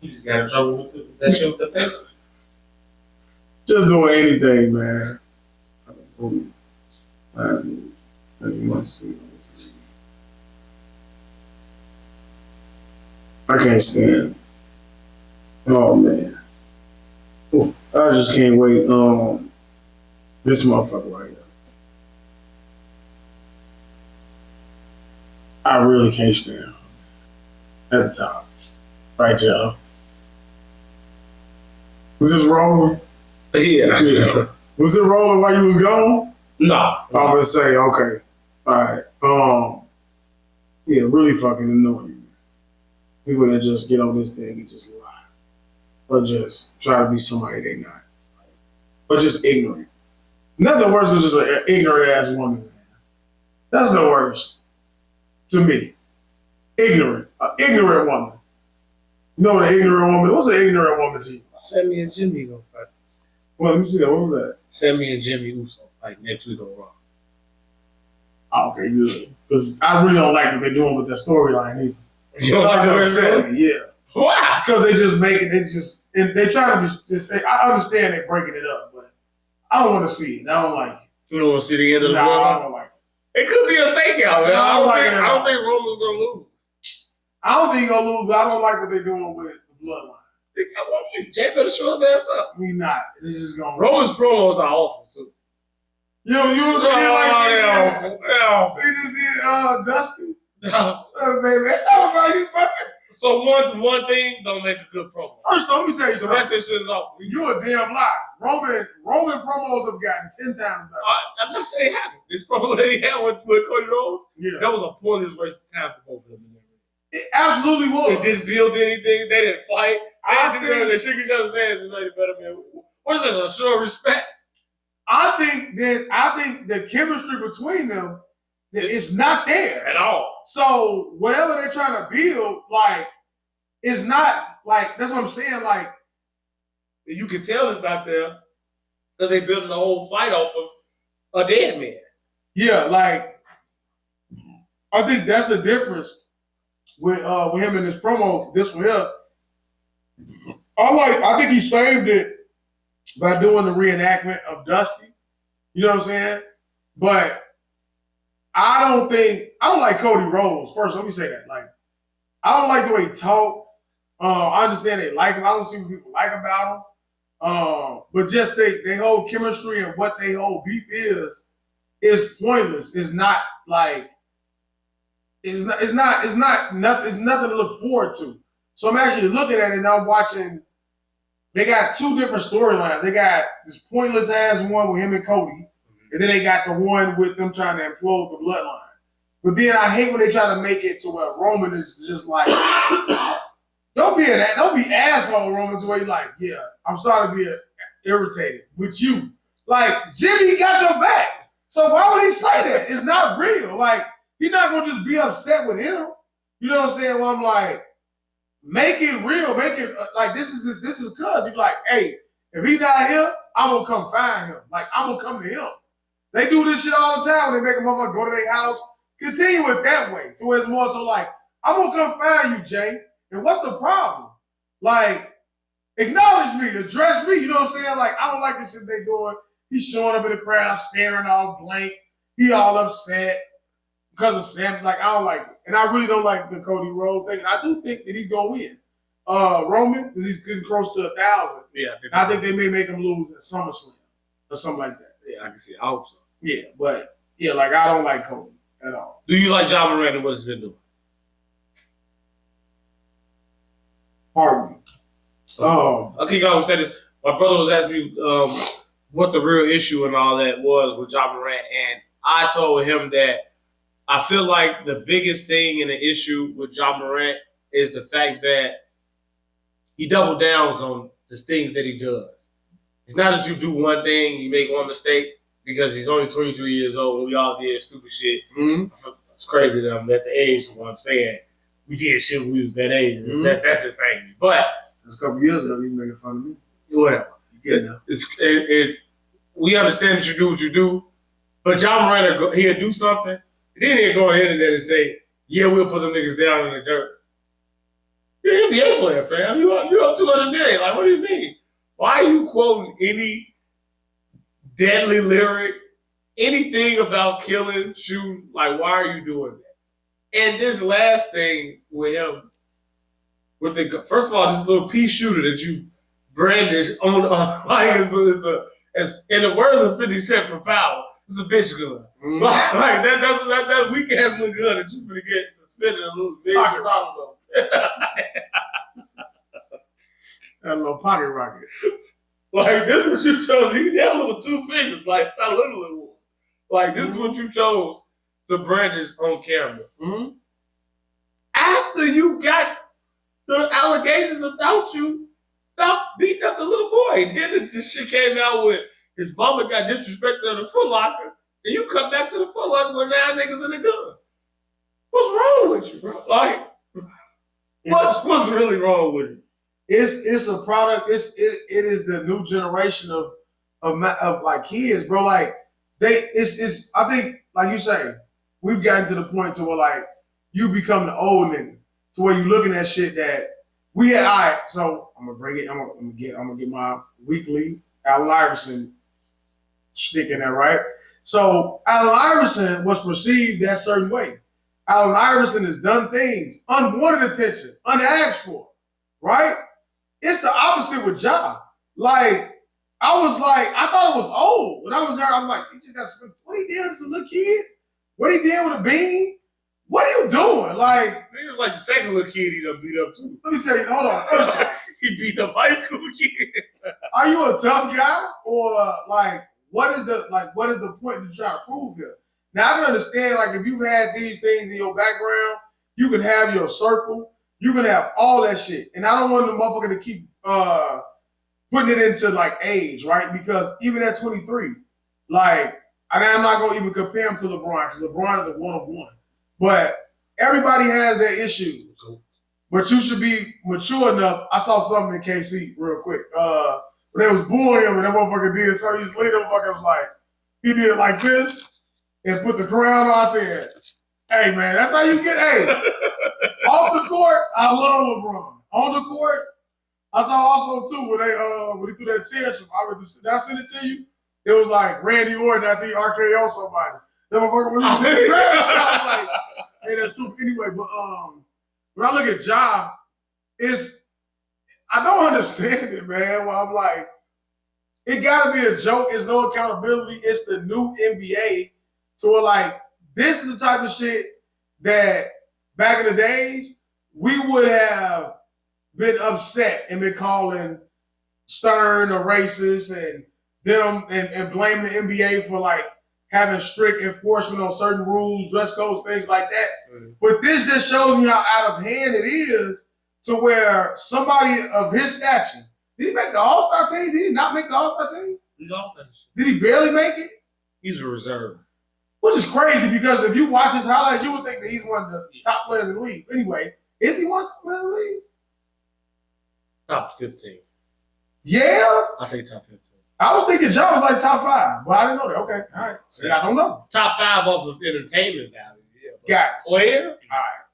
He just got in trouble with that shit with the Texas. Just doing anything, man. I can't stand. Oh man. I just can't wait. This motherfucker right here. I really can't stand at the top. Right, y'all. Was this rolling? Yeah. Was it rolling while you was gone? No. I was gonna say, okay. Alright. Yeah, really fucking annoying. People that just get on this thing and just lie. Or just try to be somebody they not. Or just ignorant. Nothing worse than just an ignorant ass woman, man. That's the worst. To me. Ignorant. An ignorant woman. You know what an ignorant woman? What's an ignorant woman to you? Sammy and Jimmy gonna fight. Well, let me see that. What was that? Sammy and Jimmy Uso fight next week on Raw. Oh, okay, good. Because I really don't like what they're doing with that storyline either. You don't like upset me, yeah. Why? Because they just make it, they try to just say, I understand they're breaking it up, but I don't want to see it. I don't like it. You don't want to see the end of the No, bloodline? I don't like it. It could be a fake out, man. No, I it. don't think Roman's gonna lose. I don't think he's going to lose, but I don't like what they're doing with the bloodline. Jay better show his ass up. We not. This is going to... Roman's promos are awful, too. You was like... Yeah. They just did Dusty. No. Baby. I was like, So one thing don't make a good promo. First, let me tell you The something. rest of this shit is awful. You a damn lie. Roman promos have gotten 10 times better. I'm not saying it happened. This promo that he had with Cody Rhodes, Yeah. that was a pointless waste of time for both of them. It absolutely was. It didn't build anything. They didn't fight. They shook each other's hands and made it better, man. What is this? A show of respect? I think the chemistry between them is not there At all. So whatever they're trying to build, like, it's not like, that's what I'm saying. Like, you can tell it's not there because they building the whole fight off of a dead man. Yeah, like, I think that's the difference with him in his promo. This one here, I think he saved it by doing the reenactment of Dusty. You know what I'm saying? But I don't like Cody Rhodes. First, let me say that. Like, I don't like the way he talk. I understand they like him. I don't see what people like about him. But just they whole chemistry and what they whole beef is pointless. It's not like it's nothing to look forward to. So I'm actually looking at it and I'm watching. They got two different storylines. They got this pointless ass one with him and Cody, and then they got the one with them trying to implode the bloodline. But then I hate when they try to make it to where Roman is just like, don't be asshole Roman to where you like, yeah, I'm sorry to be irritated with you. Like, Jimmy got your back. So why would he say that? It's not real. Like, you're not gonna just be upset with him. You know what I'm saying? Well, I'm like, make it real. Make it like this is cuz. You're like, hey, if he not here, I'm gonna come find him. Like, I'm gonna come to him. They do this shit all the time when they make a motherfucker go to their house. Continue it that way. So it's more so like, I'm gonna come find you, Jay. And what's the problem? Like, acknowledge me, address me. You know what I'm saying? Like, I don't like this shit they doing. He's showing up in the crowd, staring all blank. He all upset because of Sam. Like, I don't like it. And I really don't like the Cody Rhodes thing. And I do think that he's going to win. Roman, because he's getting close to 1,000. Yeah. I think they may make him lose at SummerSlam or something like that. Yeah, I can see it. I hope so. Yeah, but, yeah, like, I don't like Cody at all. Do you like John Morant and what he's been doing? Pardon me. Okay, I would say this. My brother was asking me what the real issue and all that was with John Morant, and I told him that I feel like the biggest thing and the issue with John Morant is the fact that he double downs on the things that he does. It's not that you do one thing, you make one mistake, because he's only 23 years old and we all did stupid shit. Mm-hmm. It's crazy that I'm at the age of what I'm saying. We did shit when we was that age. That's insane. But it's a couple years ago, you making fun of me. Whatever. Yeah. It's we understand that you do what you do, but John Morant, he'll do something, and then he'll go on the internet and say, yeah, we'll put them niggas down in the dirt. You're an NBA player, fam. You up 200 million. Like, what do you mean? Why are you quoting any deadly lyric, anything about killing, shooting? Like, why are you doing that? And this last thing with him, with the first of all, this little pea shooter that you brandish on like it's in the words of 50 Cent for Power, it's a bitch gun. Mm-hmm. Like that weak ass little gun that you finna get suspended and lose millions of dollars on. That little pocket rocket. Like, this is what you chose. He's held with 2 fingers. Like, it's not literally one. Like, this is what you chose to brandish on camera. Mm-hmm. After you got the allegations about beating up the little boy. Then this shit came out with his mama got disrespected in the Foot Locker, and you come back to the Foot Locker with 9 niggas in the gun. What's wrong with you, bro? Like, what's really wrong with you? It's a product. It is the new generation of like kids, bro. Like it's I think, like you say, we've gotten to the point to where like you become the old nigga, to where you looking at shit that we had. All right, so I'm gonna bring it. I'm gonna get my weekly Allen Iverson stick in there, right? So Allen Iverson was perceived that certain way. Allen Iverson has done things, unwanted attention, unasked for, right? It's the opposite with Ja. Like, I thought it was old. When I was there, I'm like, you just got to, what he did as a little kid? What he did with a bean? What are you doing? Like, niggas like the second little kid he done beat up too. Let me tell you, hold on. First off, he beat up high school kids. Are you a tough guy? Or like, what is the point to try to prove here? Now I can understand, like, if you've had these things in your background, you can have your circle. You can have all that shit. And I don't want the motherfucker to keep putting it into like age, right? Because even at 23, like, and I'm not gonna even compare him to LeBron, because LeBron is a one-of-one. But everybody has their issues. But you should be mature enough. I saw something in KC real quick. When they was booing him and that motherfucker did so his leader motherfucker was like, he did it like this and put the crown on. I said, hey man, that's how you get, hey. Off the court, I love LeBron. On the court, I saw also too when he threw that tantrum. Did I send it to you? It was like Randy Orton, I think RKO somebody. That motherfucker was in the ground. I was like, hey, that's true. Anyway, but when I look at Ja, I don't understand it, man. Well, I'm like, it gotta be a joke. It's no accountability. It's the new NBA. So we're like, this is the type of shit that back in the days, we would have been upset and been calling Stern a racist and them and blaming the NBA for like having strict enforcement on certain rules, dress codes, things like that. Mm-hmm. But this just shows me how out of hand it is to where somebody of his stature, did he make the All-Star team? Did he not make the All-Star team? He's All-Star. Did he barely make it? He's a reserve. Which is crazy because if you watch his highlights, you would think that he's one of the top players in the league. Anyway, is he one of the top players in the league? Top 15. Yeah? I say top 15. I was thinking Ja was like top 5, but I didn't know that. Okay, all right. See, I don't know. Top 5 off of entertainment value. Yeah, got it. Player? All right.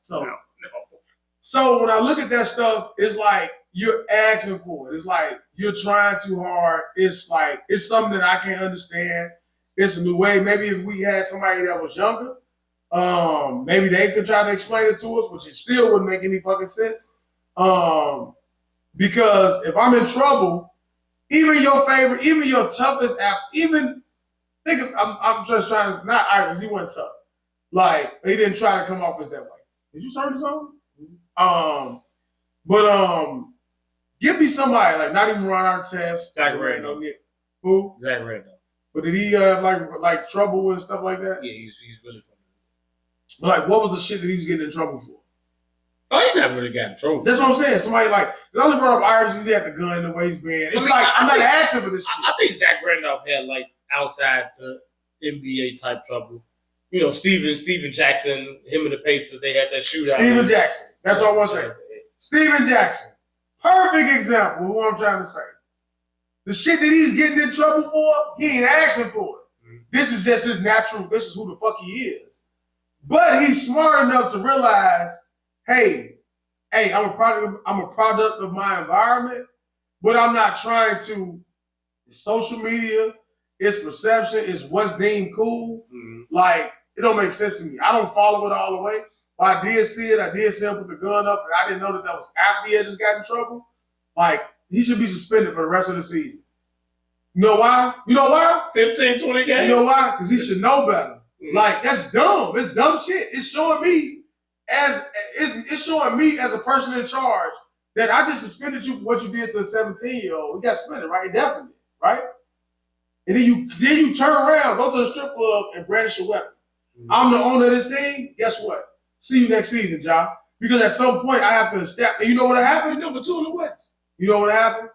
So when I look at that stuff, it's like you're asking for it. It's like you're trying too hard. It's like it's something that I can't understand. It's a new way. Maybe if we had somebody that was younger, maybe they could try to explain it to us, which it still wouldn't make any fucking sense. Because if I'm in trouble, even your favorite, even your toughest I'm just trying to, not Iris, he wasn't tough. Like, he didn't try to come off as that way. Did you turn this on? Give me somebody, like, not even Ron Artest. Zach Randolph. Who? Zach Randolph. But did he have like trouble and stuff like that? Yeah, he's really funny. But like, what was the shit that he was getting in trouble for? Oh, he never really got in trouble. That's what I'm saying. Somebody like, I only brought up Iris because he had the gun in the waistband. It's I'm not asking for this shit. I think Zach Randolph had like outside the NBA type trouble. You know, Steven Jackson, him and the Pacers, they had that shootout. Steven Jackson. That's what I want to say. Steven Jackson. Perfect example of what I'm trying to say. The shit that he's getting in trouble for, he ain't asking for it. Mm-hmm. This is just his natural, this is who the fuck he is. But he's smart enough to realize, hey, hey, I'm a product of my environment, but I'm not trying to. It's social media, it's perception, it's what's deemed cool. Mm-hmm. Like, it don't make sense to me. I don't follow it all the way. But I did see it. I did see him put the gun up, and I didn't know that was after he had just got in trouble. Like, he should be suspended for the rest of the season. You know why? 15, 20 games? You know why? Because he should know better. Mm-hmm. Like, that's dumb. It's dumb shit. It's showing me as a person in charge that I just suspended you for what you did to a 17-year-old. You got suspended, right? Definitely, right? And then you turn around, go to the strip club, and brandish your weapon. Mm-hmm. I'm the owner of this team. Guess what? See you next season, Ja. Because at some point I have to step. And you know what happened? Number 2 in the West. You know what happened?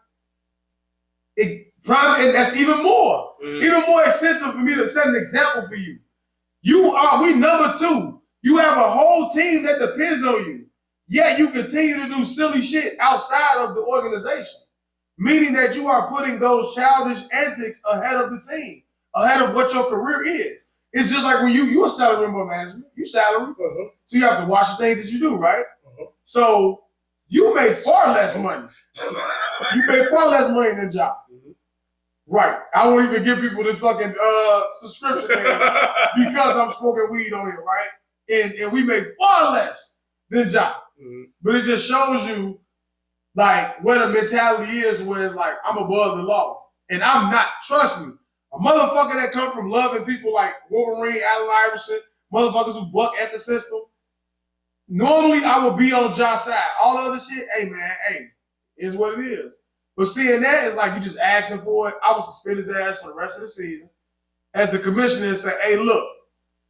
And that's even more incentive for me to set an example for you. We number 2. You have a whole team that depends on you. Yet you continue to do silly shit outside of the organization. Meaning that you are putting those childish antics ahead of the team, ahead of what your career is. It's just like when you're a salary member management, you salary, so you have to watch the things that you do, right? So you make far less money. You make far less money than job. Right. I won't even give people this fucking subscription because I'm smoking weed on here, right? And we make far less than job. But it just shows you like what a mentality is where it's like I'm above the law. And I'm not, trust me. A motherfucker that come from loving people like Wolverine, Allen Iverson, motherfuckers who buck at the system. Normally, I would be on Josh's side. All the other shit, hey man, is what it is. But seeing that is like you just asking for it. I would suspend his ass for the rest of the season. As the commissioner say, hey, look,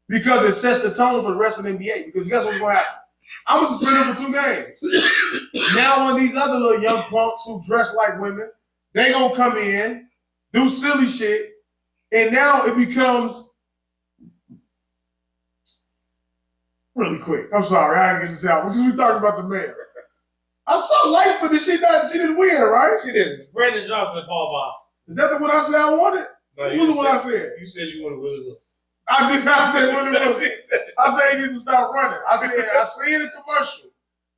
because it sets the tone for the rest of the NBA. Because guess what's going to happen? I'm going to suspend him for 2 games. Now, when these other little young punks who dress like women, they going to come in, do silly shit, and now it becomes really quick. I'm sorry, I had to get this out because we talked about the mayor. I saw life for this shit. She didn't win, right? She didn't. Brandon Johnson and Paul Boston. Is that the one I said I wanted? No, what was the one I said? You said you wanted Willie Wilson. I did not say Willie Wilson. I said he need to stop running. I see in the commercial.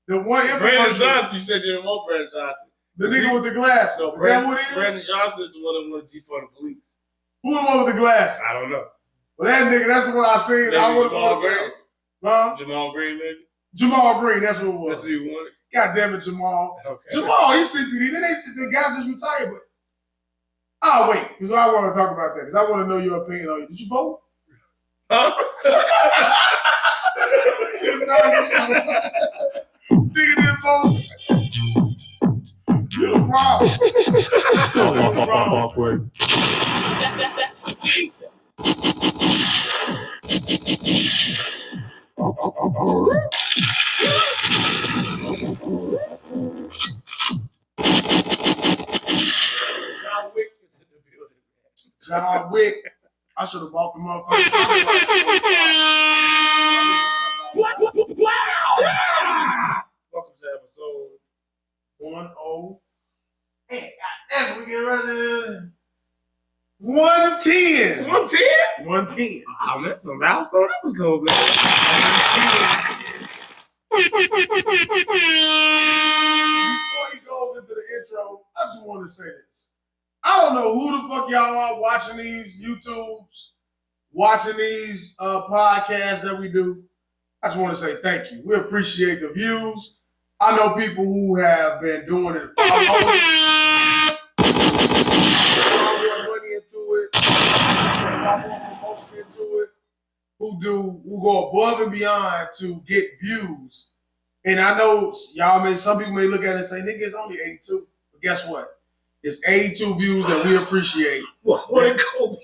The one in Brandon Johnson, you said you didn't want Brandon Johnson. The nigga with the glasses. No, is that what it is? Brandon Johnson is the one that wanted to defund the police. Who the one with the glasses? I don't know. Well, that nigga, that's the one I seen. I would have Jamal Green. Huh? Jamal Green, maybe? Jamal Green, that's what it was. That's who you wanted? God damn it, Jamal. Okay. Jamal, he's CPD. The guy just retired, but I'll wait, because I want to talk about that, because I want to know your opinion on it. Did you vote? Huh? Nigga didn't vote. You're the problem. You're the problem. That's what she said. John Wick is in the building. John Wick. I should have bought the motherfucker. Wow! Welcome to episode 10. Hey, goddamn, we get ready to 110. 110? 110. Oh, man, that's a milestone episode, man. 110. Before he goes into the intro, I just want to say this. I don't know who the fuck y'all are watching these YouTubes, watching these podcasts that we do. I just want to say thank you. We appreciate the views. I know people who have been doing it, far more money into it, far more promotion into it, who go above and beyond to get views. And I know some people may look at it and say, nigga, it's only 82. But guess what? It's 82 views that we appreciate. What a Kobe.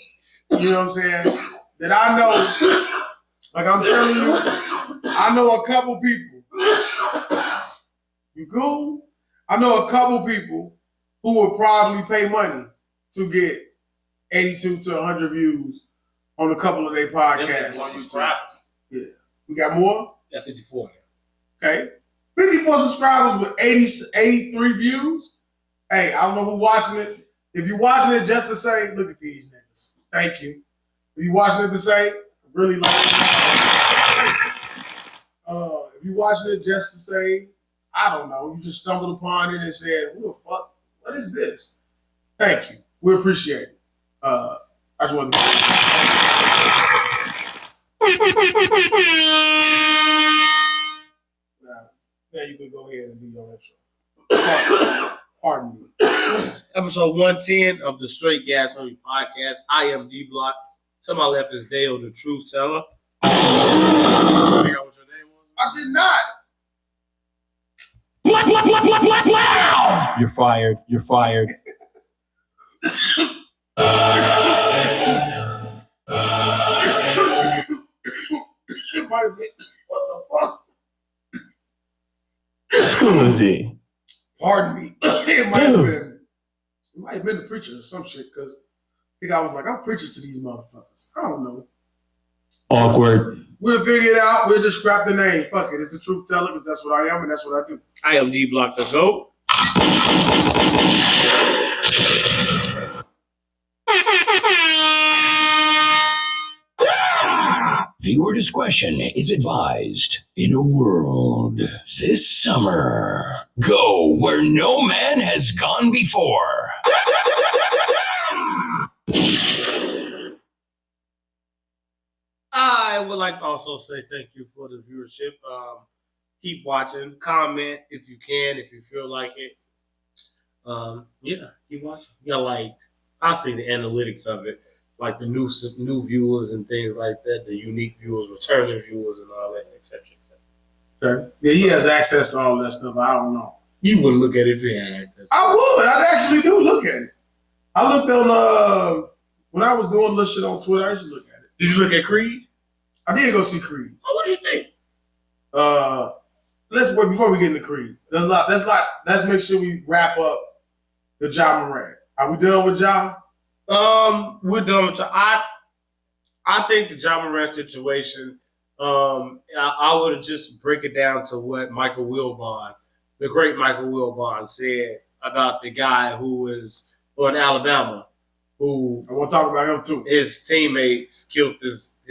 You know what I'm saying? That I know, like I'm telling you, I know a couple people. You cool? I know a couple people who would probably pay money to get 82 to 100 views on a couple of their podcasts on YouTube. Yeah. We got more? Yeah, 54 now. Okay. 54 subscribers with 83 views. Hey, I don't know who's watching it. If you're watching it just to say, look at these niggas. Thank you. If you're watching it to say, really like it. If you're watching it just to say, I don't know. You just stumbled upon it and said, "Who the fuck? What is this?" Thank you. We appreciate it. I just wanted to. Now you can go ahead and do your intro. Pardon me. Episode 110 of the Straight Gas Hungry Podcast. I am D Block. To my left is Daeo, the truth teller. Figure out what your name was? I did not. Wow! You're fired. You're fired. What the fuck? Susie. Pardon me. It might have been the preacher or some shit, because I think I was like, I'm preaching to these motherfuckers. I don't know. Awkward. We'll figure it out. We'll just scrap the name. Fuck it. It's the truth teller, because that's what I am and that's what I do. I am D Block the GOAT. Viewer discretion is advised. In a world this summer, go where no man has gone before. I would like to also say thank you for the viewership. Keep watching. Comment if you can, if you feel like it. Yeah, keep watching. Yeah, like I see the analytics of it, like the new viewers and things like that, the unique viewers, returning viewers, and all that, etc. Okay. Yeah, he has access to all that stuff. I don't know. You wouldn't look at it if you had access. I would. I actually do look at it. I looked on when I was doing little shit on Twitter. I used to look at it. Did you look at Creed? I did go see Creed. Oh, what do you think? Let's wait before we get into Creed. Let's make sure we wrap up the Ja Morant. Are we done with Ja? We're done with Ja. I think the Ja Morant situation. I would just break it down to what Michael Wilbon, the great Michael Wilbon, said about the guy who was on Alabama, who I want to talk about him too. His teammates killed this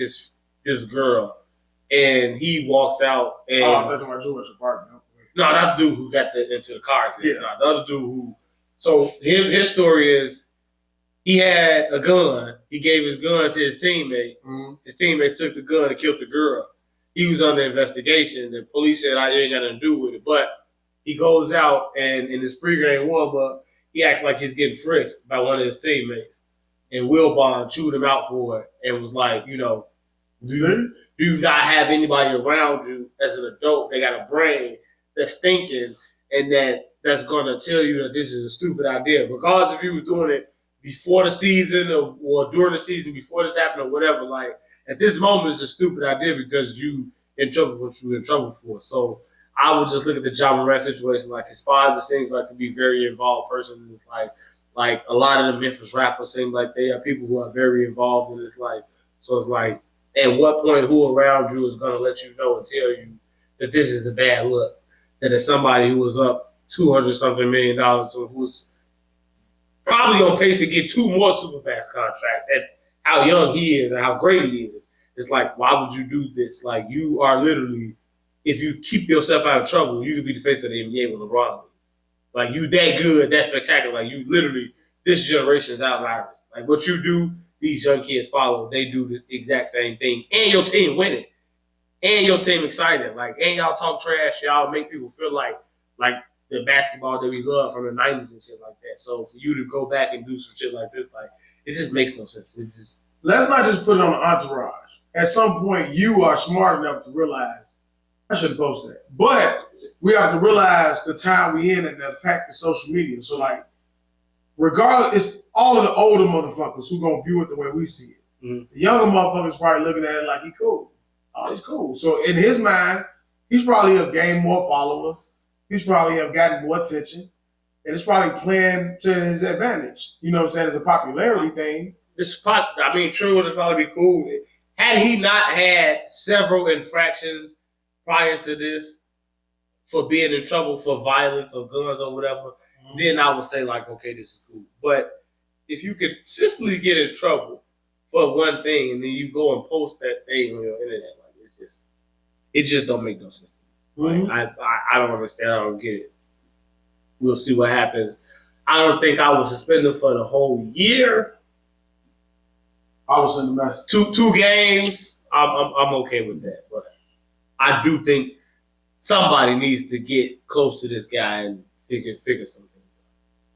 girl, and he walks out and that's my Jewish apartment. no, that's the dude who got into the car accident. Yeah. No, the other dude who. So his story is he had a gun. He gave his gun to his teammate. Mm-hmm. His teammate took the gun and killed the girl. He was under investigation. The police said, I ain't got nothing to do with it. But he goes out and in his pregame warm-up, he acts like he's getting frisked by one of his teammates. And Wilbon chewed him out for it and was like, do you not have anybody around you as an adult that got a brain that's thinking and that's going to tell you that this is a stupid idea. Regardless if you was doing it before the season or during the season before this happened or whatever, like at this moment it's a stupid idea because you in trouble for what you in trouble for. So I would just look at the Ja Morant situation. Like his father seems like to be a very involved person. It's like a lot of the Memphis rappers seem like they are people who are very involved in this life. So it's like at what point who around you is going to let you know and tell you that this is a bad look. That it's somebody who was up $200-something million or who's probably on pace to get 2 more Supermax contracts at how young he is and how great he is. It's like, why would you do this? Like, you are literally, if you keep yourself out of trouble, you could be the face of the NBA with LeBron. Like, you that good, that spectacular. Like, you literally, this generation's outliers. Like, what you do, these young kids follow. They do this exact same thing. And your team winning. And your team excited. Like, and y'all talk trash. Y'all make people feel like the basketball that we love from the 90s and shit like that. So for you to go back and do some shit like this, like, it just makes no sense. It's just. Let's not just put it on the entourage. At some point, you are smart enough to realize, I shouldn't post that. But we have to realize the time we in and the impact of social media. So, like, regardless, it's all of the older motherfuckers who going to view it the way we see it. Mm-hmm. The younger motherfuckers probably looking at it like, he cool. Oh, he's cool. So, in his mind, he's probably have gained more followers. He's probably have gotten more attention. And it's probably playing to his advantage. You know what I'm saying? It's a popularity thing. True, it would probably be cool. Had he not had several infractions prior to this for being in trouble for violence or guns or whatever, then I would say, like, okay, this is cool. But if you consistently get in trouble for one thing and then you go and post that thing on your internet, like, it just don't make no sense to me. Like, I don't understand. I don't get it. We'll see what happens. I don't think I was suspended for the whole year. I was in the mess. Two games. I'm okay with that, but I do think somebody needs to get close to this guy and figure something.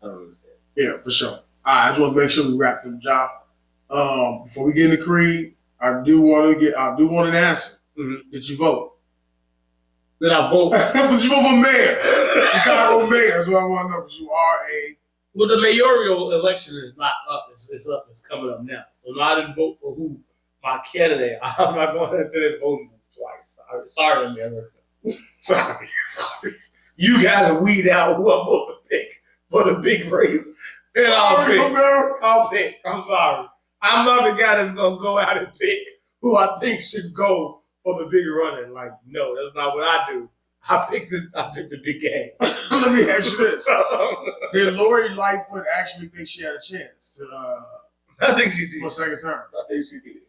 I don't understand. Yeah, for sure. All right, I just want to make sure we wrap the job. Before we get into Creed, I do want an answer. Mm-hmm. Did you vote? Did I vote? Did you vote for mayor? Chicago mayor. That's what I want to know. Because you are a. Well, the mayoral election is not up. It's up. It's coming up now. So no, I didn't vote for who my candidate. I'm not going into that voting twice. Sorry, America. Sorry. You guys weed out who I'm supposed to pick for the big race. And I'll pick. I'm sorry. I'm not the guy that's gonna go out and pick who I think should go for the big running. Like, no, that's not what I do. I pick the big game. Let me ask you this: did Lori Lightfoot actually think she had a chance to? I think she did for a second term. I think she did.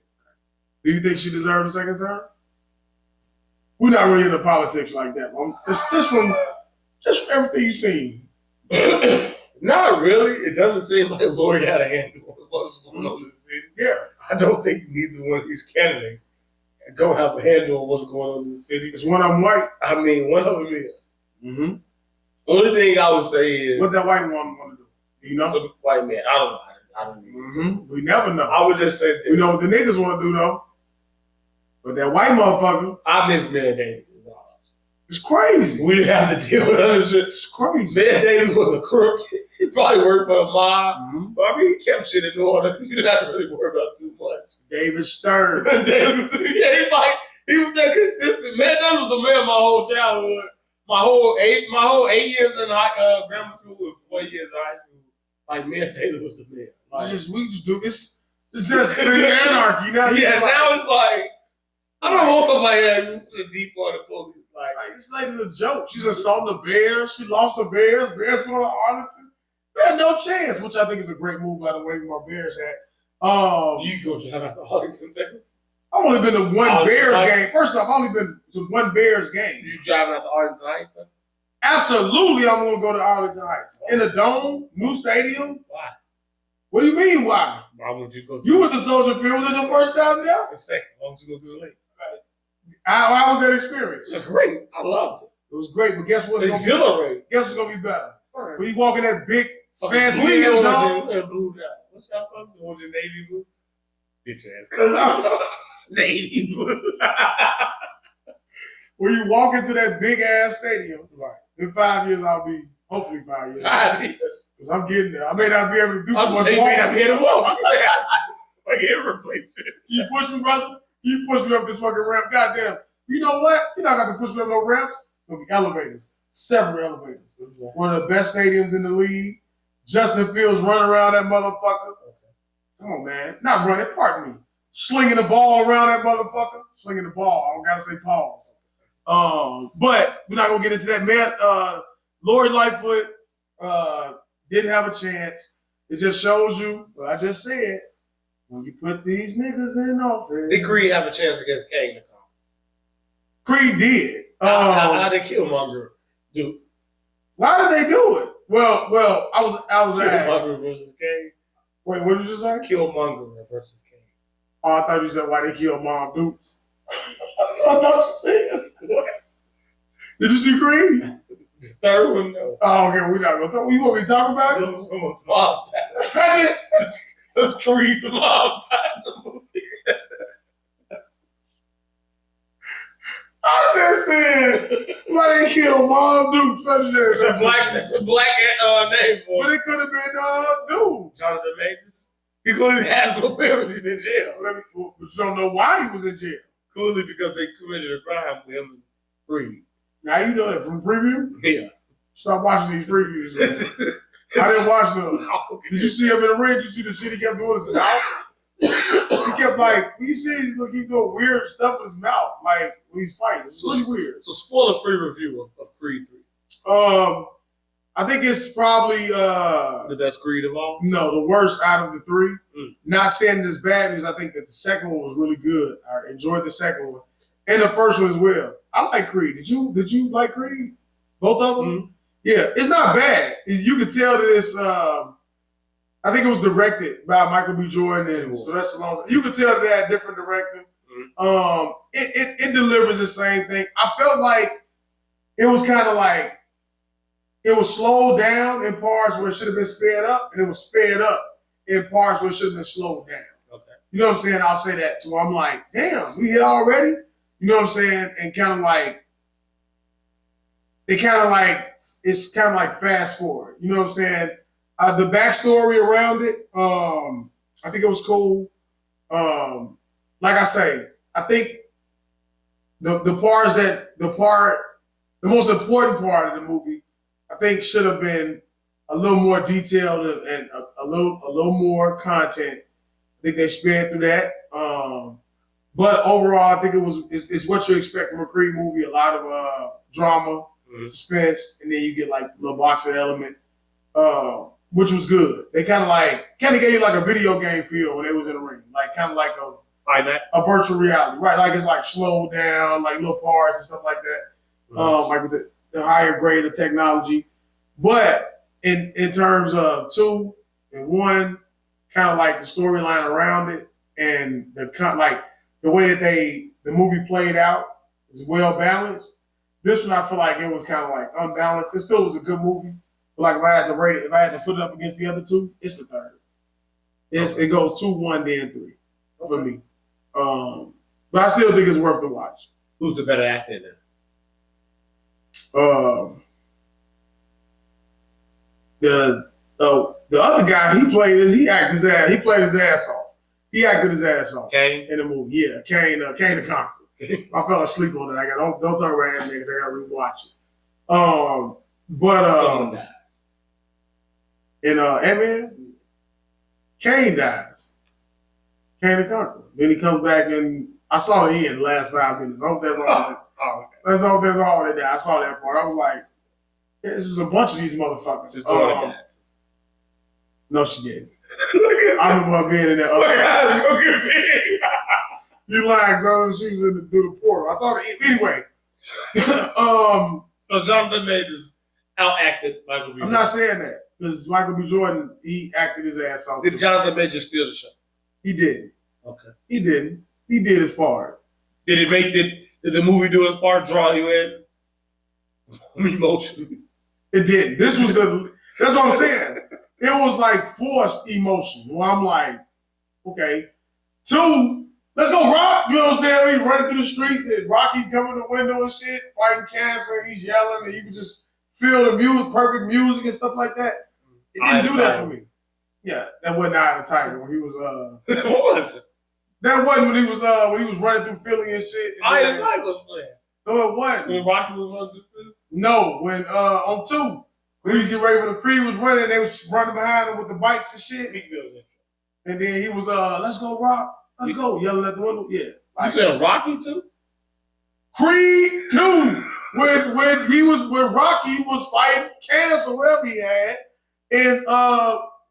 Do you think she deserved a second term? We're not really into politics like that. It's just from everything you've seen. Not really. It doesn't seem like Lori had a handle on what's going on in the city. Yeah. I don't think neither one of these candidates go have a handle on what's going on in the city. Is one of them white? I mean, one of them is. Mm-hmm. Only thing I would say is, what that white woman want to do? Do you know? Some white man. I don't know. I don't know. Mm-hmm. We never know. I would just say this. We know what the niggas want to do though. But that white motherfucker, I miss Mayor Daley. it's crazy. We didn't have to deal with other shit. It's crazy. Mayor Daley was a crook. He probably worked for a mob. Mm-hmm. But I mean, he kept shit in order. You didn't have to really worry about too much. David Stern. He was that consistent. Man, that was the man my whole childhood. My whole 8 years in grammar school and 4 years in high school. Like, Mayor Daley was the man. Like, we just do this. It's just city anarchy now. Yeah, now it's like, I don't want like that. You feel deep for the police. Like, this lady's a joke. She's assaulting the Bears. She lost the Bears. Bears going to Arlington. They had no chance, which I think is a great move, by the way, my Bears had. you go drive out to Arlington, Texas? I've only been to one Bears game. First off, I've only been to one Bears game. You driving out to Arlington Heights, though? Absolutely, I'm going to go to Arlington Heights. In a dome, new stadium. Why? What do you mean, why? Why would you go to You went to Soldier Field. Was this your first time there? the second? Why don't you go to the lake? How was that experience? It's great. I loved it. It was great, but guess what's going to Exhilarating. be? Guess what's going to be better? Right. When you walk in that big, fancy Green, ass orange, dome. and blue dot. What's your colors? Orange and navy blue? Get your ass. Navy blue. When you walk into that big ass stadium, Right. in 5 years I'll be, hopefully 5 years. 5 years. Because I'm getting there. I may not be able to do too much I'm saying, man, I'm walking. here to walk. Like hip replacement. You push me, brother? You push me up this fucking ramp. Goddamn. You know what? You're not going to push me up no ramps. It's going to be elevators. Several elevators. One of the best stadiums in the league. Justin Fields running around that motherfucker. Come on, man. Not running, pardon me. Slinging the ball around that motherfucker. Slinging the ball. I don't got to say pause. But we're not going to get into that. Man, Lori Lightfoot didn't have a chance. It just shows you what I just said. When you put these niggas in office. Did Creed have a chance against Kane? Creed did. How did Killmonger do? Why did they do it? Well, I was asked. Killmonger versus Kane. Wait, what did you say? Killmonger versus Kane. Oh, I thought you said why they killed Mom Dukes. That's what I thought you said. Did you see Creed? The third one, no. Oh, okay, we're not gonna talk. You want me to talk about it? Someone's mom died. That's Creed's mom died in the movie. I just said why they killed Mom Dukes. That's a black name for But him. it could have been dude. Jonathan Majors. He clearly has no parents. He's in jail. But you don't know why he was in jail. Clearly because they committed a crime with him and Creed. Now you know that from preview. Yeah. Stop watching these previews, man. I didn't watch them. Okay. Did you see him in the ring? Did you see the shit he kept doing with his mouth? He kept you see he's keep doing weird stuff with his mouth, like when he's fighting. It's really weird. So spoiler-free review of Creed 3. I think it's probably The best Creed of all? no, the worst out of the three. Mm. Not saying it's bad because I think that the second one was really good. I enjoyed the second one. And the first one as well. I like Creed. Did you like Creed? Both of them? Mm-hmm. Yeah, it's not bad. You could tell that it's. I think it was directed by Michael B. Jordan and Sylvester Stallone. You could tell that they had different directing. Mm-hmm. It delivers the same thing. I felt like it was kind of like it was slowed down in parts where it should have been sped up, and it was sped up in parts where it should have been slowed down. Okay. You know what I'm saying? I'll say that. So I'm like, damn, we here already? You know what I'm saying? And kind of like, it's kind of like fast forward. You know what I'm saying? The backstory around it, I think it was cool. Like I say, I think the most important part of the movie, I think should have been a little more detailed and a little more content. I think they sped through that. But overall, I think it's what you expect from a Creed movie. A lot of drama, suspense, and then you get like the little boxing element, which was good. They kind of gave you like a video game feel when they was in the ring, like kind of like a virtual reality, right? Like it's like slowed down, like little parts and stuff like that, like with the higher grade of technology. But in terms of 2 and 1, kind of like the storyline around it and the way that the movie played out is well balanced. This one I feel like it was kind of like unbalanced. It still was a good movie, but like if I had to rate it, if I had to put it up against the other 2, it's the third. It goes 2, 1, then 3 for me. But I still think it's worth the watch. Who's the better actor in it? The other guy he played he played his ass off. He acted his ass off. Kane? In the movie. Yeah, Kane the Conqueror. I fell asleep on it. Don't talk about anime because I gotta rewatch it. Someone dies. In Ant-Man, Kane dies. Kane the Conqueror. Then he comes back and I saw the end the last 5 minutes. I hope that's all. Okay. That's all that died. I saw that part. I was like, it's just a bunch of these motherfuckers. His daughter died. No, she didn't. I remember her being in there. You lying, son. She was through the portal. I saw it anyway. So Jonathan Majors outacted Michael B. Jordan. I'm not saying that because Michael B. Jordan, he acted his ass off. Did Jonathan Majors steal the show? He didn't. Okay. He didn't. He did his part. Did the movie do his part? Draw you in emotionally? It didn't. That's what I'm saying. It was like forced emotion. Where I'm like, okay. 2, let's go rock. You know what I'm saying? We running through the streets and Rocky coming to the window and shit, fighting cancer. He's yelling and you can just feel the music, perfect music and stuff like that. It didn't do that for me. Yeah, that wasn't Eye of the Tiger when he was What was it? That wasn't when he was running through Philly and shit. Eye of the Tiger was playing. No, it wasn't. When Rocky was running through Philly? No, when on 2. When he was getting ready for the Creed was running, they was running behind him with the bikes and shit. And then he was let's go rock, let's go, yelling at the window. Yeah. You said Rocky too? Creed 2. When Rocky was fighting cancer, whatever he had, and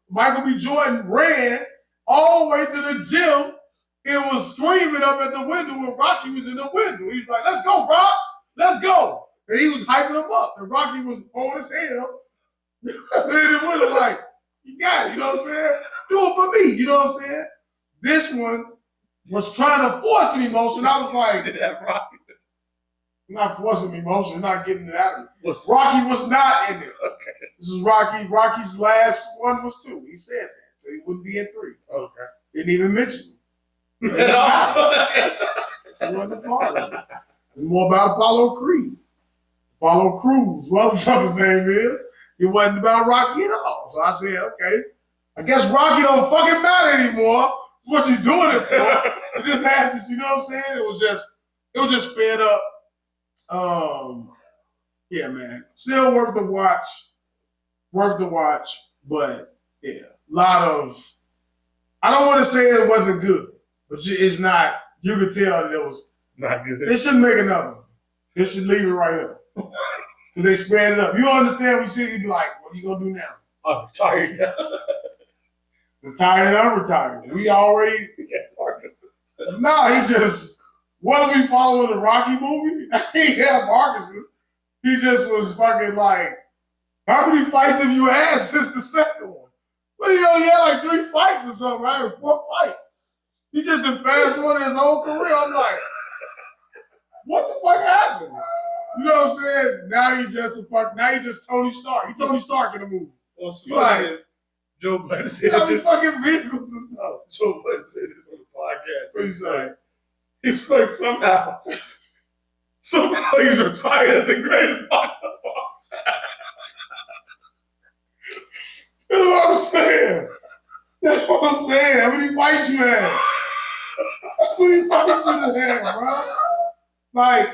Michael B. Jordan ran all the way to the gym and was screaming up at the window when Rocky was in the window. He was like, let's go, Rock, let's go. And he was hyping him up. And Rocky was on his hell. And the window like, you got it, you know what I'm saying? Do it for me, you know what I'm saying? This one was trying to force an emotion. I was like, not forcing emotion, it's not getting it out of me. Rocky was not in there. Okay. This is Rocky. Rocky's last one was 2. He said that. So he wouldn't be in 3. Okay. Didn't even mention him. So he wasn't a part of it. It's more about Apollo Creed. Apollo Crews, whatever the fuck his name is. It wasn't about Rocky at all. So I said, okay, I guess Rocky don't fucking matter anymore. It's what you doing it for. It just had this, you know what I'm saying? It was just sped up. Yeah, man. Still worth the watch. But yeah, a lot of, I don't want to say it wasn't good, but it's not, you could tell that it was not good. They shouldn't make another one. They should leave it right here. Because they sped it up. You understand what you see, you be like, what are you going to do now? I'm tired now. Retired and unretired. We already, no, he just What are we following the Rocky movie? He had Parkinson. He just was fucking like, how many fights have you had since the second one? But he only had like 3 fights or something, right? Or 4 fights. He just done fast forwarded his whole career. I'm like, what the fuck happened? You know what I'm saying? Now he just Tony Stark. He Tony Stark in the movie. What's funny is Joe Budden said this. Fucking vehicles and stuff. Joe Budden said this on the podcast. What he say? He was like, somehow he's retired as the greatest boxer of all time. That's what I'm saying. That's what I'm saying. How many fights you had? How many fights you had, bro? Like,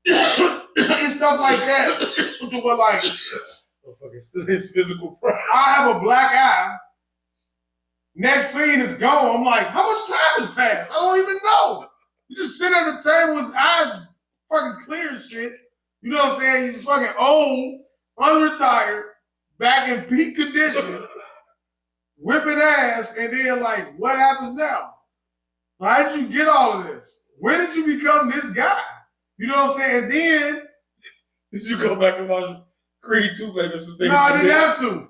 it's stuff like that. But like, his physical pride. I have a black eye. Next scene is gone. I'm like, how much time has passed? I don't even know. You just sit at the table, his eyes fucking clear as shit. You know what I'm saying? He's fucking old, unretired, back in peak condition, whipping ass, and then like, what happens now? How did you get all of this? When did you become this guy? You know what I'm saying? And then did you go back and watch Creed 2, maybe some things? No, I didn't have to.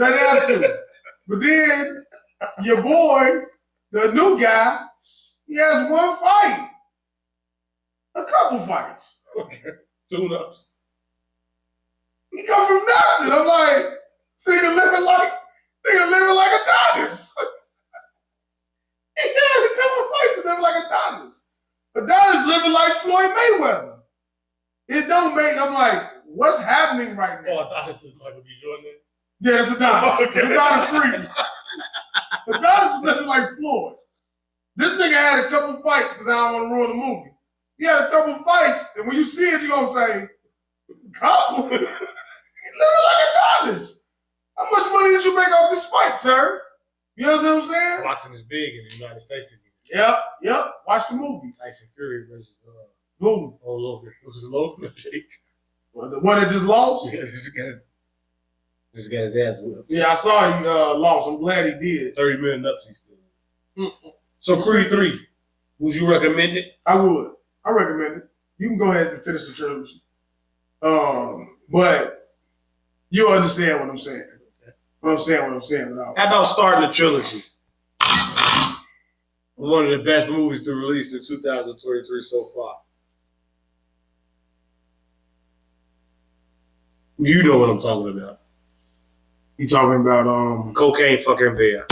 I didn't have to. But then your boy, the new guy, he has 1 fight. A couple fights. Okay. Tune-ups. He come from nothing. I'm like, nigga living like Adonis. He had a couple fights and living like Adonis. Adonis living like Floyd Mayweather. It don't make, I'm like, what's happening right now? Oh, Adonis is Michael B. Jordan. Yeah, it's Adonis. Okay. It's Adonis Creed. Adonis is living like Floyd. This nigga had a couple fights, because I don't want to ruin the movie. He had a couple fights, and when you see it, you're going to say, couple? He's living like Adonis. How much money did you make off this fight, sir? You know what I'm saying? Boxing is big in the United States again. Yep. Watch the movie. Tyson Fury versus Who? Logan. Was it Logan or Jake? Well, the one that just lost? Yeah, just got his ass whipped. Yeah, I saw he lost. I'm glad he did. 30 million ups he still. So Creed 3, would you recommend it? I would. I recommend it. You can go ahead and finish the trilogy. But you'll understand what I'm saying. What I'm saying. How about starting the trilogy? One of the best movies to release in 2023 so far. You know what I'm talking about. You talking about Cocaine fucking Bear.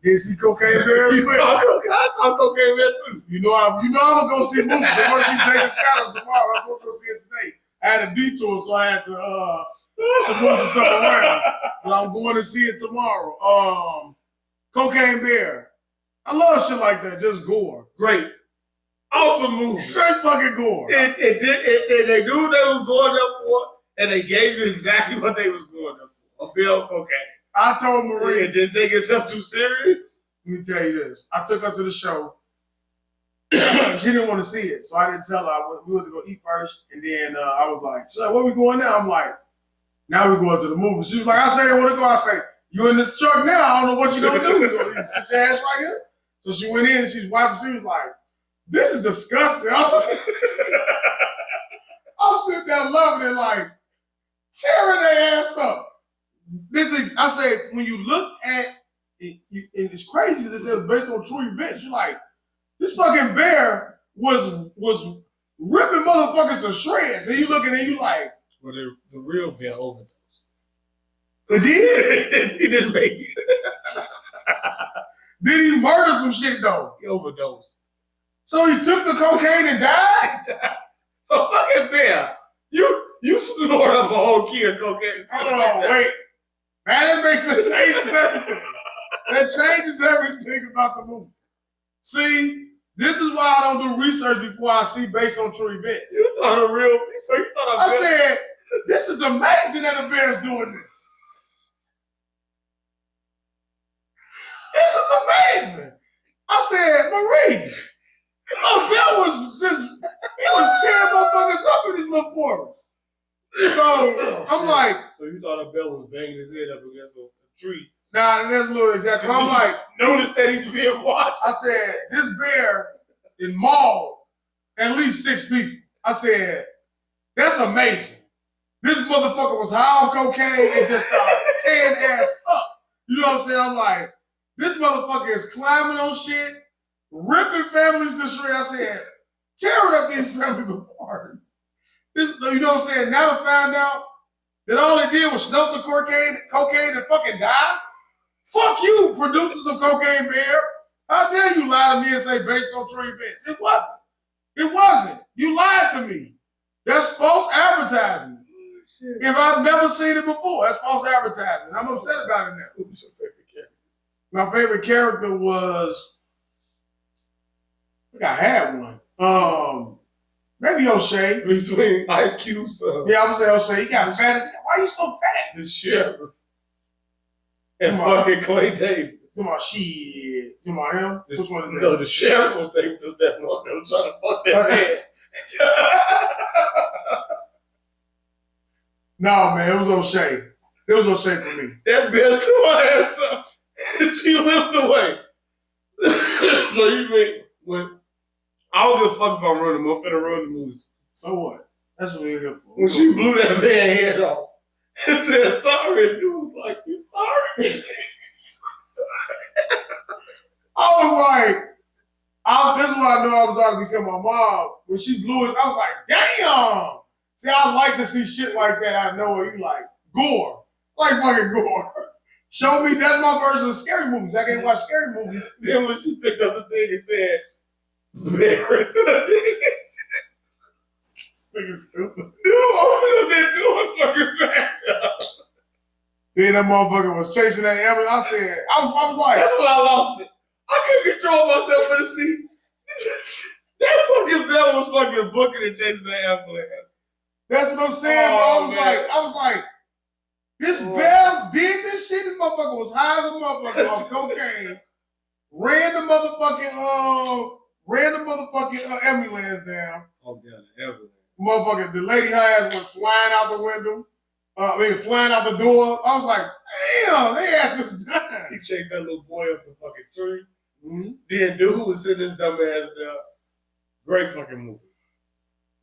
didn't see Cocaine Bear. I saw Cocaine Bear too. You know I'm gonna go see movies. I'm gonna see Jason Statham tomorrow. I'm supposed to go see it today. I had a detour, so I had to move some stuff around. But I'm going to see it tomorrow. Cocaine Bear. I love shit like that. Just gore. Great. Awesome movie. Straight fucking gore. They knew what they was going there for, and they gave you exactly what they was going there for. A bill of cocaine. I told Marie. It didn't take itself too serious. Let me tell you this. I took her to the show. She didn't want to see it, so I didn't tell her. We went to go eat first, and then I was like, she's like, where we going now? I'm like, now we're going to the movie. She was like, I say I want to go. I say, you in this truck now. I don't know what you're going to do. You gonna sit your ass right here? So she went in, and she's watching. She was like, this is disgusting. I'm sitting there loving it, like, tearing their ass up. I say, when you look at it, and it's crazy because it says based on true events. You're like, this fucking bear was ripping motherfuckers to shreds. And you looking at you like, well, the real bear overdosed. It did? He didn't make it. Did he murder some shit though? He overdosed. So he took the cocaine and died? So fucking bear, you snort up a whole key of cocaine. Oh, wait. Man, that makes it changes everything. That changes everything about the movie. See, this is why I don't do research before I see based on true events. You thought I said, this is amazing that a bear's doing this. This is amazing. I said, Marie, little bear was tearing motherfuckers up in his little forest. So I'm like, so you thought a bear was banging his head up against a tree Nah, that's a little example. I'm like, notice that he's being watched. I said, this bear in mauled at least 6 people. I said, that's amazing. This motherfucker was high off cocaine and just started tearing ass up. You know what I'm saying? I'm like, this motherfucker is climbing on shit, ripping families to shreds. I said, tearing up these families apart. This, you know what I'm saying? Now to find out that all they did was smoke the cocaine and fucking die? Fuck you, producers of Cocaine Bear. How dare you lie to me and say based on true events? It wasn't. It wasn't. You lied to me. That's false advertising. If I've never seen it before, that's false advertising. I'm upset about it now. Who's your favorite character? My favorite character was, I think I had one. Maybe O'Shea. Between Ice Cube, Yeah, I would say O'Shea. He got fat as hell. Why are you so fat? the sheriff, and fucking Clay Davis. Come on, shit. Come on, him? Which one is that? No, the sheriff was that one that was trying to fuck that man. No, man, it was O'Shea. It was O'Shea for me. That bitch threw her ass up and she limped away. So you mean when I don't give a fuck if I'm running the movie, I'm finna run the movies. So what? That's what we're here for. When she blew that man's head off and said sorry, and dude was like, you sorry? I was like, this is why I knew I was out to become my mom. When she blew his, I was like, damn. See, I like to see shit like that out of nowhere. You like gore. Like fucking gore. Show me, that's my version of scary movies. I can't watch scary movies. Then when she picked up the thing and said, bear to the This nigga's stupid. dude, open up that door fucking back up. Then that motherfucker was chasing that ambulance. I said, I was like, That's when I lost it. I couldn't control myself in the seat. That fucking bell was fucking booking and chasing the ambulance. that's what I'm saying, bro. I was like, this Bell did this shit. This motherfucker was high as a motherfucker off cocaine. Ran the motherfucking ambulance down. Oh god, the ambulance. Motherfucker, the lady her ass was flying out the window. Flying out the door. I was like, damn, they ass is dying. He chased that little boy up the fucking tree. Mm-hmm. Then dude was sitting his dumb ass down. Great fucking movie.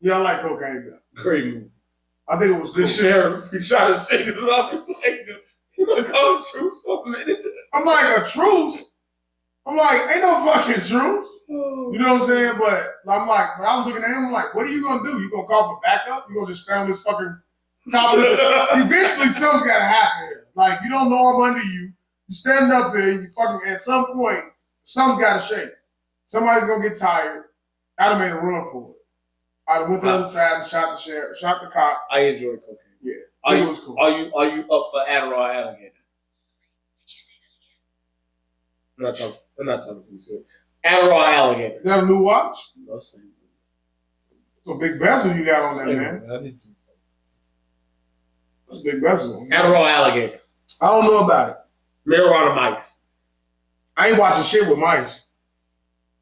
Yeah, I like cocaine though. Great movie. I think it was cool. The sheriff, he shot his fingers off. He's like, you gonna call a truce for a minute? I'm like, a truce? I'm like, ain't no fucking truce. You know what I'm saying? But I was looking at him, I'm like, what are you gonna do? You gonna call for backup? You gonna just stand on this fucking top of this? Eventually something's gotta happen here. Like, you don't know I'm under you. You stand up here, you fucking, at some point, something's gotta shake. Somebody's gonna get tired. I'd have made a run for it. I'd have went to the other side and shot the sheriff, shot the cop. I enjoy cocaine. Yeah, I think it was cool. Are you up for Adderall Alligator? I'm not talking to you, sir. Adderall Alligator. You got a new watch? No, same. It's a big bezel you got on there, man. I need to. It's a big bezel. Adderall Alligator. I don't know about it. Marijuana mice. I ain't watching shit with mice.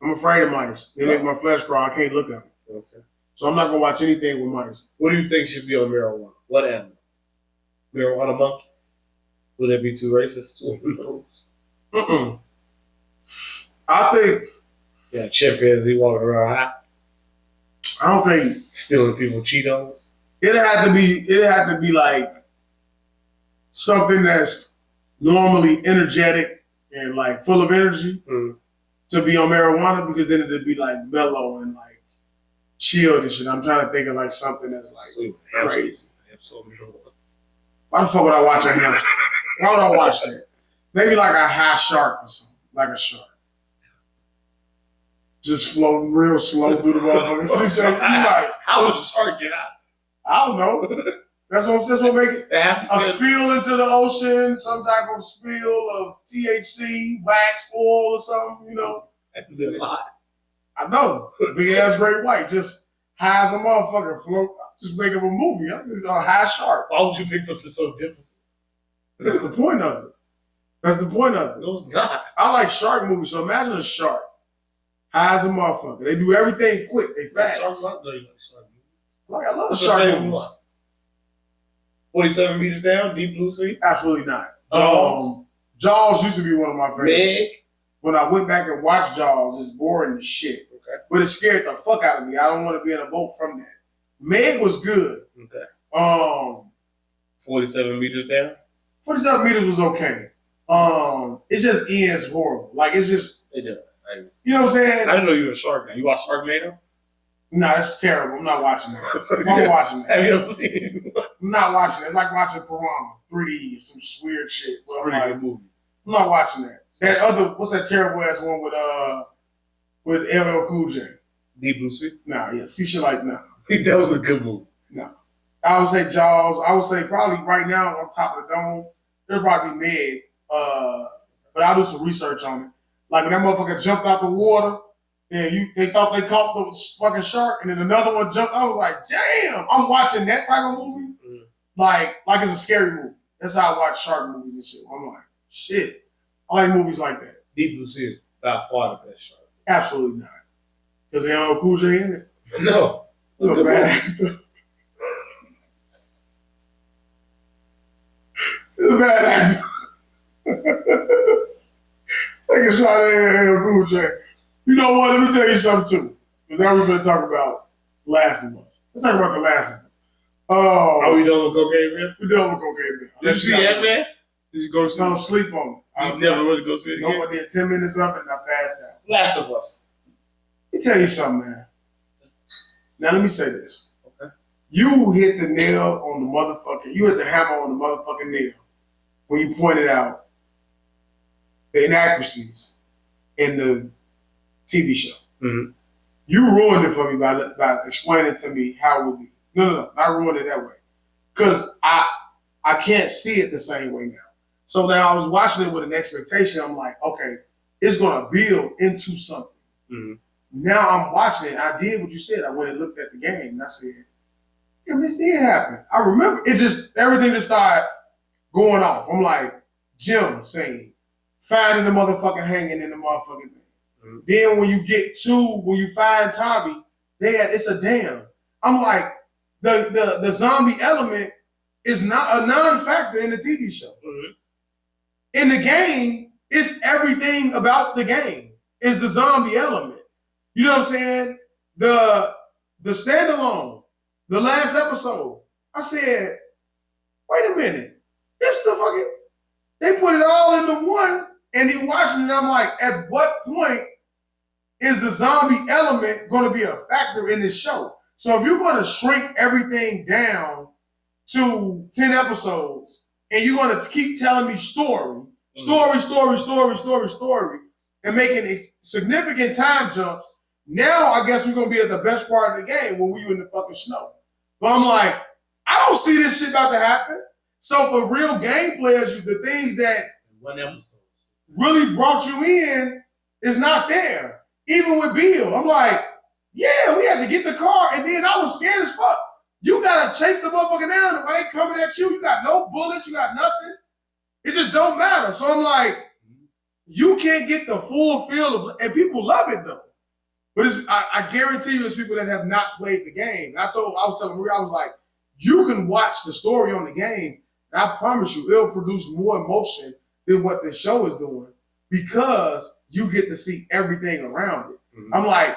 I'm afraid of mice. They make my flesh crawl. I can't look at them. Okay. So I'm not gonna watch anything with mice. What do you think should be on marijuana? What animal? Marijuana monkey? Would that be too racist? Mm-mm. I think Yeah, chimpanzee walking around high, I don't think stealing people Cheetos. it had to be like something that's normally energetic and like full of energy to be on marijuana, because then it'd be like mellow and like chilled and shit. I'm trying to think of like something that's like crazy. Why the fuck would I watch a hamster? Why would I watch that? Maybe like a high shark or something. Like a shark. Just floating real slow through the motherfucking. Like, how would a shark get out? I don't know. That's what make it. A spill into the ocean, some type of spill of THC, wax, oil or something, you know. That's a bit hot. I know. Big ass great white. Just high as a motherfucker. Float. Just make up a movie. I'm just a high shark. Why would you pick something so difficult? That's the point of it. That's the point of it. No, it's not. I like shark movies, so imagine a shark. High as a motherfucker. They do everything quick. They fast. Like, I love shark movies. 47 meters down, Deep Blue Sea? Absolutely not. Jaws used to be one of my favorites. Meg. When I went back and watched Jaws, it's boring as shit. Okay. But it scared the fuck out of me. I don't want to be in a boat from that. Meg was good. Okay. 47 meters down. 47 meters was okay. It just ends horrible. Like it's just, It does. you know what I'm saying? I didn't know you were a shark guy. You watch Sharknado? Nah, that's terrible. I'm not watching that. I'm watching that. Have you ever seen it? I'm not watching it. It's like watching Piranha 3D, some weird shit. But I'm, Pretty like, good movie. I'm not watching that. That other, what's that terrible ass one with LL Cool J? Deep Blue Sea? Nah, yeah. See shit like nah. That was a good movie. I would say Jaws. I would say probably right now on top of the dome, there'll probably be Meg. But I'll do some research on it. Like when that motherfucker jumped out the water, and they thought they caught the fucking shark, and then another one jumped. I was like, damn, I'm watching that type of movie. Mm. Like it's a scary movie. That's how I watch shark movies and shit. I'm like, shit. I like movies like that. Deep Blue Sea is by far the best shark. Absolutely not. Because they have Cool J in it. No. He's a bad actor. He's a bad actor. Take a shot at Cool J. You know what? Let me tell you something too. Because now we're going to talk about Last of Us. Let's talk about The Last of Us. Are we done with Cocaine Man? We're done with Cocaine Man. Did you see that, man? Did you go to Fell sleep? asleep on it. You never really go see it again? No, I did 10 minutes of it and I passed out. Last of Us. Let me tell you something, man. Now let me say this. Okay. You hit the nail on the motherfucking, you hit the hammer on the motherfucking nail when you pointed out the inaccuracies in the TV show. Mm-hmm. You ruined it for me by explaining to me how it would be. No, not ruin it that way. Because I can't see it the same way now. So now I was watching it with an expectation. I'm like, okay, it's going to build into something. Mm-hmm. Now I'm watching it. I did what you said. I went and looked at the game and I said, damn, this did happen. I remember it just, everything just started going off. I'm like, Jim saying, finding the motherfucker hanging in the motherfucking thing. Mm-hmm. Then when you find Tommy, it's a dam. I'm like, the zombie element is not a non-factor in the TV show. Mm-hmm. In the game, it's everything about the game. It's the zombie element. You know what I'm saying? The standalone, the last episode, I said, wait a minute. This the fucking, they put it all into one, and you watching it, I'm like, at what point is the zombie element going to be a factor in this show? So if you're going to shrink everything down to 10 episodes, and you're going to keep telling me story, and making significant time jumps, now I guess we're going to be at the best part of the game when we were in the fucking snow. But I'm like, I don't see this shit about to happen. So for real game players, the things that one episode really brought you in is not there. Even with Bill, I'm like, yeah, we had to get the car, and then I was scared as fuck. You gotta chase the motherfucker down, and when they coming at you, you got no bullets, you got nothing. It just don't matter. So I'm like, you can't get the full feel of, and people love it though. But I guarantee you, it's people that have not played the game. I was telling Maria, I was like, you can watch the story on the game, and I promise you, it'll produce more emotion than what the show is doing because you get to see everything around it. Mm-hmm. I'm like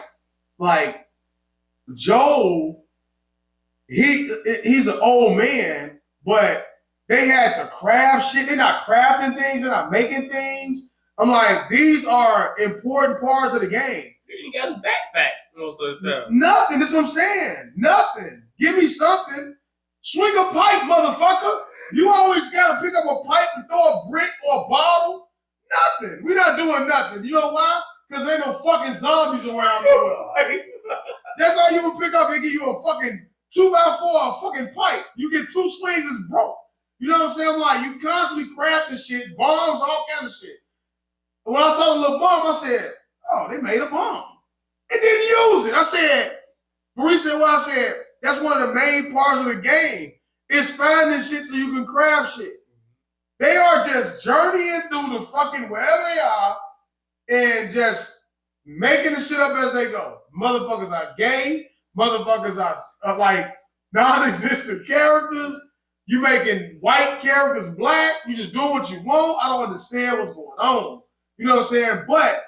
Joel, he's an old man, but they had to craft shit. They're not crafting things, they're not making things. I'm like, these are important parts of the game. He got his backpack most of the time. Nothing. That's what I'm saying. Nothing. Give me something. Swing a pipe, motherfucker. You always gotta pick up a pipe and throw a brick or a bottle. Nothing. We're not doing nothing. You know why? Because there ain't no fucking zombies around nowhere. That's how you would pick up and give you a fucking 2x4 a fucking pipe. You get 2 swings, it's broke. You know what I'm saying? I'm like, you constantly crafting shit, bombs, all kind of shit. When I saw the little bomb, I said, oh, they made a bomb. They didn't use it. I said, Marie said what I said. That's one of the main parts of the game. Is finding shit so you can craft shit. They are just journeying through the fucking wherever they are and just making the shit up as they go. Motherfuckers are gay. Motherfuckers are like non-existent characters. You making white characters black. You just doing what you want. I don't understand what's going on. You know what I'm saying? But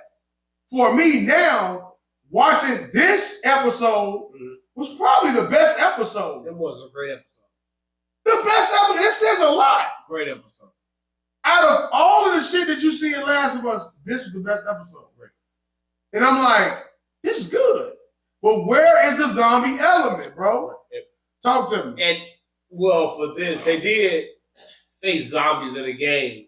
for me now, watching this episode was probably the best episode. It was a great episode. The best episode. It says a lot. Great episode. Out of all of the shit that you see in Last of Us, this is the best episode. Right? And I'm like, this is good. But where is the zombie element, bro? Talk to me. And well, for this, they did face zombies in the game.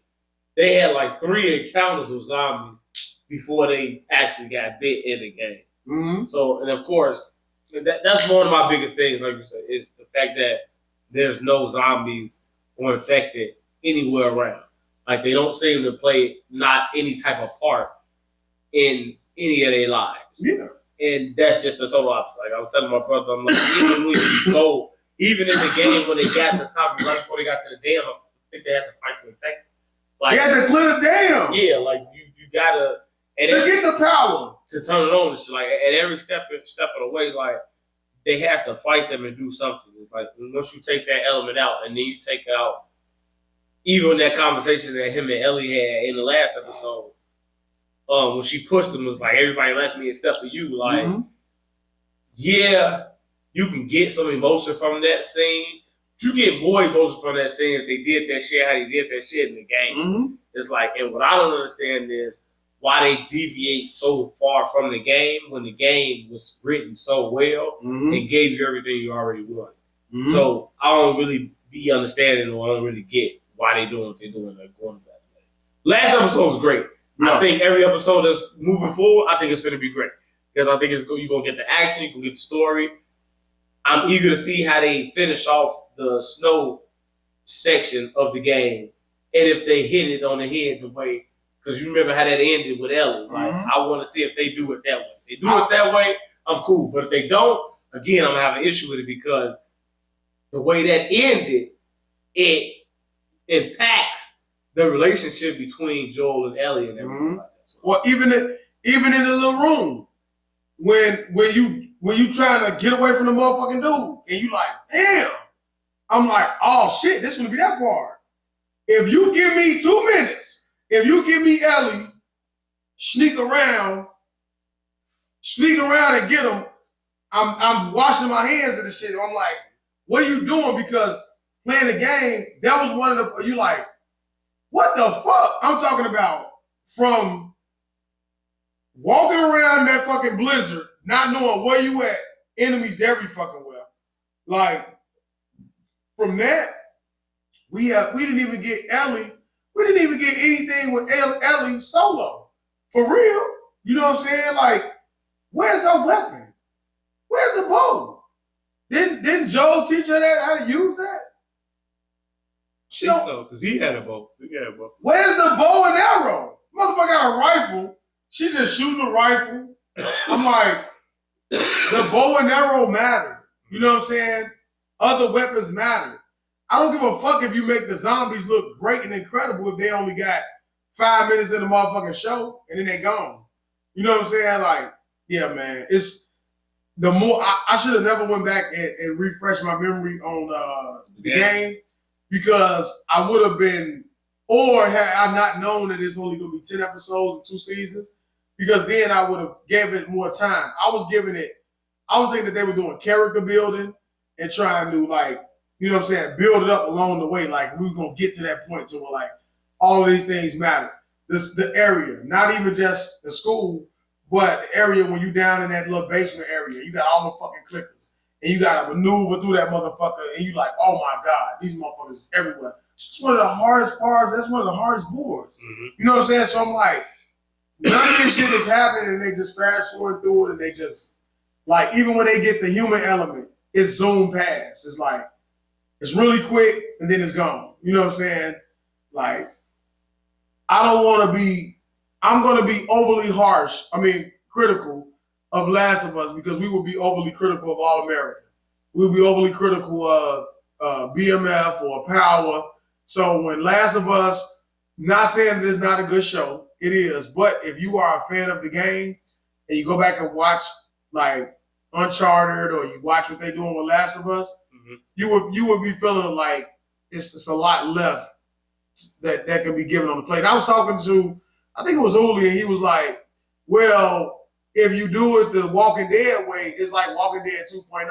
They had like 3 encounters with zombies before they actually got bit in the game. Mm-hmm. So, and of course, that's one of my biggest things, like you said, is the fact that there's no zombies or infected anywhere around. Like, they don't seem to play not any type of part in any of their lives. Yeah. And that's just a total opposite. Like I was telling my brother, I'm like, even in the game when they got to the top, right before they got to the dam, I think they had to fight some infected. Like, they had to clear the dam. Yeah, like you gotta to get the power to turn it on. It's like at every step of the way, like they have to fight them and do something. It's like once you take that element out, and then you take out even that conversation that him and Ellie had in the last episode. When she pushed him, it was like everybody left me except for you. Like, yeah, you can get some emotion from that scene. But you get more emotion from that scene if they did that shit how they did that shit in the game. It's like, and what I don't understand is why they deviate so far from the game when the game was written so well and gave you everything you already wanted. So I don't really be understanding or I don't really get why they doing what they're doing. They're going that way. Last episode was great. No. I think every episode that's moving forward, I think it's going to be great. Because I think you're going to get the action, you're going to get the story. I'm eager to see how they finish off the snow section of the game. And if they hit it on the head the way, because you remember how that ended with Ellie. Like, I want to see if they do it that way. If they do it that way, I'm cool. But if they don't, again, I'm going to have an issue with it because the way that ended, it impacts the relationship between Joel and Ellie and everything like that. So, well, even in the little room, when you trying to get away from the motherfucking dude, and you like, damn, I'm like, oh shit, this gonna be that part. If you give me 2 minutes, if you give me Ellie, sneak around and get him, I'm washing my hands of the shit. I'm like, what are you doing? Because playing the game, that was one of the, you like, what the fuck? I'm talking about from walking around that fucking blizzard, not knowing where you at, enemies every fucking well. Like, from that, we didn't even get Ellie. We didn't even get anything with Ellie solo. For real. You know what I'm saying? Like, where's her weapon? Where's the bow? Didn't Joel teach her that, how to use that? She don't, so, because he had a bow. Where's the bow and arrow? Motherfucker got a rifle. She just shooting a rifle. I'm like, the bow and arrow matter. You know what I'm saying? Other weapons matter. I don't give a fuck if you make the zombies look great and incredible if they only got 5 minutes in the motherfucking show and then they gone. You know what I'm saying? Like, yeah, man. It's the more I should have never went back and refreshed my memory on the game. Because I would have been, or had I not known that it's only going to be 10 episodes and 2 seasons, because then I would have gave it more time. I was thinking that they were doing character building and trying to, like, you know what I'm saying, build it up along the way. Like, we were going to get to that point to where, like, all of these things matter. The area, not even just the school, but the area when you down in that little basement area, you got all the fucking clickers. And you gotta maneuver through that motherfucker, and you like, oh my God, these motherfuckers is everywhere. It's one of the hardest parts. That's one of the hardest boards. You know what I'm saying? So I'm like, none of this shit is happening, and they just fast forward through it, and they just like, even when they get the human element, it's zoom past. It's like, it's really quick, and then it's gone. You know what I'm saying? Like, I'm gonna be overly harsh. Critical of Last of Us because we will be overly critical of All American. We'll be overly critical of BMF or Power. So when Last of Us, not saying that it's not a good show, it is. But if you are a fan of the game and you go back and watch like Uncharted or you watch what they're doing with Last of Us, you would be feeling like it's a lot left that can be given on the plate. And I was talking to, I think it was Uli, and he was like, well, if you do it the Walking Dead way, it's like Walking Dead 2.0.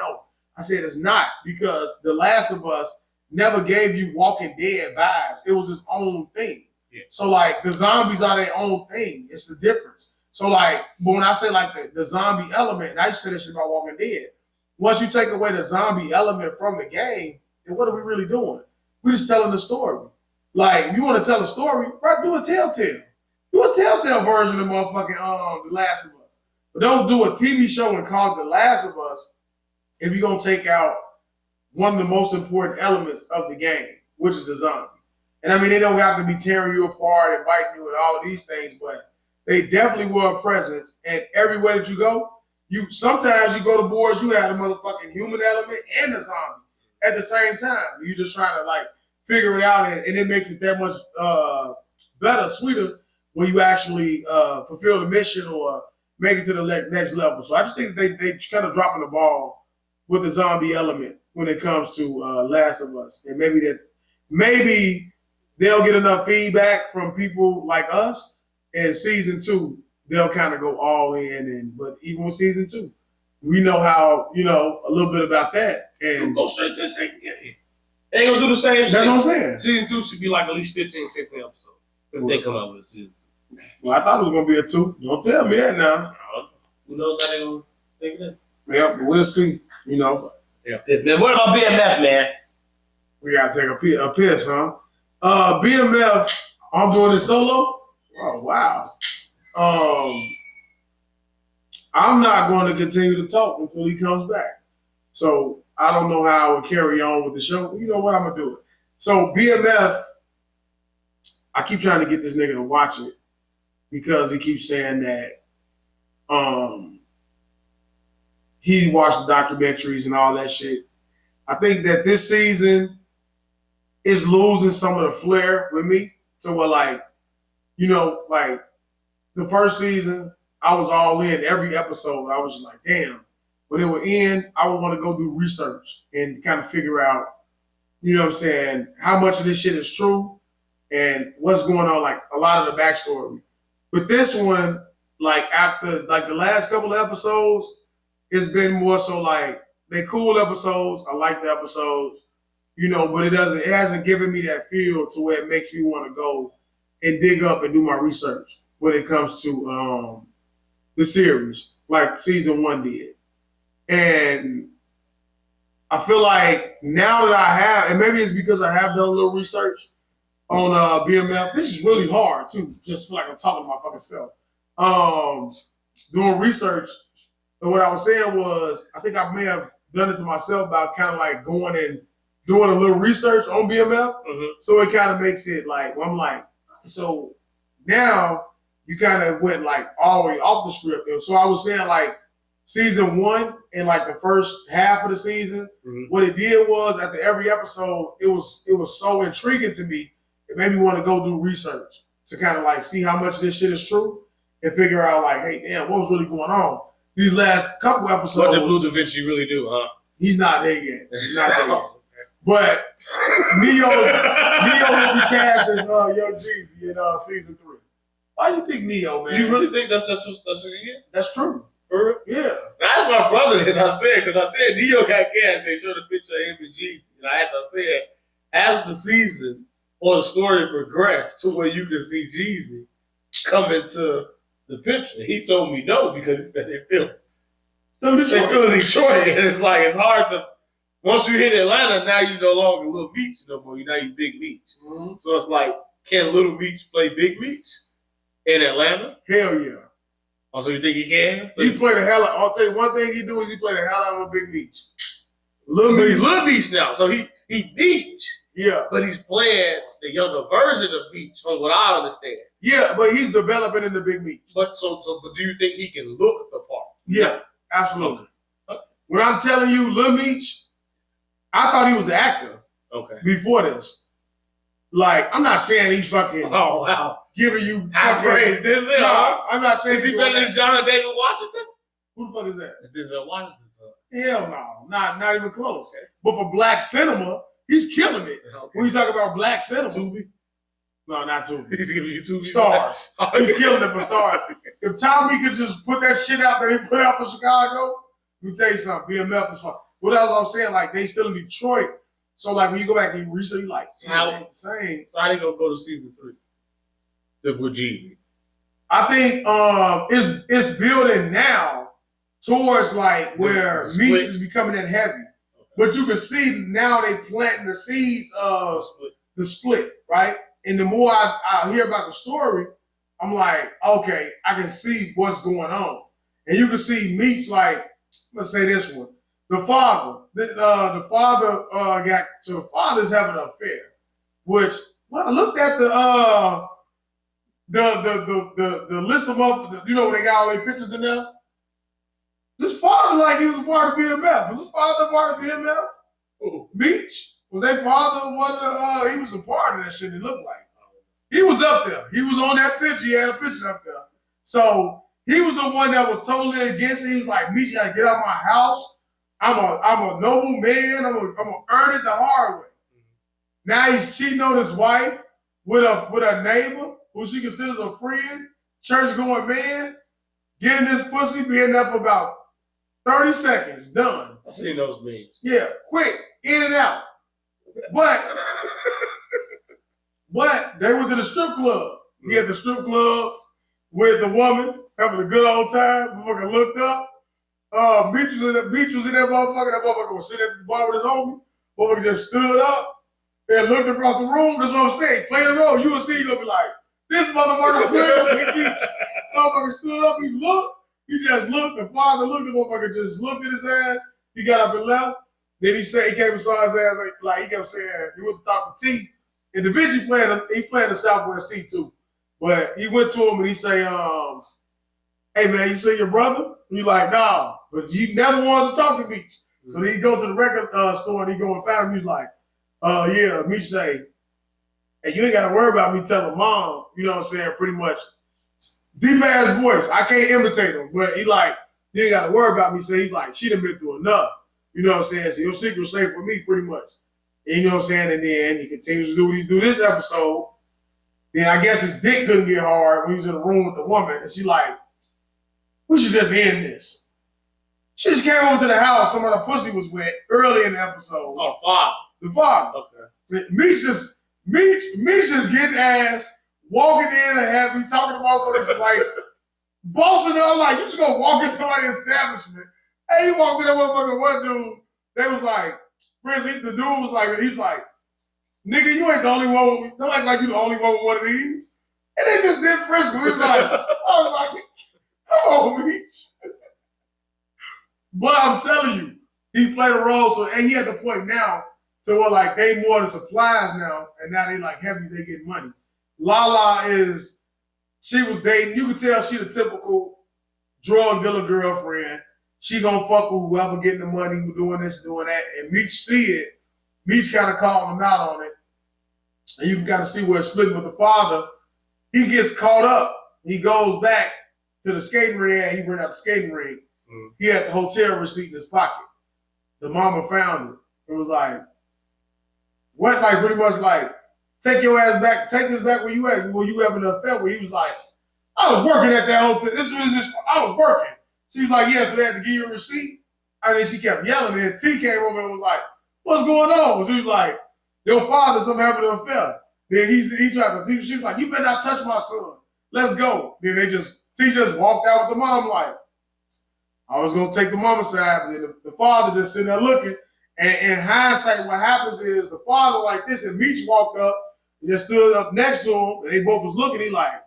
I said it's not, because The Last of Us never gave you Walking Dead vibes. It was its own thing. Yeah. So like the zombies are their own thing. It's the difference. So like, but when I say like the zombie element, and I used to say this shit about Walking Dead, once you take away the zombie element from the game, then what are we really doing? We're just telling the story. Like, if you want to tell a story, right, do a Telltale. Do a Telltale version of motherfucking The Last of Us. But don't do a TV show and call it The Last of Us if you're going to take out one of the most important elements of the game, which is the zombie. And I mean, they don't have to be tearing you apart and biting you and all of these things, but they definitely were a presence. And everywhere that you go, sometimes you go to boards, you have the motherfucking human element and the zombie at the same time. You just trying to like figure it out, and it makes it that much better, sweeter when you actually fulfill the mission or make it to the next level. So I just think they kind of dropping the ball with the zombie element when it comes to Last of Us, and maybe they'll get enough feedback from people like us, and season 2 they'll kind of go all in. But even with season 2, we know how, a little bit about that. And go straight to the second game. They ain't gonna do the same shit. That's what I'm saying. Season 2 should be like at least 15, 16 episodes if they come out with a season 2. Well, I thought it was gonna be a 2. Don't tell me that now. Who knows how they gonna think that? Yeah, but we'll see. Take a piss, man. What about BMF, man? We gotta take a piss, huh? BMF, I'm doing it solo. Oh wow. I'm not going to continue to talk until he comes back. So I don't know how I would carry on with the show. You know what? I'm gonna do it. So BMF, I keep trying to get this nigga to watch it because he keeps saying that he watched the documentaries and all that shit. I think that this season is losing some of the flair with me. So we're like, like the first season, I was all in every episode. I was just like, damn. When it would end, I would want to go do research and kind of figure out, how much of this shit is true and what's going on, like a lot of the backstory. But this one, like after like the last couple of episodes, it's been more so like they cool episodes. I like the episodes, but it hasn't given me that feel to where it makes me want to go and dig up and do my research when it comes to the series, like season 1 did. And I feel like now that I have, and maybe it's because I have done a little research on BMF. This is really hard too. Just feel like I'm talking to my fucking self. Doing research, and what I was saying was, I think I may have done it to myself about kind of like going and doing a little research on BMF. Mm-hmm. So it kind of makes it like, I'm like, so now you kind of went like all the way off the script. And so I was saying like season 1 and like the first half of the season, what it did was after every episode, it was so intriguing to me. It made me want to go do research to kind of like see how much of this shit is true and figure out like, hey, damn, what was really going on? These last couple episodes. What did Blue Da Vinci really do, huh? He's not there yet. He's not there yet. But Neo will be cast as Young Jeezy in season 3. Why you pick Neo, man? You really think that's what he is? That's true. For real? Yeah. That's my brother, as I said, because I said Neo got cast. They showed a picture of him and Jeezy. And I said, as the season or the story progressed to where you can see Jeezy come into the picture, he told me no, because he said they're still Detroit. And it's like, it's hard to, once you hit Atlanta, now you no longer Little Meech no more. Now you Big Meech. Mm-hmm. So it's like, can Little Meech play Big Meech in Atlanta? Hell yeah. Oh, so you think he can? So he played the hell out. I'll tell you one thing he do is he play the hell out of a Big Meech. Little Meech now. So he Meech. Yeah. But he's playing the younger version of Meech, from what I understand. Yeah, but he's developing into Big Meech. But but do you think he can look the part? Yeah, absolutely. Okay. When I'm telling you, Lil Meech, I thought he was an actor. Okay. Before this. Like, I'm not saying he's fucking oh wow giving you I praise this. No, I'm not saying is he better than John David Washington? Who the fuck is that? Is this Washington's son? Hell no. Not even close. Okay. But for black cinema, He's killing it. Okay. When you talk about Black Cinema. Tubi? No, not Tubi. He's giving you Tubi. Stars. He's killing it for Stars. If Tommy could just put that shit out that he put out for Chicago, let me tell you something. BMF is fun. What else I'm saying? Like, they still in Detroit. So, like, when you go back and research, you're like, How- it ain't the same. So how they gonna go to season 3? With Jeezy. I think it's building now towards, like, where The split. Meats is becoming that heavy. But you can see now they planting the seeds of the split, right? And the more I hear about the story, I'm like, okay, I can see what's going on. And you can see Meats, like, let's say this one. The father the father's having an affair. Which, when I looked at the list of them, you know, when they got all their pictures in there, this father, like, he was a part of BMF. Was his father a part of BMF? Ooh. Beach? Was their father one of the, he was a part of that shit, it looked like. He was up there. He was on that picture. He had a picture up there. So he was the one that was totally against it. He was like, Meech, you gotta get out of my house. I'm a noble man. I'm gonna earn it the hard way. Now he's cheating on his wife with a neighbor who she considers a friend, church-going man, getting this pussy, being there for about 30 seconds, done. I've seen those memes. Yeah, quick, in and out. But they went to the strip club. He at the strip club with the woman, having a good old time. Motherfucker looked up. Beach was in that motherfucker. That motherfucker was sitting at the bar with his homie. Motherfucker just stood up and looked across the room. That's what I'm saying. Play a role. You will see, you're gonna be like, this motherfucker playing Beach. Motherfucker stood up, he looked. He just looked. The father looked. The motherfucker just looked at his ass. He got up and left. Then he said, he came and saw his ass, like he kept saying, he went to talk to T. And Da Vinci playing the Southwest T too. But he went to him and he say, hey man, you see your brother? He like, nah, but you never wanted to talk to Meech. So then he go to the record store and he go and find him. He's like, yeah, Meech say, hey, you ain't gotta worry about me telling mom, you know what I'm saying, pretty much. Deep ass voice. I can't imitate him, but he like, you ain't gotta worry about me. So he's like, she done been through enough. You know what I'm saying? So your secret's safe for me, pretty much. And you know what I'm saying? And then he continues to do what he do this episode. Then I guess his dick couldn't get hard when he was in the room with the woman. And she like, we should just end this. She just came over to the house. Some of the pussy was wet early in the episode. Oh, father. The father. Okay. Meech just getting ass, walking in and heavy, talking to motherfuckers like, bossing up like, you just gonna walk in somebody's establishment. Hey, he walked in that motherfucker, one dude, they was like, for instance, the dude was like, he's like, nigga, you ain't the only one with, don't act like you the only one with one of these. And they just did frisk him. He was like, I was like, come on, Meech. But I'm telling you, he played a role, so and he at the point now to where like they more the supplies now, and now they like heavies, they get money. Lala she was dating, you could tell she the typical drug dealer girlfriend. She gonna fuck with whoever getting the money, who doing this, doing that. And Meech see it. Meech kind of called him out on it. And you can kind of see where it's split with the father. He gets caught up. He goes back to the skating ring. He went out the skating ring. He had the hotel receipt in his pocket. The mama found it. It was like, what? Like pretty much like, take your ass back. Take this back where you at. Where you having an affair? Where he was like, I was working at that hotel. I was working. She was like, yeah, so they had to give you a receipt. And then she kept yelling. And T came over and was like, what's going on? So he was like, your father, something happened to an affair. Then he tried to teach. She was like, you better not touch my son. Let's go. Then T just walked out with the mom like, I was going to take the mama's side. But then the father just sitting there looking. And in hindsight, what happens is the father like this, and Meech walked up and just stood up next to him. And they both was looking. He like,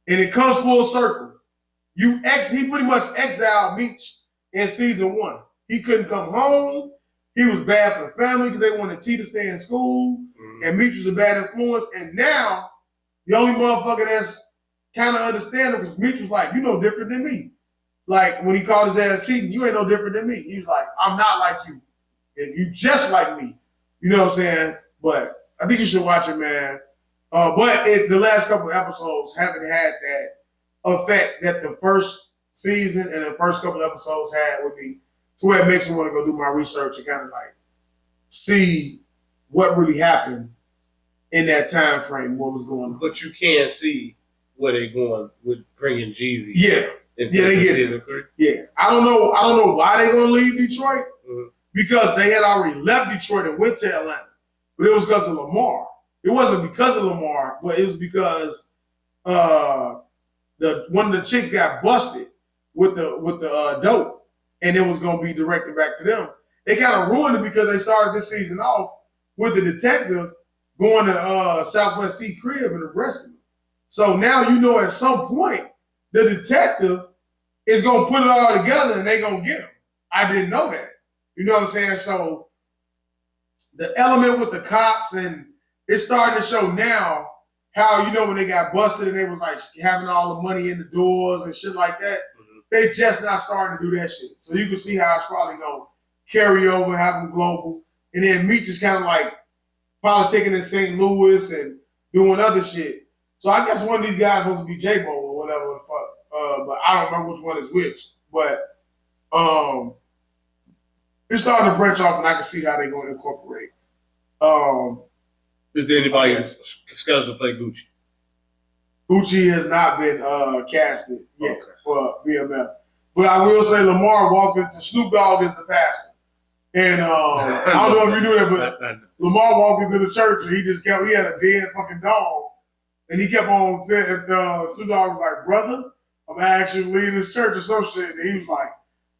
and it comes full circle. He pretty much exiled Meech in season 1. He couldn't come home. He was bad for the family because they wanted T to stay in school. And Meech was a bad influence. And now, the only motherfucker that's kind of understandable because Meech was like, you know different than me. Like, when he called his ass cheating, you ain't no different than me. He was like, I'm not like you. And you just like me. You know what I'm saying? But I think you should watch it, man. But the last couple of episodes haven't had that effect that the first season and the first couple of episodes had with me. So it makes me want to go do my research and kind of like see what really happened in that time frame, what was going on. But you can see where they're going with bringing Jeezy. Yeah. Into they get season 3. Yeah. I don't know why they're gonna leave Detroit. Because they had already left Detroit and went to Atlanta. But it was because of Lamar. It wasn't because of Lamar, but it was because one of the chicks got busted with the dope, and it was gonna be directed back to them. They kind of ruined it because they started this season off with the detective going to Southwest T crib and arresting him. So now you know at some point the detective is gonna put it all together and they gonna get him. I didn't know that. You know what I'm saying? So the element with the cops, and it's starting to show now how, you know, when they got busted and they was like having all the money in the doors and shit like that, they just not starting to do that shit. So you can see how it's probably going to carry over, have them global. And then Meech is kind of like politicking in St. Louis and doing other shit. So I guess one of these guys supposed to be J-Bo or whatever the fuck. But I don't remember which one is which. But it's starting to branch off, and I can see how they're going to incorporate. Is there anybody scheduled to play Gucci? Gucci has not been casted yet for BMF. But I will say Lamar walked into Snoop Dogg as the pastor. And I don't know if you knew that, but Lamar walked into the church and he had a dead fucking dog. And he kept on saying, Snoop Dogg was like, brother, I'm actually leading this church or some shit. And he was like,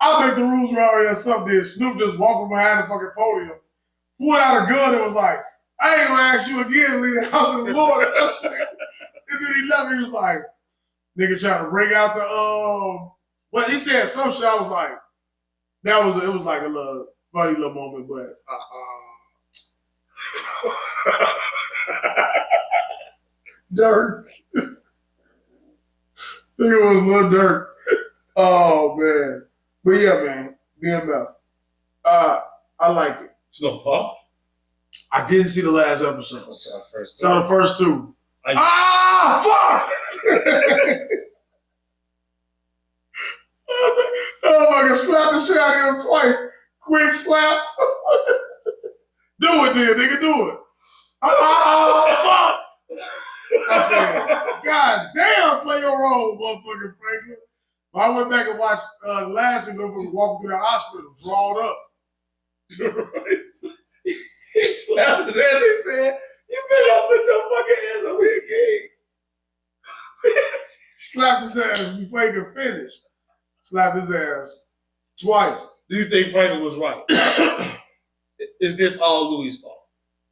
I'll make the rules around here or something. Snoop just walked from behind the fucking podium, pulled out a gun and was like, I ain't gonna ask you again to leave the house of the Lord or some shit. And then he left. He was like, nigga trying to bring out the well, he said some shit. I was like, it was like a little funny little moment, but Dirk. Nigga was a little Dirk. Oh man. But yeah, man, BMF. I like it. Snowfall? I didn't see the last episode. Saw the first two. Fuck! Oh my God, slap the shit out of him twice. Quick slaps. Do it then, nigga, do it. Fuck! I said, God damn, play your role, motherfucking Franklin. I went back and watched the last and go from walking through the hospital, drawed up. He slapped his ass. He said, "You better put your fucking hands on me again." Slapped his ass before he could finish. Slapped his ass twice. Do you think Franklin was right? Is this all Louis' fault?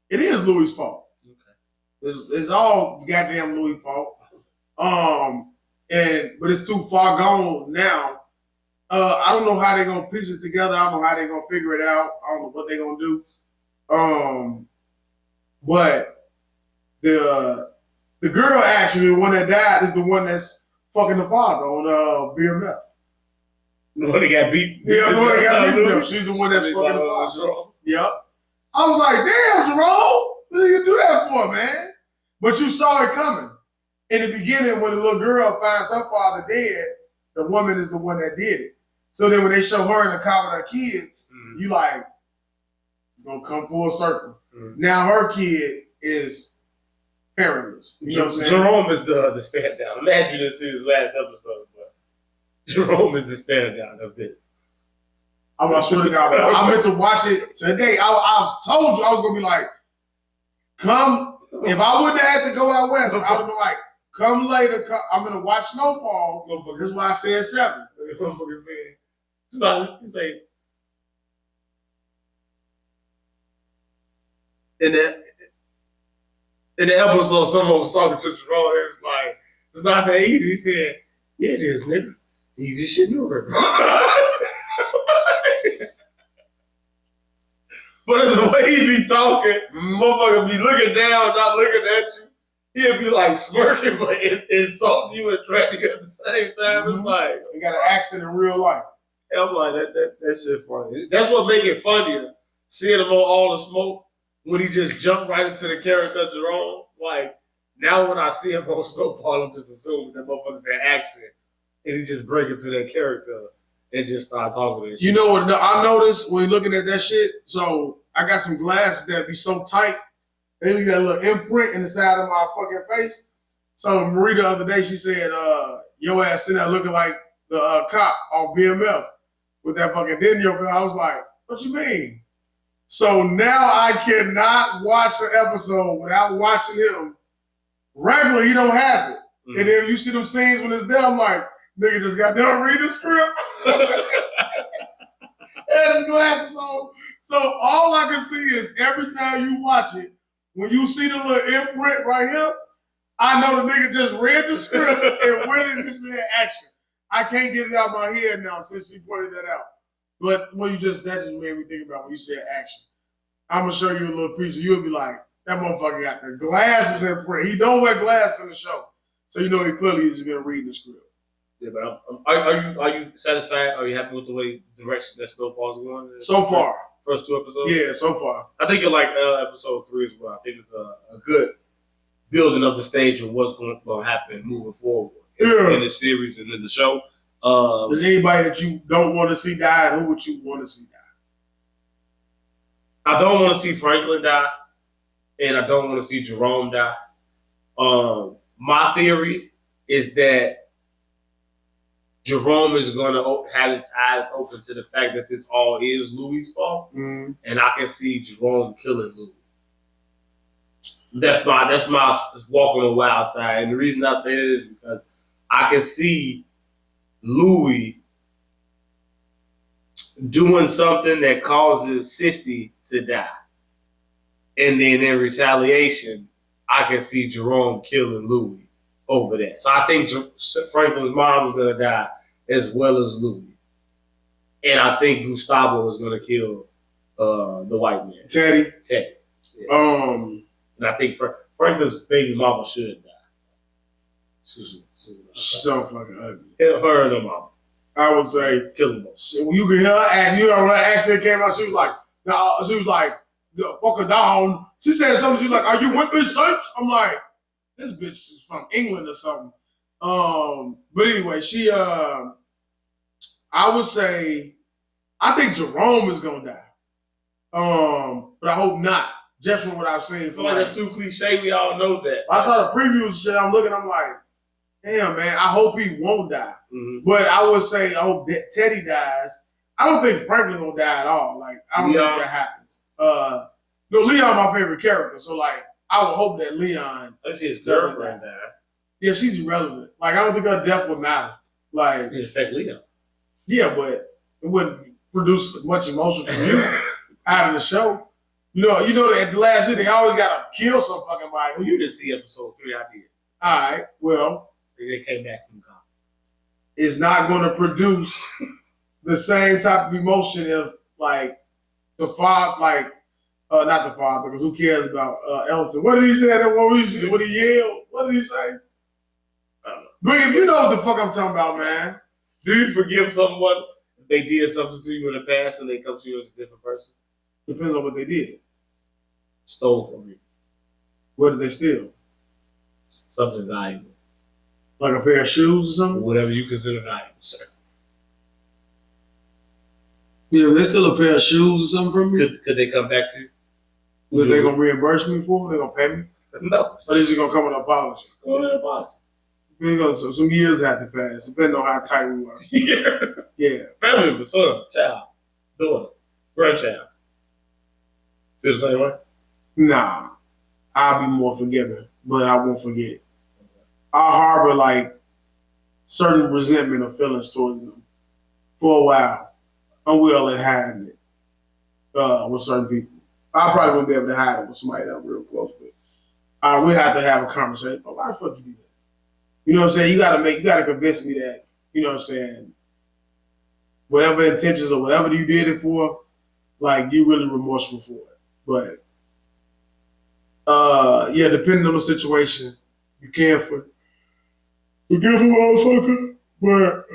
It is Louis' fault. Okay. It's all goddamn Louis' fault. But it's too far gone now. I don't know how they're gonna piece it together. I don't know how they're gonna figure it out. I don't know what they're gonna do. But the girl actually, the one that died, is the one that's fucking the father on BMF. The one that got beat. Yeah, the one that got beat. She's the one that's fucking the father. Yep. I was like, damn, Jerome, what did you do that for, man? But you saw it coming. In the beginning, when the little girl finds her father dead, the woman is the one that did it. So then when they show her in the car with her kids, you like, it's gonna come full circle. Now her kid is parentless. You know what I'm saying? Jerome is the stand down. Imagine this is his last episode, but Jerome is the stand down of this. I swear to God, I meant to watch it today. I told you I was gonna be like, come. If I wouldn't have had to go out west, I would have been like, come later. I'm gonna watch Snowfall. That's why I said 7. It's not. You say. In the episode, someone was talking to Jerome. It was like, it's not that easy. He said, yeah, it is, nigga. Easy shit in the world. But it's the way he be talking, motherfucker be looking down, not looking at you. He'll be like smirking, but insulting you and threatening you at the same time. It's like, you got an accent in real life. I'm like, that shit funny. That's what make it funnier. Seeing him on All the Smoke, when he just jumped right into the character of Jerome. Like, now when I see him on Snowfall, I'm just assuming that motherfucker's an action. And he just break into that character and just start talking to shit. You know what I noticed when looking at that shit? So I got some glasses that be so tight, they leave that little imprint in the side of my fucking face. So Marie the other day, she said, your ass sitting there looking like the cop on BMF with that fucking dent in your face. I was like, what you mean? So now I cannot watch an episode without watching him. Regular, he don't have it. And then you see them scenes when it's there, I'm like, nigga just got done reading the script. Had his glasses on. So all I can see is every time you watch it, when you see the little imprint right here, I know the nigga just read the script and went and just said action. I can't get it out of my head now since she pointed that out. But when that just made me think about when you said action. I'm gonna show you a little piece, and you'll be like, that motherfucker got the glasses imprint. He don't wear glasses in the show, so you know he clearly has been reading the script. Yeah, but are you satisfied? Are you happy with the way the direction that Snowfall's going? So far, first 2 episodes. Yeah, so far. I think you'll like episode 3 as well. I think it's a good building of the stage of what's going to happen moving forward in the series and in the show. Is anybody that you don't want to see die, and who would you want to see die? I don't want to see Franklin die, and I don't want to see Jerome die. My theory is that Jerome is going to have his eyes open to the fact that this all is Louis' fault, and I can see Jerome killing Louis. That's my walk on the wild side, and the reason I say that is because I can see Louis doing something that causes Sissy to die, and then in retaliation, I can see Jerome killing Louis over that. So I think Franklin's mom is going to die as well as Louis. And I think Gustavo is going to kill the white man. Teddy. Yeah. And I think Franklin's baby mama should die. She's so fucking ugly. Her and her mama. I would say, kill them. When you can hear her act, you know when her accent came out, she was like, fuck her down. She said something, she was like, are you with me, son? I'm like, this bitch is from England or something. But anyway, I would say, I think Jerome is gonna die. But I hope not. Just from what I've seen. I feel like that's too cliche. We all know that. I saw the previews and shit. I'm looking. I'm like, damn, man. I hope he won't die. Mm-hmm. But I would say, I hope that Teddy dies. I don't think Franklin will die at all. Like, I don't think that happens. No, Leon, my favorite character. So, like, I would hope that Leon. Let's see his girlfriend die. Yeah, she's irrelevant. Like, I don't think her death would matter. Like, it affect Leon. Yeah, but it wouldn't produce much emotion from you out of the show. You know that at the last hit, they always gotta kill some fucking body. Well, you didn't see episode 3, I did. All right, well, they came back from the comic. It's not going to produce the same type of emotion if, like, the father, like, not the father, because who cares about Elton? What did he say? What he yelled? What did he say? I don't know. Bring you know what the fuck I'm talking about, man. Do you forgive someone if they did something to you in the past and they come to you as a different person? Depends on what they did. Stole from you. What did they steal? Something valuable. Like a pair of shoes or something? Whatever you consider valuable, sir. Yeah, if they steal a pair of shoes or something from me. Could they come back to you? What they gonna reimburse me for? They gonna pay me? No. Or they just gonna come with an apology? Go with an apology. So some years had to pass, depending on how tight we were. Years. Yeah. Family member, son, child, daughter, grandchild. Feel the same way? Nah. I'll be more forgiving, but I won't forget. I'll harbor like certain resentment or feelings towards them for a while. I'm well at hiding it with certain people. I probably won't be able to hide it with somebody that I'm real close with. We have to have a conversation. But why the fuck you do that? You know what I'm saying? You gotta convince me that, you know what I'm saying, whatever intentions or whatever you did it for, like, you really remorseful for it. But yeah, depending on the situation, you can forgive a motherfucker, but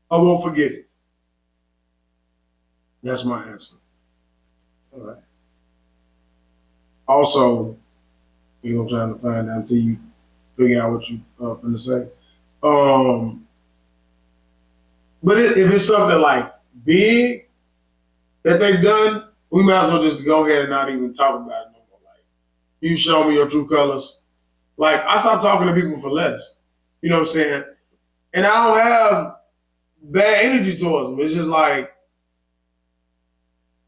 I won't forget it. That's my answer. All right. Also, you know, I'm trying to find out until you figure out what you finna say. But if it's something like big that they've done, we might as well just go ahead and not even talk about it no more. Like, you show me your true colors. Like, I stopped talking to people for less. You know what I'm saying? And I don't have bad energy towards them. It's just like,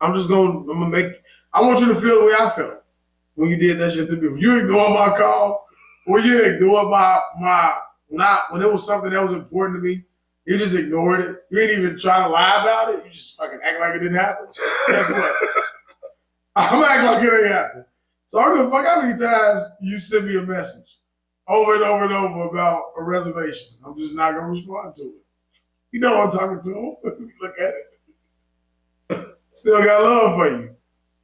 I'm gonna make, I want you to feel the way I felt when you did that shit to me. You ignore my call, or you ignore when it was something that was important to me, you just ignored it. You didn't even try to lie about it. You just fucking act like it didn't happen. Guess what? I'm acting like it ain't happened. So I don't give a fuck how many times you send me a message over and over and over about a reservation. I'm just not gonna respond to it. You know I'm talking to. Look at it. Still got love for you,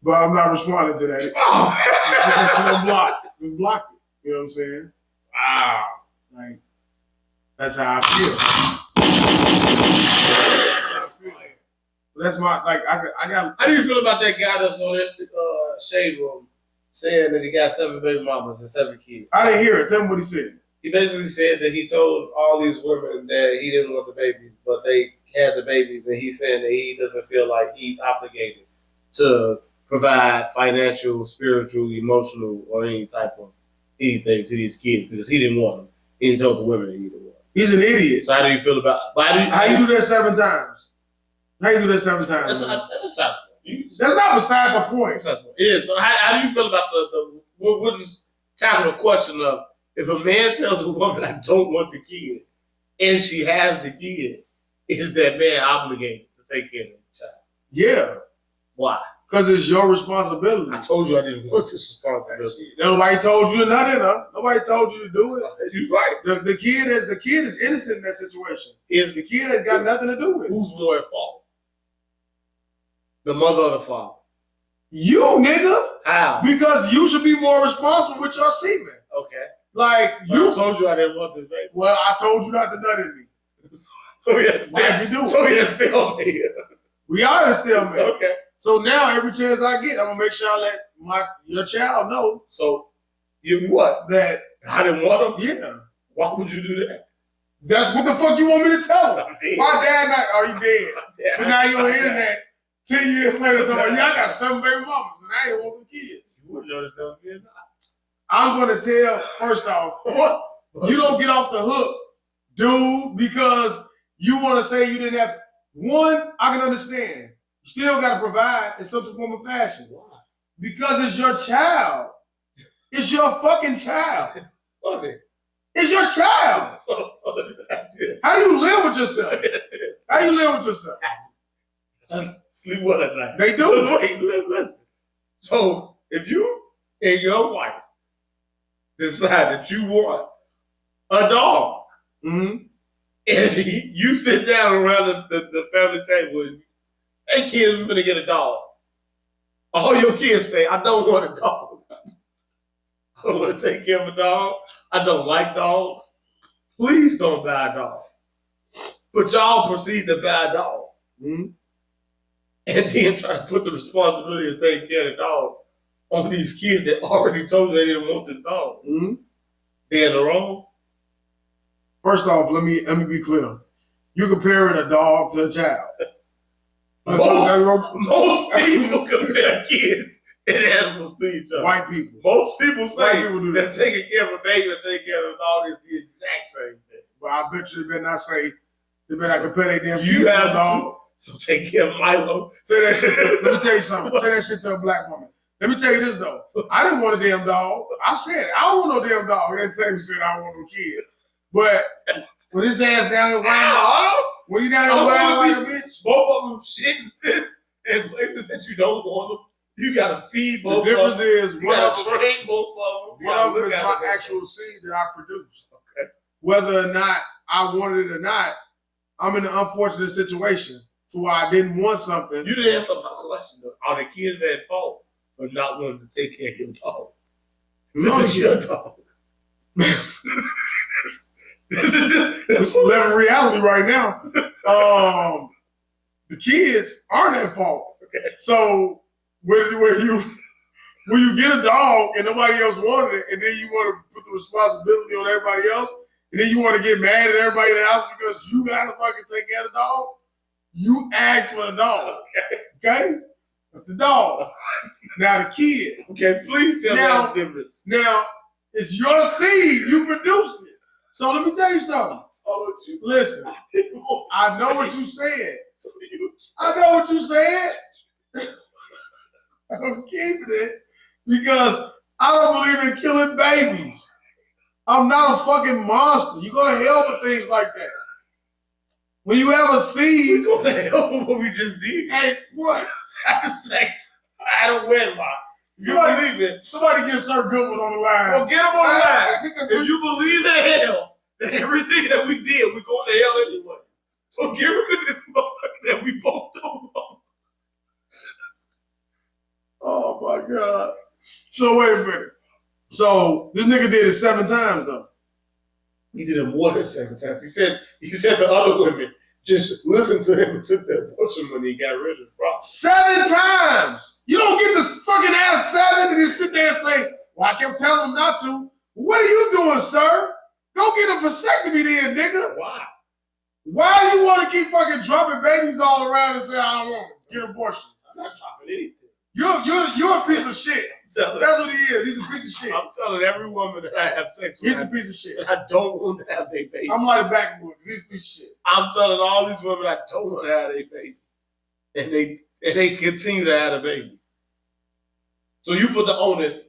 but I'm not responding to that. Because she don't block. Just block it. You know what I'm saying? Wow. Like, that's how I feel. That's how I feel. That's my, like, I got. How do you feel about that guy that's on this shade room saying that he got 7 baby mamas and 7 kids? I didn't hear it. Tell me what he said. He basically said that he told all these women that he didn't want the babies, but they had the babies, and he's saying that he doesn't feel like he's obligated to provide financial, spiritual, emotional, or any type of anything to these kids because he didn't want them. He told the women that he didn't want them. He's an idiot. So how do you feel about? How you do that 7 times? How you do that 7 times? That's not beside the point. It is. So how do you feel about the we'll just tackle the question of if a man tells a woman I don't want the kid and she has the kid, is that man obligated to take care of the child? Yeah. Why? Because it's your responsibility. I told you I didn't want this responsibility. Nobody told you nothing, huh? Nobody told you to do it. You're right. The kid is innocent in that situation. The kid has got nothing to do with it. Who's more at fault? The mother or the father? You, nigga. How? Because you should be more responsible with your semen. Okay. Like, I told you I didn't want this baby. Well, I told you not to nut in me. So we understand. Why'd you do it? So we still me. We are in stalemate. Okay. So now every chance I get, I'm gonna make sure I let your child know. So you what? That I didn't want him? Yeah. Why would you do that? That's what the fuck you want me to tell him. My dad not, are you dead? But now you're on the internet 10 years later talking about, yeah, I got 7 baby mamas and I ain't want the kids. You wouldn't understand me or not. I'm gonna tell, first off, what? You don't get off the hook, dude, because you want to say you didn't have. One, I can understand. You still got to provide in some form of fashion. Why? Because it's your child. It's your fucking child. Okay. It's your child. How do you live with yourself? How you live with yourself? Sleep well at night. They do. Wait, listen. So if you and your wife decide that you want a dog, mm-hmm. and you sit down around the family table and, hey kids, we're gonna get a dog. All your kids say, I don't want a dog. I don't want to take care of a dog. I don't like dogs. Please don't buy a dog. But y'all proceed to buy a dog. Mm-hmm. And then try to put the responsibility of taking care of the dog on these kids that already told you they didn't want this dog. Mm-hmm. They're in the wrong. First off, let me be clear. You're comparing a dog to a child. Most people compare kids and animals to each other. White people. Most people say people do that taking care of a baby and taking care of a dog is the exact same thing. But I bet you they better not say, they better not compare their damn you kids have to a dog. So take care of Milo. Say that shit to, let me tell you something. Say that shit to a black woman. Let me tell you this though. I didn't want a damn dog. I said, I don't want no damn dog. That same shit, I don't want no kid. But when his ass down here whining, when he down here whining like a bitch. Both of them shitting piss in places that you don't want them. You gotta feed both of them. The difference is one of them train both of them. One of them is my actual seed that I produced. Okay. Whether or not I wanted it or not, I'm in an unfortunate situation to where I didn't want something. You didn't answer my question though. Are the kids at fault for not wanting to take care of your dog? This is your dog. It's living reality right now. The kids aren't at fault. Okay. So when you get a dog and nobody else wanted it, and then you want to put the responsibility on everybody else, and then you want to get mad at everybody in the house because you gotta fucking take care of the dog, you ask for the dog. Okay? That's the dog. Now the kid. Okay, please tell me Now- that's the difference. Now, it's your seed. You produced it. So let me tell you something. Listen, I know what you said. I know what you said. I'm keeping it because I don't believe in killing babies. I'm not a fucking monster. You go to hell for things like that. When you have a seed, Go to hell for what we just did. hey, what? Have sex. I don't win, man. You Somebody- believe it? Somebody get Sir Goodwin on the line. Well, get him on the line. Because If you believe in hell, then everything that we did, we're going to hell anyway. So get rid of this motherfucker that we both don't know. oh my God. So wait a minute. So this nigga did it 7 times though. He did it more than 7 times. He said the other women just listened to him and took their abortion money and got rid of the problem. 7 times. You don't get to fucking ask 7 and then sit there and say, well, I kept telling him not to. What are you doing, sir? Go get a vasectomy then, nigga. Why? Why do you want to keep fucking dropping babies all around and say, I don't want them? Get abortions. I'm not dropping anything. You're a piece of shit. I'm That's what he is. He's a piece of shit. telling every woman that I have sex with, He's a piece of shit. I don't want to have their baby. I'm like a backboard because he's a piece of shit. I'm telling all these women I don't want to have their baby. And they continue to have a baby. So you put the onus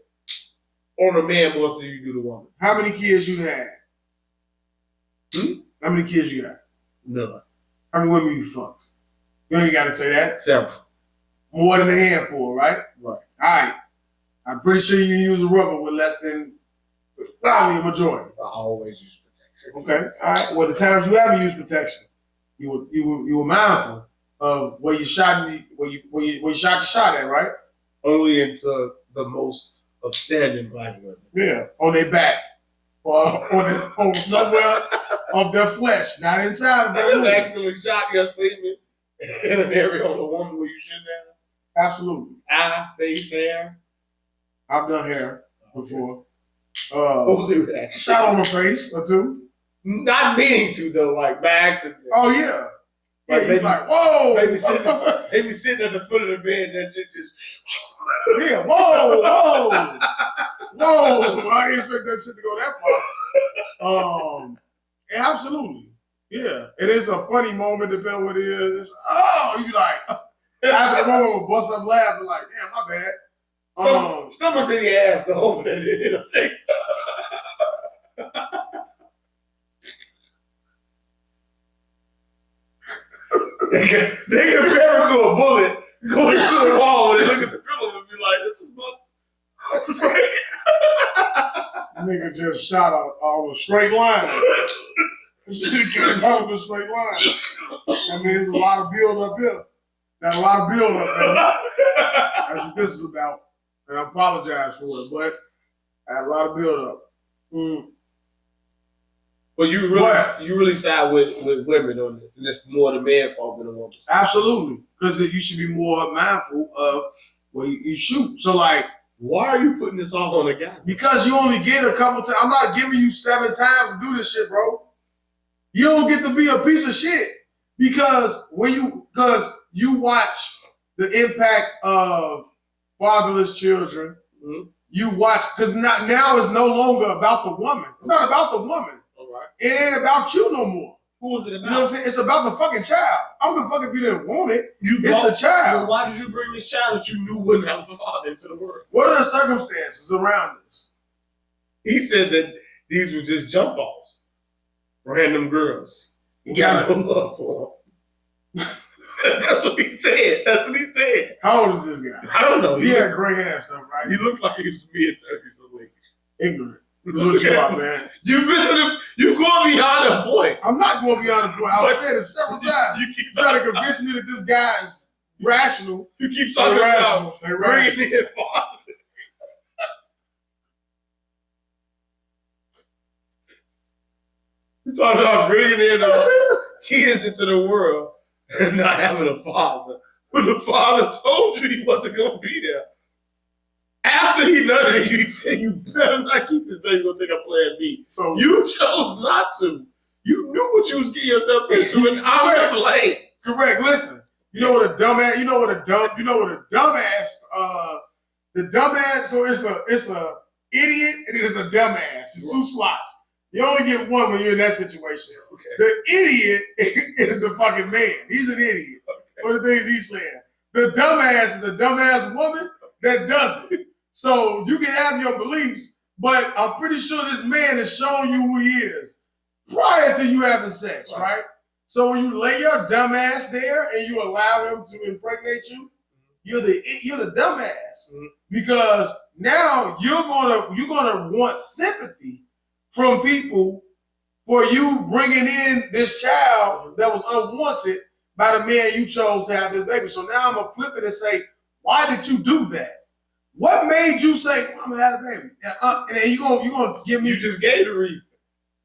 on the man more so you do the woman. How many kids you had? How many kids you got? None. How many women you fucked? You ain't got to say that. Several. More than a handful, right? Right. All right. I'm pretty sure you use a rubber with less than probably a majority. I always use protection. Okay. All right. Well, the times you haven't used protection, you were mindful of where you shot where you shot the shot at, right? Only into the most upstanding black women. Yeah. On their back. Or on somewhere of their flesh, not inside of I their just womb. accidentally shot your semen in an area on the woman where you shouldn't have. Absolutely. Eye, face, hair. I've done hair before. What was your reaction? Shot on my face or 2. Not meaning to though, like by accident. Oh yeah. Yeah, Like, you maybe- like, whoa! Maybe sitting at the foot of the bed, that shit just. Yeah, whoa! I didn't expect that shit to go that far. Yeah, absolutely. Yeah. It is a funny moment depending on what it is. It's, you be like, after the moment, we'll bust up laughing like, damn, my bad. Stomach's in your ass though, in the face. They compare it to a bullet going through the wall when they look at the pillow and be like, this is my. Nigga just shot on a straight line. Shit came out on a straight line. I mean, there's a lot of build up here. There's a lot of build up there. That's what this is about. And I apologize for it, but I had a lot of build up. But you really side with women on this, and it's more the man fault than the woman. Absolutely. Because you should be more mindful of where you shoot. So, like, why are you putting this all on a guy? because you only get a couple times. I'm not giving you 7 times to do this shit, bro. You don't get to be a piece of shit because you watch the impact of fatherless children. Mm-hmm. You watch because now it's no longer about the woman. It's not about the woman. All right. It ain't about you no more. Who is it about? You know what I'm saying? It's about the fucking child. I'm the fuck if you didn't want it. It's the Well, child. why did you bring this child that you knew wouldn't have a father into the world? What are the circumstances around this? He said that these were just jump offs, random girls. He got no love for them. That's what he said. That's what he said. How old is this guy? I don't know. He had gray hair and stuff, right? He looked like he was mid-30s or late. Ignorant. That's what you are, man. You missing him. You going beyond the point. I'm not going beyond the point. I've said it several times. You keep Trying to convince me that this guy is rational. You keep talking about bringing in father. You talking about bringing in kids into the world and not having a father. When the father told you he wasn't going to be there. After he nutted you, he said, you better not keep this baby, going to take a plan B. So You chose not to. You knew what you was getting yourself into, and I'm to blame. correct. Listen, You know what a dumbass, the dumbass, so it's a idiot and it is a dumbass. It's two slots. You only get one when you're in that situation. Okay. The idiot is the fucking man. He's an idiot for the things he's saying. The dumbass is the dumbass woman that does it. So you can have your beliefs, but I'm pretty sure this man has shown you who he is prior to you having sex, right? So when you lay your dumbass there and you allow him to impregnate you, you're the dumbass. Mm-hmm. Because now you're gonna want sympathy from people for you bringing in this child that was unwanted by the man you chose to have this baby. So now I'm gonna flip it and say, why did you do that? What made you say, I'm gonna have a baby? And then you gonna give me. You just gave the reason.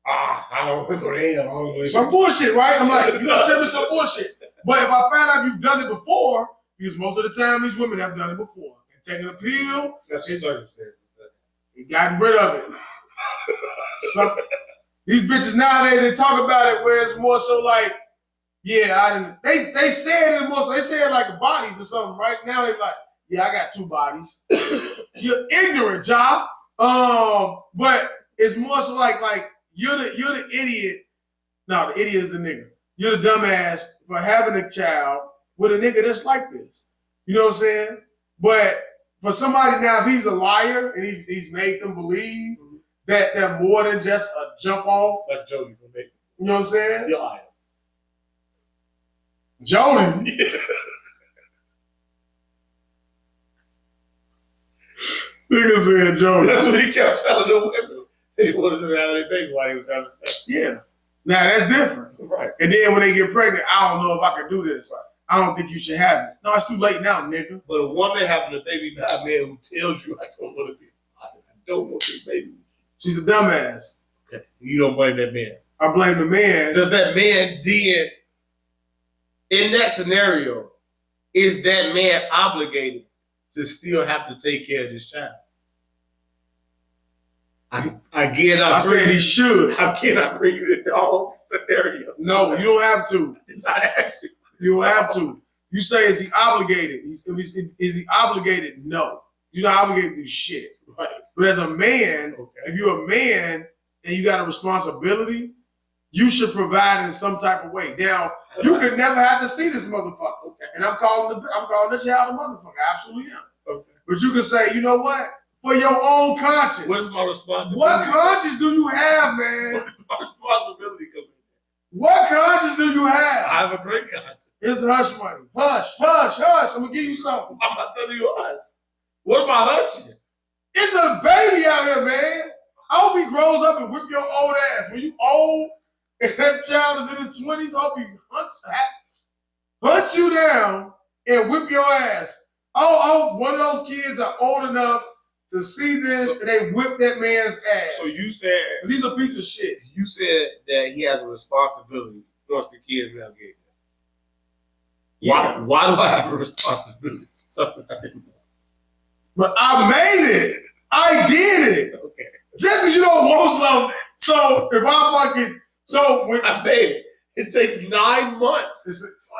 I don't want to go to hell. Some bullshit, right? I'm like, you gonna tell me some bullshit. But if I find out you've done it before, because most of the time these women have done it before. And taking a pill. That's your circumstances. He gotten rid of it. These bitches nowadays, they talk about it where it's more so like, yeah, I didn't. They say it more so. They say it like bodies or something. Right now they like, yeah, I got 2 bodies. You're ignorant, Ja. But it's more so like you're the idiot. No, the idiot is the nigga. You're the dumbass for having a child with a nigga that's like this. You know what I'm saying? But for somebody now, if he's a liar and he's made them believe that they're more than just a jump off. Like Jody from Baby. You know what I'm saying? You're lying. Jody. Nigga said Jody. That's what he kept telling the women. He wanted to have their baby while he was having sex. Yeah. Now that's different. Right. And then when they get pregnant, I don't know if I can do this. I don't think you should have it. No, it's too late now, nigga. But a woman having a baby by a man who tells you, I don't want to be, I don't want this baby. She's a dumbass. Okay. You don't blame that man. I blame the man. Does that man then, in that scenario, is that man obligated to still have to take care of this child? I said he should. I cannot bring you to all scenarios. No, you don't have to. Not actually. You don't have to. You say, is he obligated? Is he obligated? No. You're not obligated to do shit. Right. But as a man, Okay. if you're a man and you got a responsibility, you should provide in some type of way. Now, you could never have to see this motherfucker. Okay. And I'm calling the child a motherfucker. I absolutely am. Okay. But you can say, you know what? For your own conscience. What is my responsibility? What conscience do you have, man? What is my responsibility coming? What conscience do you have? I have a great conscience. It's hush money. Hush, hush, hush. I'm gonna give you something. I'm not telling you us. What am I hushing? It's a baby out here, man. I hope he grows up and whip your old ass. When you old and that child is in his 20s, I hope he hunts you down and whip your ass. Oh, one of those kids are old enough to see this and they whip that man's ass. So you said, because he's a piece of shit. You said that he has a responsibility once the kids now get there. Yeah. Why do I have a responsibility for something I didn't want? But I made it. I did it. Okay. Just as you don't want some. So if when I made it. It takes 9 months.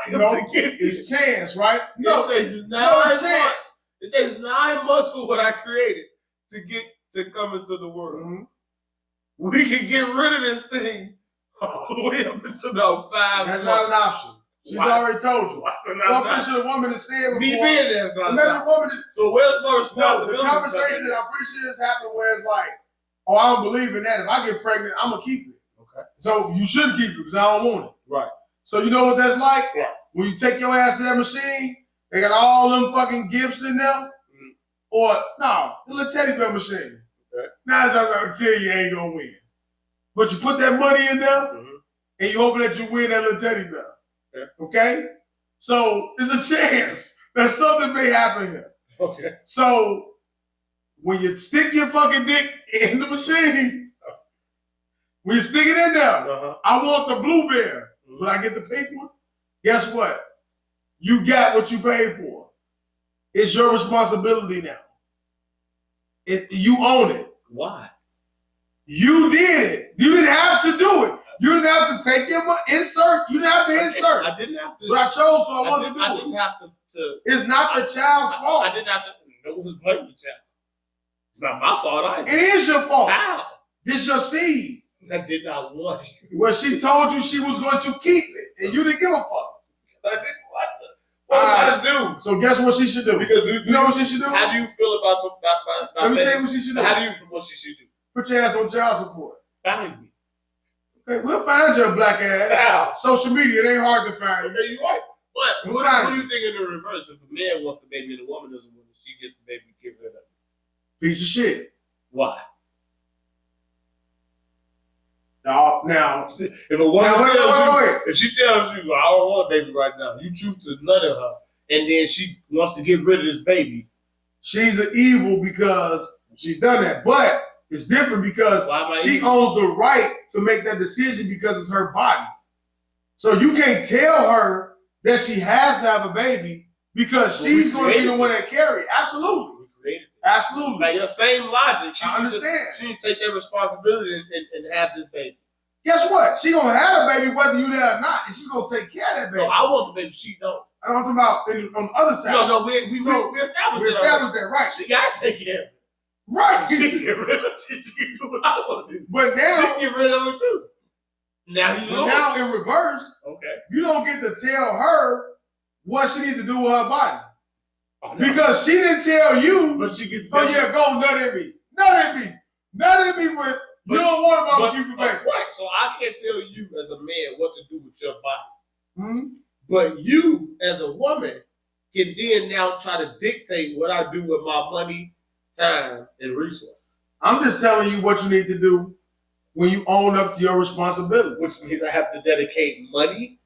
It's chance, right? No, it takes 9 months. It takes 9 months for what I created to come into the world. Mm-hmm. We can get rid of this thing all the way up until about 5 That's months. not an option. She's already told you. So I'm pretty sure the woman has said before. Me being there is not an option. Woman is, so where's my responsibility? No, the conversation that I'm pretty sure has happened where it's like, oh, I don't believe in that. If I get pregnant, I'm going to keep it. Okay. So you should keep it because I don't want it. Right. So you know what that's like? Yeah. When you take your ass to that machine, they got all them fucking gifts in there. Mm-hmm. Or, no, the little teddy bear machine. Okay. Now I'm going to tell you ain't going to win. But you put that money in there, and you hoping that you win that little teddy bear. Okay? So it's a chance that something may happen here. Okay. So when you stick your fucking dick in the machine, when you stick it in there, I want the blue bear. When I get the pink one, guess what? You got what you paid for. It's your responsibility now. You own it. Why? You did it. You didn't have to do it. You didn't have to take your insert. You didn't have to insert. I didn't have to. But I chose, so I wanted to do I it. didn't have to. It's not the child's fault. I didn't have to. No one's blaming the child. It's not my fault either. It is your fault. How? This is your seed. I did not want you. Well, she told you she was going to keep it, and you didn't give a fuck. I didn't want to. What am I to do? So guess what she should do? Because you know what she should do? How do you feel about the? Let me tell you what she should do. How do you feel what she should do? Put your ass on child support. Find me. Okay, we'll find your black ass. How? Social media, it ain't hard to find you. Okay, you're right. But We'll what find do you think in the reverse? If a man wants the baby and a woman doesn't want it, she gets the baby and gives it up. Piece of shit. Why? Now, If a woman wait. if she tells you, I don't want a baby right now, you choose to nut at her, and then she wants to get rid of this baby. she's an evil because she's done that. But it's different because Why am I she evil? owns the right to make that decision because it's her body. So you can't tell her that she has to have a baby because Well, she's we going to be the created one that carry it. Absolutely. We created it. Absolutely. Like your same logic. I understand. She need to take that responsibility and have this baby. Guess what? She going to have a baby whether you there or not. And she's going to take care of that baby. No, I want the baby. She don't. I don't talk about on the other side. No, we established We established that, right. She gotta take care of it. Right. She can get rid of it. She can do what I want to do. But She now, can get rid of it too. Now he's but now in reverse, okay. you don't get to tell her what she needs to do with her body. Oh, no. Because she didn't tell you, But she can. oh yeah, go nut at me. Nut at me. Nut at me, but you don't want to keep the baby. Right. So I can't tell you as a man what to do with your body. Hmm? But you as a woman can then now try to dictate what I do with my money, time, and resources. I'm just telling you what you need to do when you own up to your responsibility. Which means I have to dedicate money,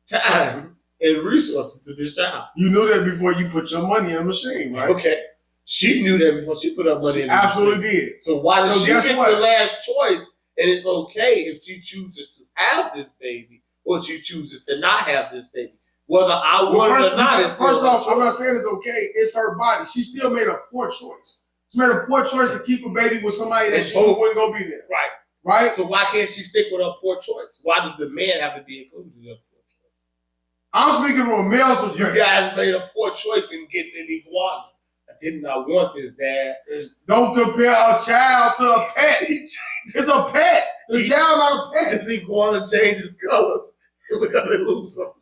time, and resources to this child. You knew that before you put your money in a machine, right? Okay. She knew that before she put her money She in the absolutely machine. did. So why does So she guess get what? the last choice? And it's okay if she chooses to have this baby or she chooses to not have this baby. Whether I want it or not is First still off, her I'm not choice. saying it's okay. It's her body. She still made a poor choice. She made a poor choice to keep a baby with somebody that It's she knew both. wasn't going to be there. Right. Right? So why can't she stick with her poor choice? Why does the man have to be included in her poor choice? I'm speaking from a male's You perspective. guys made a poor choice in getting an iguana. I did not want this, Dad. Don't compare a child to a pet. It's a pet. The child not a pet. This iguana changes colors. We're gonna lose something.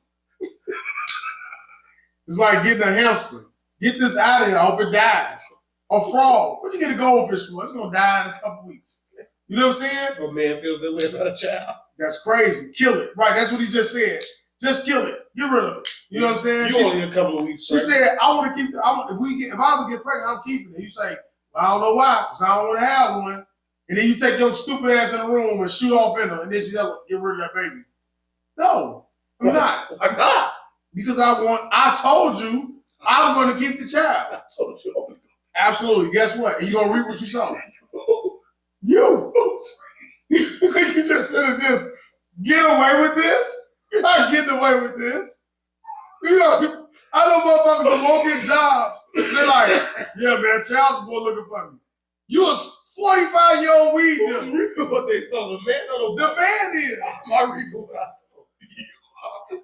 It's like getting a hamster. Get this out of here. I hope it dies. A frog. What you get a goldfish for? It's going to die in a couple weeks. You know what I'm saying? If a man feels that way about a child. That's crazy. Kill it. Right. That's what he just said. Just kill it. Get rid of it. You know what I'm saying? You only a couple of weeks. She said, I want to keep the, if I ever get pregnant, I'm keeping it. You say, well, I don't know why, because I don't want to have one. And then you take your stupid ass in the room and shoot off in her, and then she's like, get rid of that baby. No, I'm not. Why not? Because I told you I'm going to keep the child. I told you. Absolutely. Guess what? And you're going to reap what you sow. You. You think you just finna just get away with this? You're not getting away with this. You know, I know motherfuckers that won't get jobs. They're like, yeah, man, child support looking for me. You a 45-year-old weed Who's dealer. reaping what they sow? The man or the The man is. I'm reaping what I sow.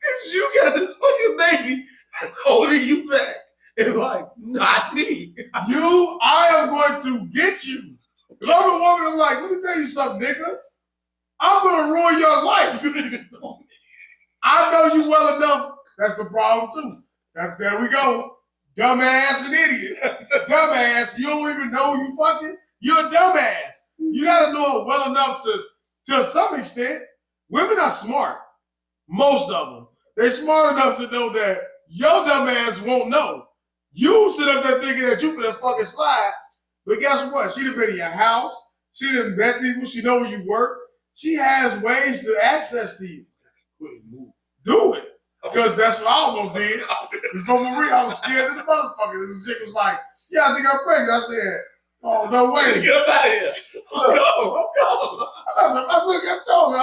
If you got this fucking baby that's holding you back, it's like, not me. I am going to get you. If I'm a woman, I'm like, let me tell you something, nigga. I'm going to ruin your life. You don't even know me. I know you well enough. That's the problem, too. There we go. Dumbass and idiot. Dumbass. You don't even know you fucking. You're a dumbass. You got to know it well enough to some extent. Women are smart. Most of them. They're smart enough to know that your dumbass won't know. You sit up there thinking that you could fucking slide. But guess what? She done been in your house. She done met people. She know where you work. She has ways to access to you. Do it. Because that's what I almost did. Before Marie, I was scared to the motherfucker. This chick was like, yeah, I think I'm pregnant. I said, oh, no way. Get up out of here. Look, Go. I told her,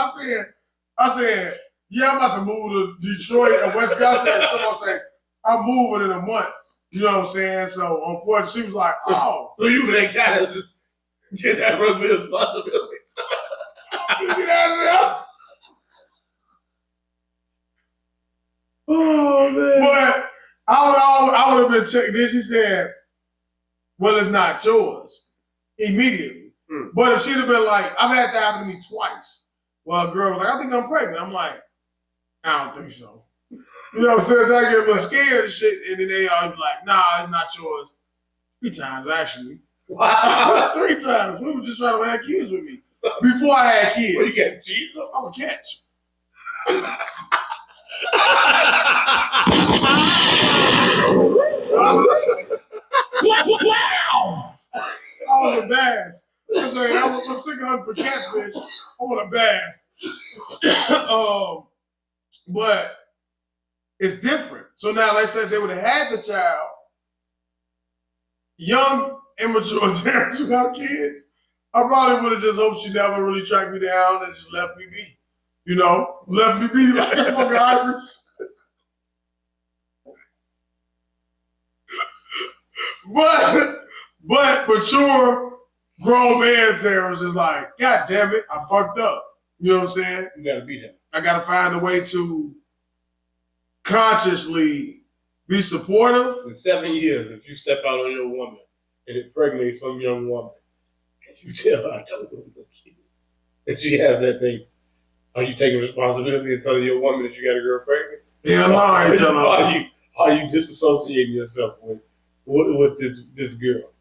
I said, yeah, I'm about to move to Detroit and Wisconsin. Someone said, I'm moving in a month. You know what I'm saying? So, unfortunately, she was like, oh. So you that kind of just get that responsibility. You get out of there. the check. Then she said, well, it's not yours. Immediately. But if she'd have been like, I've had that happen to me twice. Well, a girl was like, I think I'm pregnant. I'm like, I don't think so. You know what I'm saying? I get a little scared and shit. And then they all be like, nah, it's not yours. 3 times, actually. Wow. 3 times. We were just trying to have kids with me. Before I had kids. What, you got cheated on? I'm a catch. Wow! I was a bass. I'm saying I'm sick of hunting for catfish. I want a bass. But it's different. So now, let's say if they would have had the child, young, immature Terrence without kids, I probably would have just hoped she never really tracked me down and just left me be. You know, left me be like a fucking Irish. But mature grown man Terrence is like, God damn it, I fucked up. You know what I'm saying? You gotta be there. I gotta find a way to consciously be supportive. In 7 years, if you step out on your woman and impregnate some young woman, and you tell her I told her no kids, and she has that thing, are you taking responsibility and telling your woman that you got a girl pregnant? Yeah, no, I ain't telling her. Are you disassociating yourself with this girl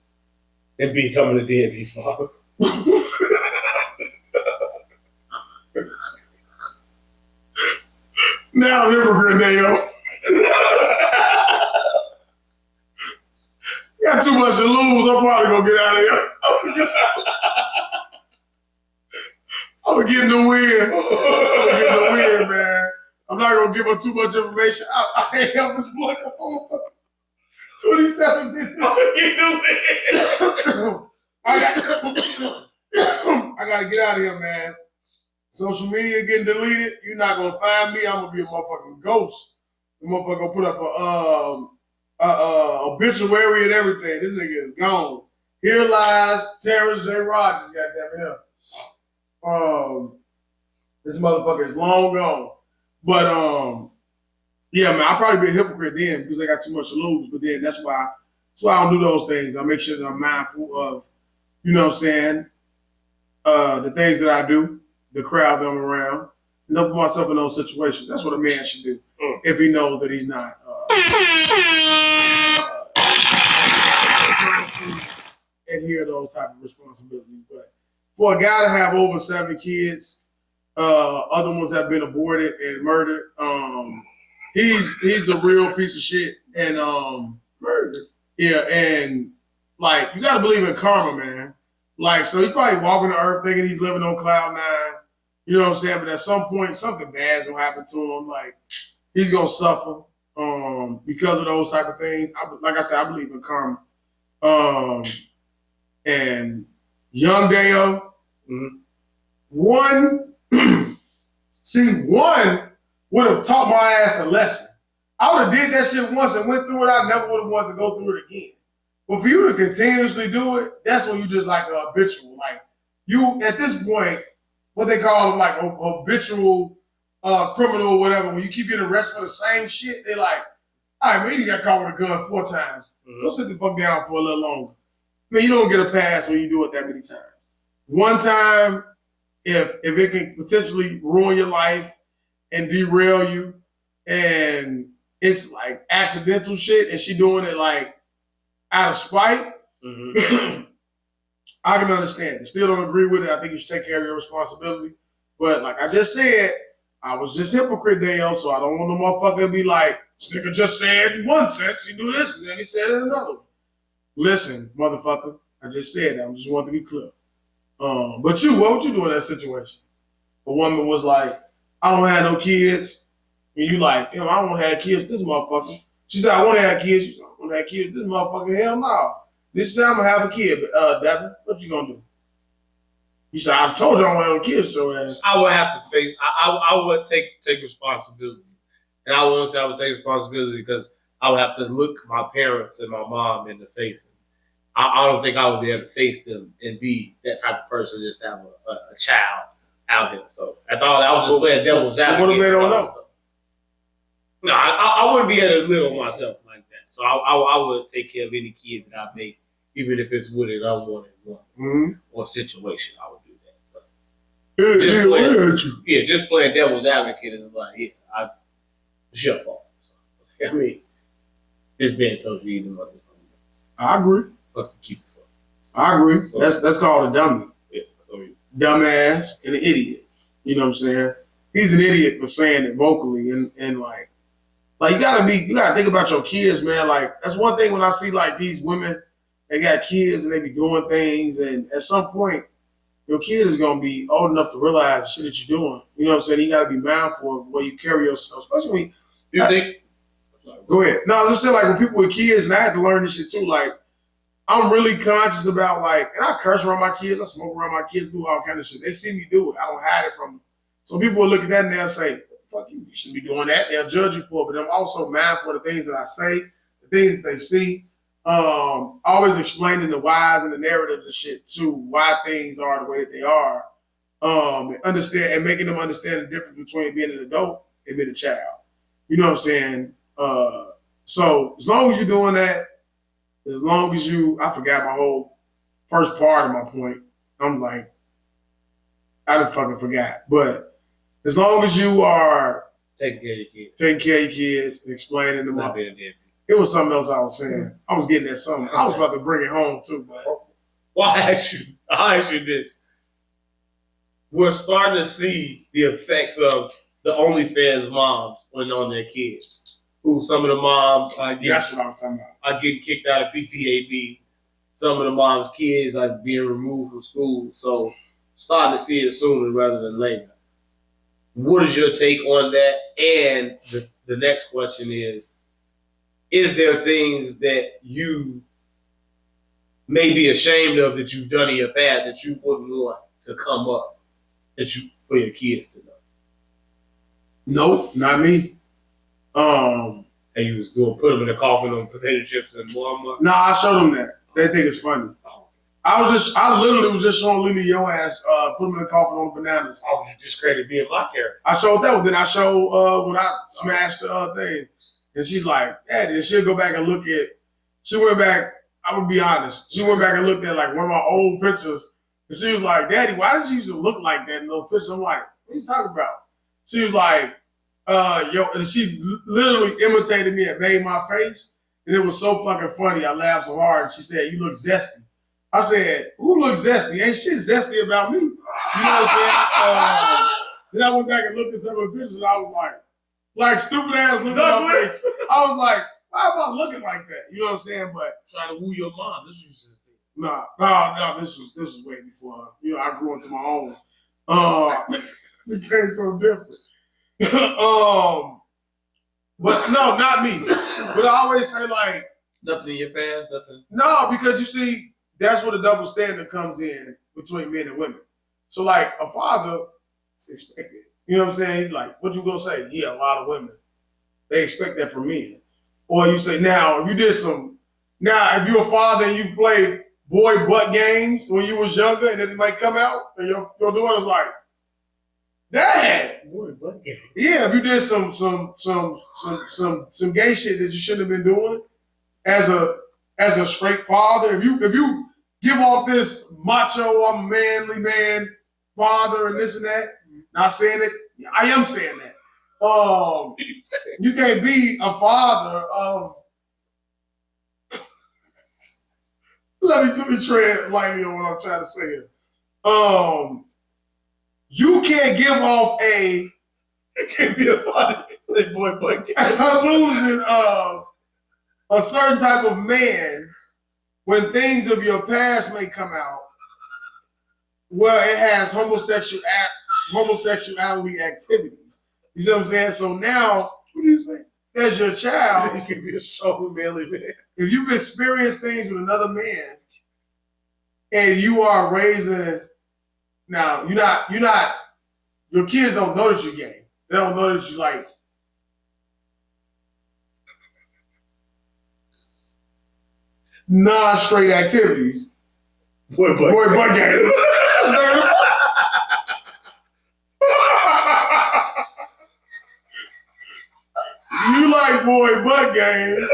and becoming a deadbeat father? Now hypocrite, daeo. Got too much to lose. I'm probably gonna get out of here. I'm gonna get in the win, man. I'm not gonna give her too much information. I am this boy 27 minutes. I gotta get out of here, man. Social media getting deleted. You're not gonna find me. I'm gonna be a motherfucking ghost. The motherfucker gonna put up a obituary and everything. This nigga is gone. Here lies Terrence J. Rogers. Goddamn him. This motherfucker is long gone. But yeah, man, I'll probably be a hypocrite then because I got too much to lose. But then that's why I don't do those things. I make sure that I'm mindful of, you know what I'm saying, the things that I do, the crowd that I'm around, and don't put myself in those situations. That's what a man should do if he knows that he's not trying to adhere to those type of responsibilities. But for a guy to have over 7 kids, other ones have been aborted and murdered. He's a real piece of shit and murdered. Yeah, and like you gotta believe in karma, man. Like, so he's probably walking the earth thinking he's living on cloud 9. You know what I'm saying? But at some point, something bad's gonna happen to him. Like, he's gonna suffer because of those type of things. Like I said, I believe in karma. And young daeo, one would have taught my ass a lesson. I would have did that shit once and went through it. I never would have wanted to go through it again. But for you to continuously do it, that's when you just like an habitual. Like you, at this point, what they call like a habitual criminal or whatever, when you keep getting arrested for the same shit, they like, all right, man, you got caught with a gun 4 times. Go sit the fuck down for a little longer. I mean, you don't get a pass when you do it that many times. One time, if it can potentially ruin your life and derail you, and it's like accidental shit, and she doing it like out of spite, I can understand it. Still don't agree with it. I think you should take care of your responsibility. But like I just said, I was just hypocrite daeo, so I don't want no motherfucker to be like, this nigga just said in one sense, he do this, and then he said in another one. Listen, motherfucker, I just said that. I just wanted to be clear. But you, what would you do in that situation? A woman was like, I don't have no kids. And you like, damn, I don't want to have kids with this motherfucker. She said, I want to have kids. You said, I want to have kids with this motherfucker. Hell no. This time I'm going to have a kid. Devin, what you going to do? You said, I told you I don't want to have no kids, so ass. I would have to face, I would take responsibility. And I wouldn't say I would take responsibility because I would have to look my parents and my mom in the face. I don't think I would be able to face them and be that type of person, just have a child out here. So I thought I was just playing devil's advocate. What if they don't know? No, I wouldn't be able to live with myself like that. So I would take care of any kid that I make, even if it's with an unwanted one or situation. I would do that. But just playing devil's advocate is like, it's your fault. So, I mean, this man told you either mother. I agree. Fucking keep it fun. I agree. So, that's called a dummy. Yeah. So dumbass and an idiot. You know what I'm saying? He's an idiot for saying it vocally and like you gotta think about your kids, man. Like that's one thing when I see like these women, they got kids and they be doing things, and at some point your kid is gonna be old enough to realize the shit that you're doing. You know what I'm saying? You gotta be mindful of the way you carry yourself, especially when you think. Go ahead. No, I was just saying like when people with kids, and I had to learn this shit too. Like I'm really conscious about like, and I curse around my kids, I smoke around my kids, do all kind of shit. They see me do it. I don't hide it from them. So people will look at that and they'll say, what the fuck, you shouldn't be doing that. They'll judge you for it. But I'm also mindful of the things that I say, the things that they see. Always explaining the whys and the narratives and shit too, why things are the way that they are. And making them understand the difference between being an adult and being a child. You know what I'm saying? So as long as you're doing that, as long as I forgot my whole first part of my point. I'm like, I done fucking forgot. But as long as you are taking care of your kids and explaining them up. It was something else I was saying. I was getting at something. I was about to bring it home too, but well, I'll ask you this. We're starting to see the effects of the OnlyFans moms on their kids. Who some of the moms that's what I was talking about. Are getting kicked out of PTA meetings. Some of the moms' kids are being removed from school. So starting to see it sooner rather than later. What is your take on that? And the next question is there things that you may be ashamed of that you've done in your past that you wouldn't want to come up for your kids to know? Nope, not me. And you was put them in a coffin on potato chips and Walmart? Nah, I showed them that. They think it's funny. Oh. I literally was just showing Lily your ass, put them in a coffin on bananas. Oh, you just created me and my character. I showed that one. Then I showed when I smashed the thing. And she's like, yeah, then she'll go back and look at, she went back, I would be honest, she went back and looked at like one of my old pictures. And she was like, Daddy, why did you used to look like that in those pictures? I'm like, what are you talking about? She was like, and she literally imitated me and made my face. And it was so fucking funny. I laughed so hard. And she said, you look zesty. I said, who looks zesty? Ain't shit zesty about me. You know what I'm saying? Then I went back and looked at some of the pictures and I was like stupid ass looking at my face. I was like, why am I looking like that? You know what I'm saying? But trying to woo your mom. This was just no. This was way before her. You know, I grew into my own. It became so different. But no, not me. But I always say like nothing in your past, nothing. No, because you see, that's where the double standard comes in between men and women. So like a father, it's expected. You know what I'm saying? Like, what you gonna say? Yeah, a lot of women. They expect that from men. Or you say, now, if you're a father and you played boy butt games when you was younger and then it might come out and your daughter's like, Dad! Boy butt game. Yeah, if you did some gay shit that you shouldn't have been doing as a straight father, if you give off this macho, I'm a manly man, father and this and that, not saying it, I am saying that. You can't be a father of. let me tread lightly on what I'm trying to say here. You can't give off you can't be a father boy butt illusion of a certain type of man when things of your past may come out. Well, it has homosexuality activities. You see what I'm saying? So now, what do you say? As your child, you can be a strong manly man. If you've experienced things with another man, and you are raising, now you're not. Your kids don't know that you're gay. They don't know that you like. Non-straight activities. Boy butt games. You like boy butt games.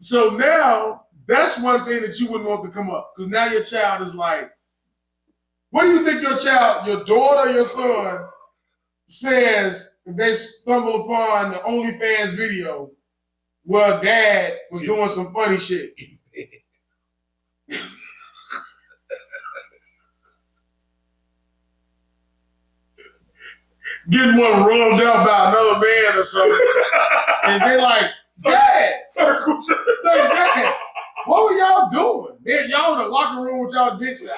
So now that's one thing that you wouldn't want to come up because now your child is like, what do you think your child, your daughter, your son says if they stumble upon the OnlyFans video where dad was doing some funny shit? Getting one rolled up by another man or something. And they like, Dad! Like, Dad, what were y'all doing? Man, y'all in the locker room with y'all dicks out.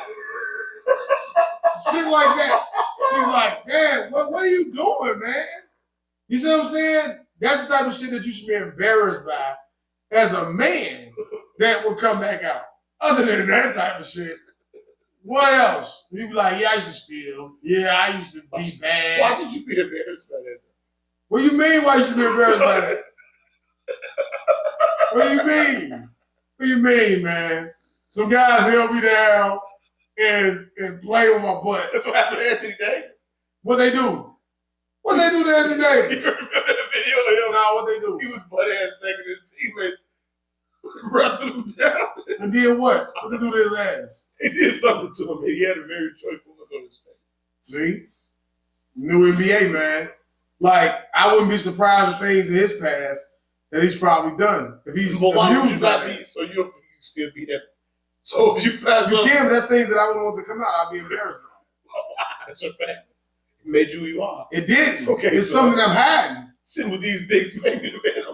Shit like that. She like, Dad, what are you doing, man? You see what I'm saying? That's the type of shit that you should be embarrassed by as a man that will come back out. Other than that type of shit, what else? You be like, yeah, I used to steal. Yeah, I used to be bad. Why should you be embarrassed by that? What do you mean why you should be embarrassed by that? What do you mean? What do you mean, man? Some guys held me down and play with my butt. That's what happened to Anthony Davis. What they do? What they do to Anthony Davis? You remember that video of him? Nah, what they do? He was butt-ass naked, his teammates wrestled him down. And did what? What they do to his ass? They did something to him, and he had a very joyful look on his face. See? New NBA, man. Like, I wouldn't be surprised at things in his past that he's probably done. If he's abused by that. So you still be there. So if you fast You can, but that's things that I wouldn't want to come out. I'd be embarrassed by. That's what happens. It made you who you are. It did. It's okay. It's something I'm hiding. Sitting with these dicks made me the man.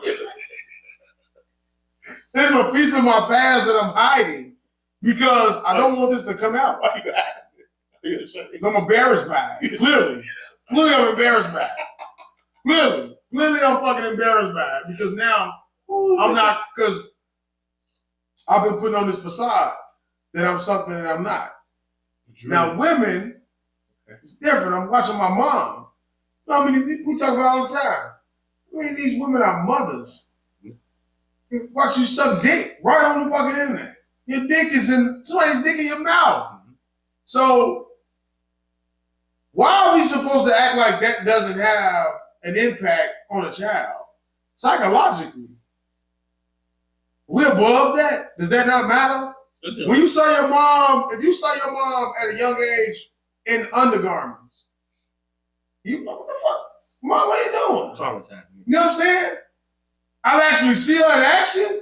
There's a piece of my past that I'm hiding because I don't want this to come out. Why you hiding it? Because I'm embarrassed by it. Clearly. Clearly I'm embarrassed by it. Clearly I'm fucking embarrassed by it because now I'm not, because I've been putting on this facade that I'm something that I'm not. Now women, it's different. I'm watching my mom. I mean, we talk about it all the time. I mean, these women are mothers. Watch you suck dick right on the fucking internet. Your dick is in, somebody's dick in your mouth. So, why are we supposed to act like that doesn't have an impact on a child? Psychologically. We're above that? Does that not matter? When you saw your mom, if you saw your mom at a young age in undergarments, you what the fuck? Mom, what are you doing? Traumatizing. You know what I'm saying? I'll actually see her in action,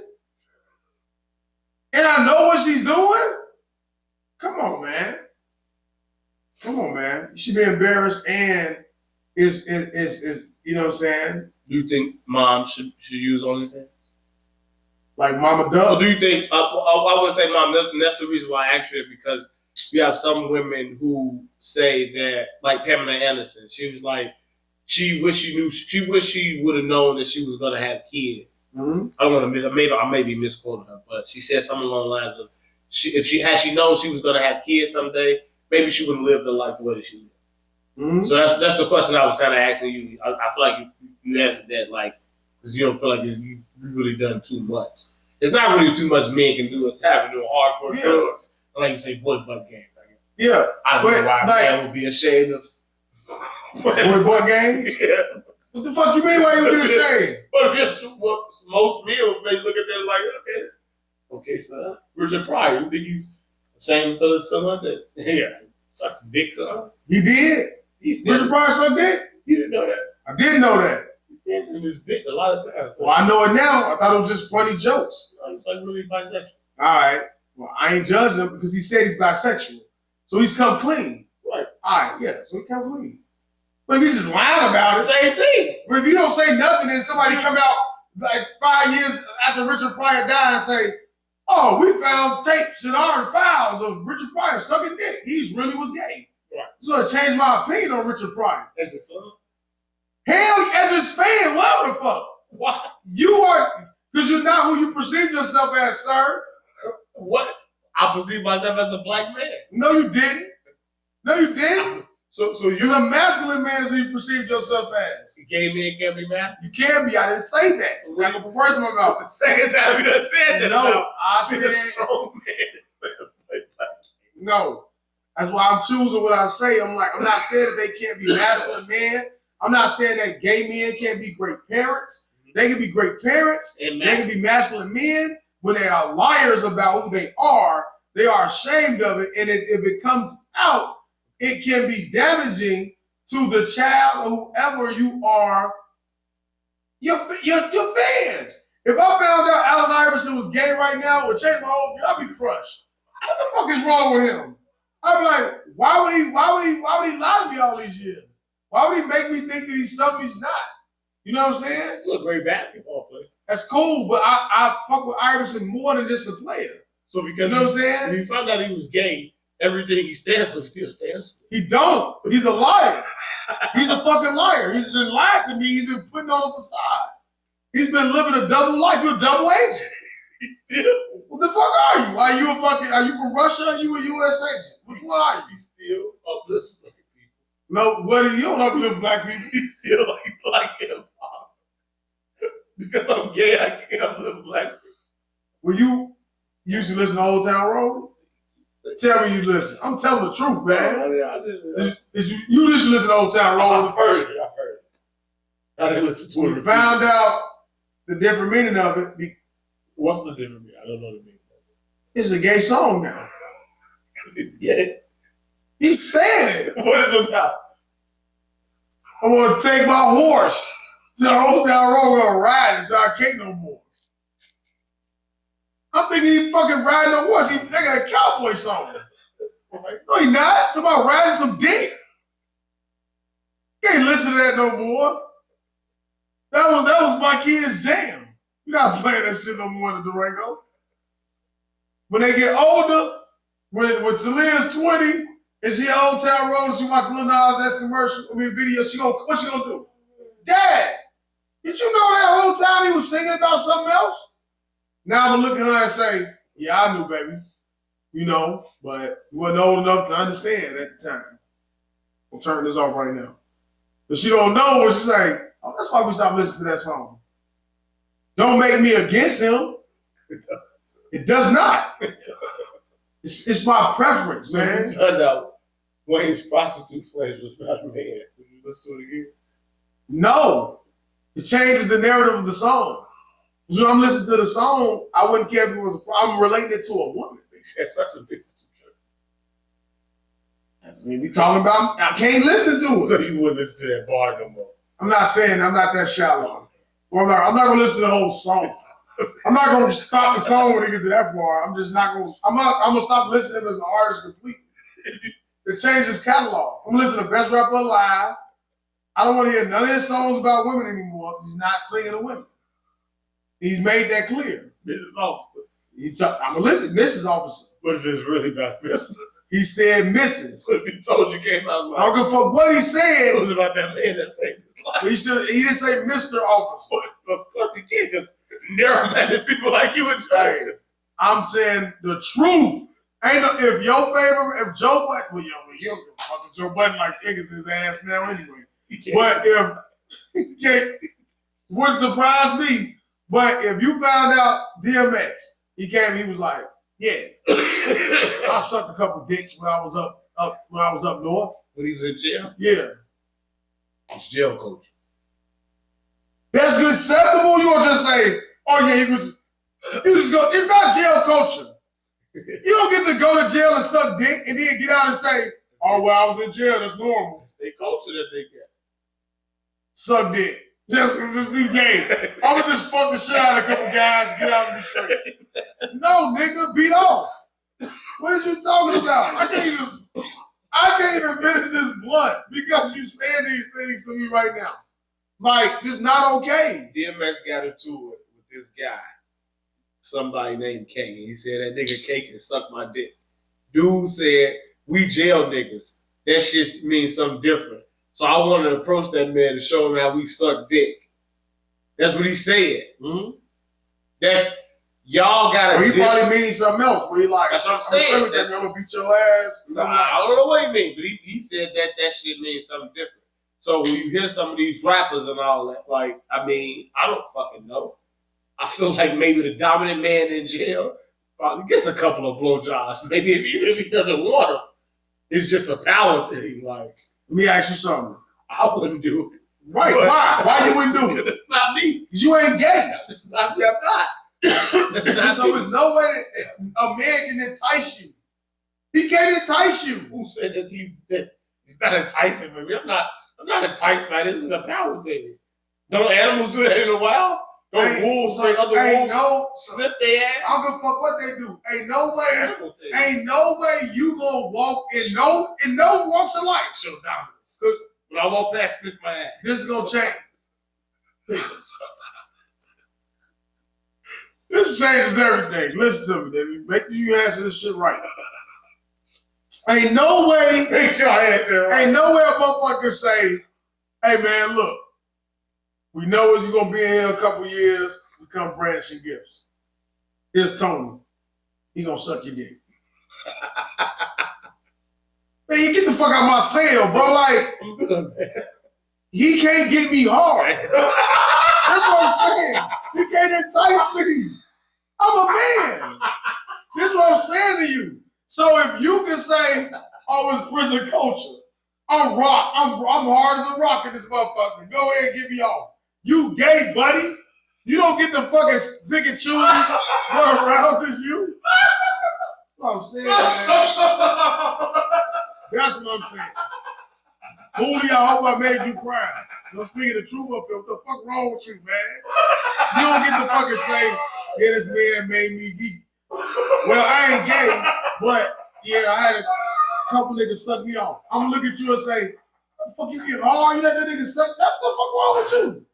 and I know what she's doing. Come on, man. Come on, man. You should be embarrassed, and is you know what I'm saying? Do you think mom should use OnlyFans? Like Mama Or does. do you think? I would say, mom. That's the reason why I asked you, because you have some women who say that, like Pamela Anderson. She was like, she wish she would have known that she was gonna have kids. Mm-hmm. I don't want to I may be misquoting her, but she said something along the lines of, if she known she was gonna have kids someday, maybe she wouldn't live the life the way that she lived. Mm-hmm. So that's the question I was kind of asking you. I feel like you answered that, like, because you don't feel like you really done too much. It's not really too much men can do. It's having doing hardcore drugs, like you say, boy butt game. I guess. Yeah. I don't know why a man would be ashamed of boy games? Yeah. What the fuck you mean why you would be ashamed? But most men may look at that like, okay, son. Richard Pryor, you think he's ashamed of his son like that? Yeah. Sucks dick, son. He did. Richard Pryor sucked dick? You didn't know that. I didn't know that. He said in his dick a lot of times. Well, I know it now. I thought it was just funny jokes. He's like really bisexual. All right. Well, I ain't judging him because he said he's bisexual. So he's come clean. Right. All right, yeah, so he come clean. But if he's just lying about it, Same thing. but if you don't say nothing and somebody come out like 5 years after Richard Pryor died and say, oh, we found tapes and files of Richard Pryor sucking dick. He really was gay. Right. It's going to change my opinion on Richard Pryor. As a son? Hell, as his fan, whatever the fuck. Why? You are, because you're not who you perceive yourself as, sir. What? I perceive myself as a black man. No, you didn't. No, you didn't. So Because a masculine man is who you perceive yourself as. gay men can't be mad? You can be. I didn't say that. So I'm not going to put words in my mouth. That's the second time you done said that. No, I being said, a strong man. no. That's why I'm choosing what I say. I'm not saying that they can't be masculine men. I'm not saying that gay men can't be great parents. They can be great parents. And They can be masculine men. when they are liars about who they are ashamed of it, and if it comes out, it can be damaging to the child or whoever you are, your fans. If I found out Allen Iverson was gay right now, it would change my whole view. I'd be crushed. What the fuck is wrong with him? I'd be like, why would he lie to me all these years? Why would he make me think that he's something he's not? You know what I'm saying? He's a great basketball player. That's cool, but I fuck with Iverson more than just a player. So because you know what I'm saying? If you found out he was gay, everything he stands for still stands for. He don't. He's a liar. He's a fucking liar. He's been lying to me. He's been putting on a facade. He's been living a double life. You're a double agent. What the fuck are you? Are you from Russia? Are you a U.S. agent? Which one are you? He still uplifts black people. No, buddy, you don't uplift black people. He still like hip hop. Because I'm gay, I can't uplift black people. Well, you used to listen to Old Town Road? Tell me you listen. I'm telling the truth, man. I did. You used to listen to Old Town Road. I've heard it. I didn't listen to it. We found out the different meaning of it. What's the different meaning? I don't know the meaning. It's a gay song now. Because he's gay. He said it. What is it about? I want to take my horse to the Old Town Road. We're going to ride until I can't no more. I'm thinking he's fucking riding a horse. He's thinking a cowboy song. Right. No, he not. It's about riding some dick. You can't listen to that no more. That was my kid's jam. You're not playing that shit no more in the Durango. When they get older, when Talia's 20 and she Old Town Road and she watch Lil Nas X video, what she gonna do? Dad, did you know that whole time he was singing about something else? Now I'm gonna look at her and say, yeah, I knew, baby. You know, but you wasn't old enough to understand at the time. I'm turning this off right now. But she don't know what she's like, oh, that's why we stopped listening to that song. Don't make me against him. It does not. It's my preference, man. You found out Wayne's prostitute flesh was not a man. Did you listen to it again? No. It changes the narrative of the song. When I'm listening to the song, I wouldn't care if it was a problem relating it to a woman. That's such a big picture. That's what we talking about. I can't listen to it. So you wouldn't listen to that bar no more. I'm not saying I'm not that shallow. I'm not going to listen to the whole song. I'm not going to stop the song when it gets to that bar. I'm just not going to. I'm going to stop listening to him as an artist completely. It changed his catalog. I'm going to listen to Best Rapper Alive. I don't want to hear none of his songs about women anymore because he's not singing to women. He's made that clear. Mrs. Officer. I'm going to listen, Mrs. Officer. What if it's really about Mr.? He said Mrs. What if he told you came out I don't give a fuck what he said. It was about that man that saved his life. He didn't say Mr. Officer. Of course he can't, because narrow-minded people like you and Hey, Jackson. I'm saying the truth. If Joe Budden, well, you don't give a fuck if Joe Budden like fingers his ass now anyway. But if wouldn't surprise me. But if you found out DMX, he was like, yeah, I sucked a couple dicks when I was up north. When he was in jail? Yeah. He's jail coach. That's acceptable. You gonna just say, oh yeah, he was go. It's not jail culture. You don't get to go to jail and suck dick and then get out and say, oh well, I was in jail. That's normal. It's their culture that they get. Suck dick. Just be gay. I'ma just fuck the shit out of a couple guys, get out and be straight. No, nigga, beat off. What is you talking about? I can't even finish this blunt because you saying these things to me right now. Like, this not okay. DMX got into it with this guy, somebody named K, and he said that nigga K can suck my dick. Dude said, we jail niggas. That shit means something different. So I wanted to approach that man to show him how we suck dick. That's what he said. Mm-hmm. That's, y'all gotta. Well, he probably means something else. But he like, that's what I'm saying. I'm gonna beat your ass. I don't know what he means, but he said that shit means something different. So when you hear some of these rappers and all that, like, I mean, I don't fucking know. I feel like maybe the dominant man in jail probably gets a couple of blowjobs. Maybe even if he doesn't want them, it's just a power thing. Like, let me ask you something. I wouldn't do it. Right? Why? Why you wouldn't do it? Because it's not me. Because you ain't gay. It's not me. I'm not. So there's no way a man can entice you. He can't entice you. Who said that he's not enticing for me? I'm not enticed by this. This is a power thing. Don't animals do that in the wild? Don't wolves make other wolves sniff their ass? I don't give a fuck what they do. Ain't no way you gonna walk in no walks of life. Show dominance. When I walk past, sniff my ass. This is gonna change. This changes everything. Listen to me, baby. Make sure you answer this shit right. Ain't no way. Make sure I answer it right. Ain't no way a motherfucker say, "Hey man, look, we know you're gonna be in here a couple years. We come brandishing gifts. Here's Tony. He gonna suck your dick." Man, you get the fuck out of my cell, bro. Like, I'm good, man. he can't get me hard. That's what I'm saying. He can't entice me. I'm a man. This is what I'm saying to you. So if you can say, "Oh, it's prison culture," I'm hard as a rock in this motherfucker. Go ahead and get me off. You gay, buddy. You don't get to fucking pick and choose what arouses you. That's what I'm saying, man. That's what I'm saying. Julio, I hope I made you cry. I'm speaking the truth up here. What the fuck wrong with you, man? You don't get to fucking say, "Yeah, this man made me geek." Well, I ain't gay, but yeah, I had a couple niggas suck me off. I'm gonna look at you and say, "What the fuck you get hard? You let that nigga suck? What the fuck wrong with you?"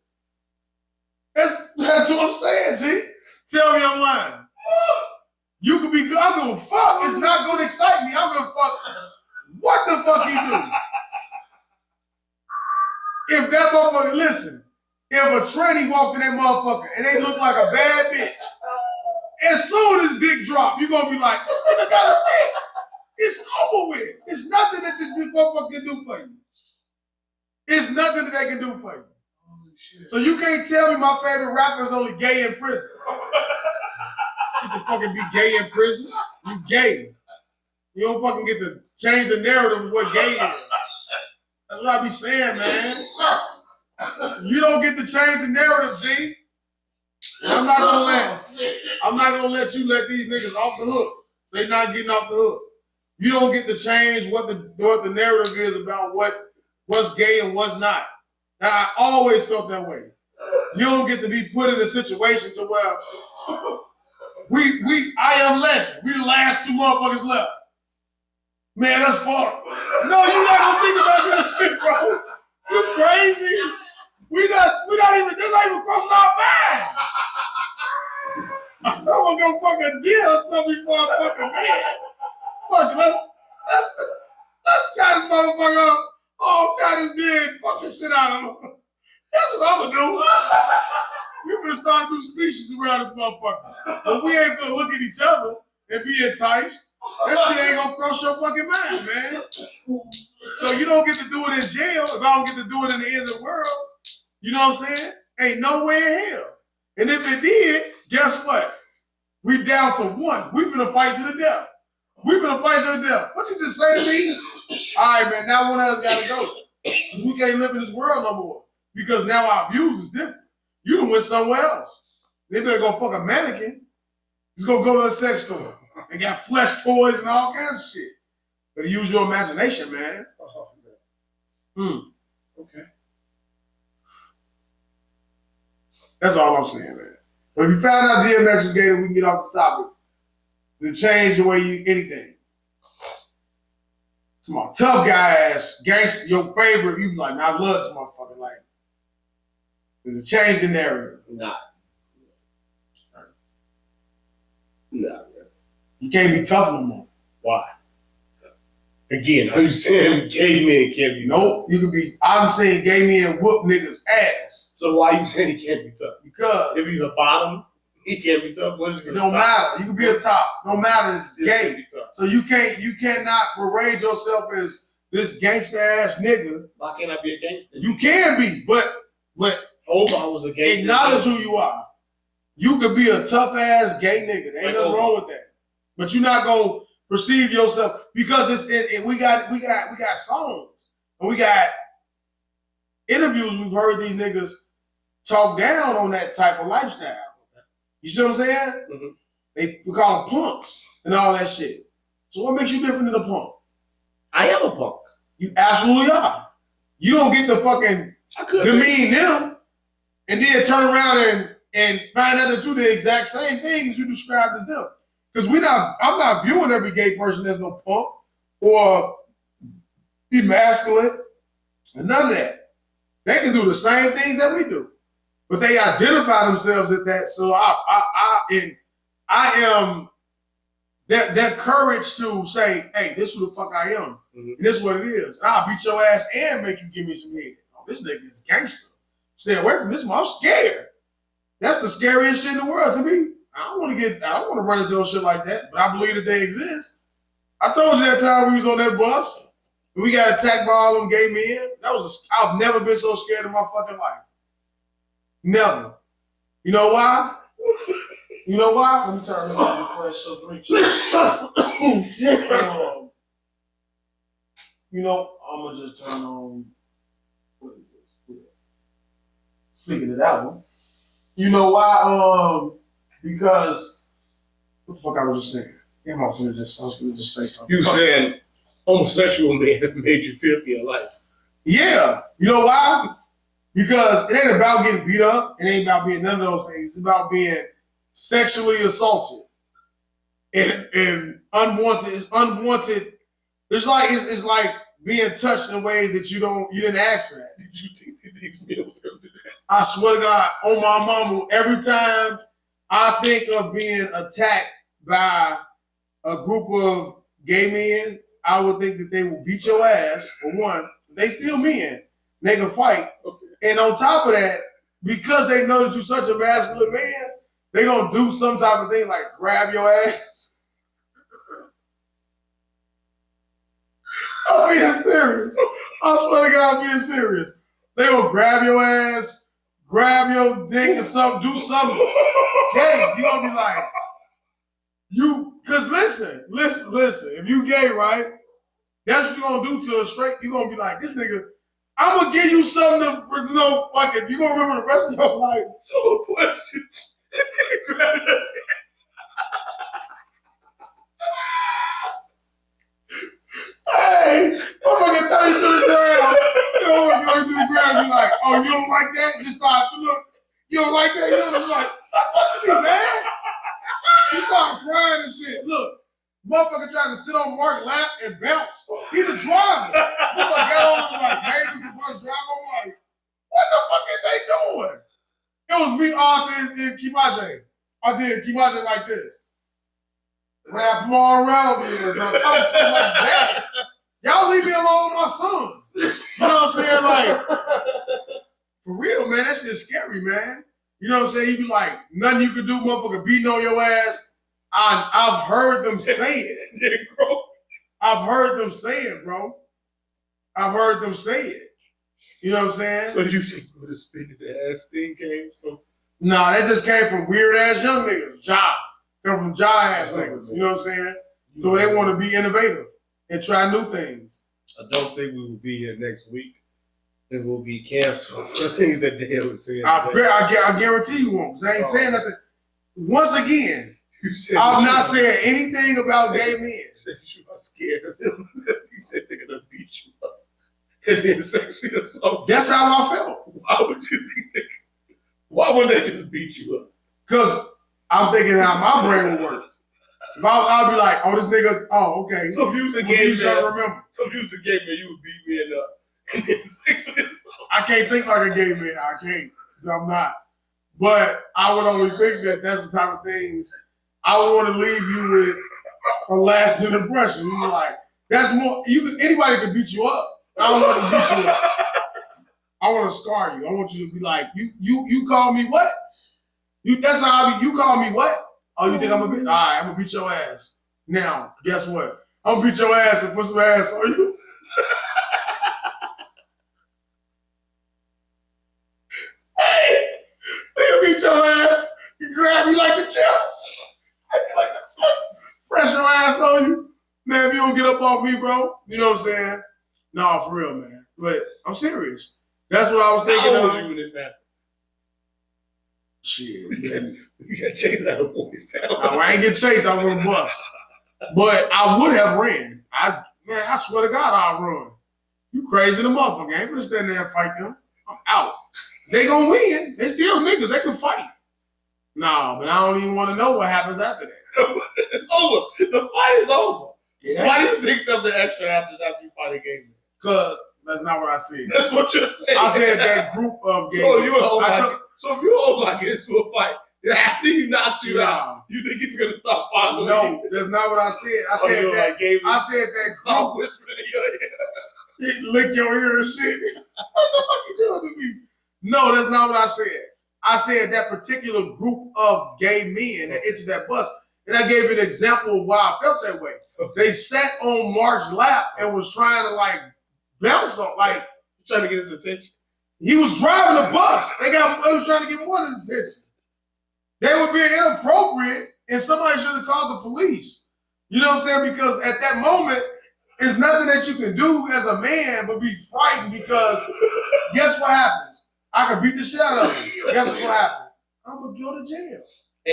That's what I'm saying, G. Tell me I'm lying. You could be good. I'm gonna fuck. It's not gonna excite me. I'm gonna fuck. What the fuck he do? If that motherfucker, listen, if a tranny walked in that motherfucker and they look like a bad bitch, as soon as dick drop, you're gonna be like, "This nigga got a dick." It's over with. It's nothing that this motherfucker can do for you. It's nothing that they can do for you. So you can't tell me my favorite rapper is only gay in prison. You can fucking be gay in prison. You gay. You don't fucking get to change the narrative of what gay is. That's what I be saying, man. You don't get to change the narrative, G. I'm not gonna let you let these niggas off the hook. They not getting off the hook. You don't get to change what the narrative is about what's gay and what's not. Now, I always felt that way. You don't get to be put in a situation to where I am legend. We the last two motherfuckers left. Man, that's far. No, you're not gonna think about that shit, bro. You crazy? We're not even crossing our mind. I'm gonna go fucking deal or something before I fucking man. Fuck it, let's tie this motherfucker up. Oh, I'm tired of this dude. Fuck this shit out of him. That's what I'm gonna do. We're gonna start a new species around this motherfucker. But we ain't gonna look at each other and be enticed. That shit ain't gonna cross your fucking mind, man. So you don't get to do it in jail if I don't get to do it in the end of the world. You know what I'm saying? Ain't no way in hell. And if it did, guess what? We down to one. We finna fight to the death. What you just say to me? All right, man, now one of us gotta go. Because we can't live in this world no more. Because now our views is different. You done went somewhere else. They better go fuck a mannequin. Just go to a sex store. They got flesh toys and all kinds of shit. Better use your imagination, man. Okay. That's all I'm saying, man. But if you found out DMX was gay, we can get off the topic. To change the way anything. Come on, tough guy ass, gangster, your favorite, you be like, "Man, I love this motherfucker." Like, there's a change in narrative. Nah. You can't be tough no more. Why? Again, are you saying gay men can't be tough? Nope, you can be, I'm saying gay men whoop niggas' ass. So why you saying he can't be tough? Because if he's a bottom, he can't be tough. What is it don't matter. You can be a top. Don't matter. It's gay. So you cannot parade yourself as this gangster ass nigga. Why can't I be a gangster? You can be, but Omar was a gangster. Acknowledge who you are. You could be a tough ass gay nigga. There ain't nothing wrong with that. But you're not gonna perceive yourself because we got songs and we got interviews. We've heard these niggas talk down on that type of lifestyle. You see what I'm saying? Mm-hmm. We call them punks and all that shit. So what makes you different than a punk? I am a punk. You absolutely are. You don't get to fucking demean them and then turn around and find out that you're the exact same things you described as them. Because I'm not viewing every gay person as no punk or emasculate and none of that. They can do the same things that we do. But they identify themselves as that. So I am that courage to say, hey, this is who the fuck I am. Mm-hmm. And this is what it is. And I'll beat your ass and make you give me some head. Oh, this nigga is gangster. Stay away from this one. I'm scared. That's the scariest shit in the world to me. I don't want to run into no shit like that, but I believe that they exist. I told you that time we was on that bus and we got attacked by all them gay men. I've never been so scared in my fucking life. Never. You know why? You know why? Let me turn this on before I show drink. You know, I'm gonna just turn on. What is this? Speaking of that one, you know why? Because what the fuck I was just saying. Damn, I was gonna just say something. You saying homosexual men have made you fear for your life? Yeah. You know why? Because it ain't about getting beat up. It ain't about being none of those things. It's about being sexually assaulted and unwanted. It's unwanted. It's like being touched in ways that you didn't ask for that. Did you think that these men was ever do that? I swear to God, on my mama, every time I think of being attacked by a group of gay men, I would think that they will beat your ass, for one. They still men. They can fight. Okay. And on top of that, because they know that you're such a masculine man, they gonna do some type of thing like grab your ass. I'm being serious. I swear to God, I'm being serious. They gonna grab your ass, grab your dick or something, do something. Gay, you gonna be like, cause listen, if you gay, right? That's what you gonna do to a straight, you gonna be like, this nigga, I'm gonna give you something for no fucking, you gonna remember the rest of your life. So question. Hey, I'm gonna throw you to the ground. You know, throw you to the ground and be like, oh, you don't like that? Just stop. Look, you don't like that? You don't be like, stop touching me, man. You start crying and shit. Look, motherfucker trying to sit on Mark's lap and bounce. He the driver. Motherfucker got on and like, hey, Mr. Bus Driver. I'm like, what the fuck is they doing? It was me, Arthur, and Kimaje. I did Kimaje like this. Wrap them all around me. I'm talking to him like that. Y'all leave me alone with my son. You know what I'm saying? Like, for real, man, that shit's scary, man. You know what I'm saying? You be like, nothing you can do, motherfucker, beating on your ass. I've heard them say it. I've heard them say it, bro. I've heard them say it. You know what I'm saying? So you think where the spit in the ass thing came from? Nah, that just came from weird ass young niggas. Come from ass niggas. You know what I'm saying? So they want to be innovative and try new things. I don't think we will be here next week. It will be canceled for the things that Dale was saying. I guarantee you won't, because I ain't saying nothing. Once again, I'm not saying anything about gay men. You are scared of them. They're going to beat you up. And then sexually assault you. That's how I felt. Why would you think why would they just beat you up? Because I'm thinking how my brain would work. If I'll be like, oh, this nigga, oh, okay. So if you was a gay man, remember. So if you was a gay man, you would beat men up. And then sexually assault. I can't think like a gay man. I can't, because I'm not. But I would only think that that's the type of things I would want to leave you with a lasting impression. You be like, that's more, anybody can beat you up. I don't want to beat you up. I want to scar you. I want you to be like, you call me what? That's how I be, you call me what? Oh, you think I'm a bitch? All right, I'm going to beat your ass. Now, guess what? I'm going to beat your ass and put some ass on you. Hey, they beat your ass. You grab you like the chip. I be like the chip. Press your ass on you. Man, if you don't get up off me, bro, you know what I'm saying? No, for real, man. But I'm serious. That's what I was thinking How old of. was you when this happened? Shit, man. You got chased out of boys town. I ain't get chased off of the bus. But I would have ran. I swear to God, I'll run. You crazy the motherfucker. I ain't gonna stand there and fight them. I'm out. They gonna win. They still niggas. They can fight. Nah, but I don't even want to know what happens after that. It's over. The fight is over. Yeah. Why do you think something extra happens after you fight a game? Because that's not what I said. That's what you're saying. I said that group of games. So if you hold my get into a fight, after he knocks you out, you think he's gonna stop fighting? No, that's not what I said. I said that. I said that Stop group. whispering in your ear. It lick your ear and shit. What the fuck you doing to me? No, that's not what I said. I said that particular group of gay men that entered that bus, and I gave an example of why I felt that way. They sat on Mark's lap and was trying to like bounce on, like Trying to get his attention. he was driving the bus. They was trying to get more attention. They were being inappropriate, and somebody should have called the police. You know what I'm saying? Because at that moment, it's nothing that you can do as a man but be frightened because guess what happens? I can beat the shit out of him. Guess what happens? I'm gonna go to jail.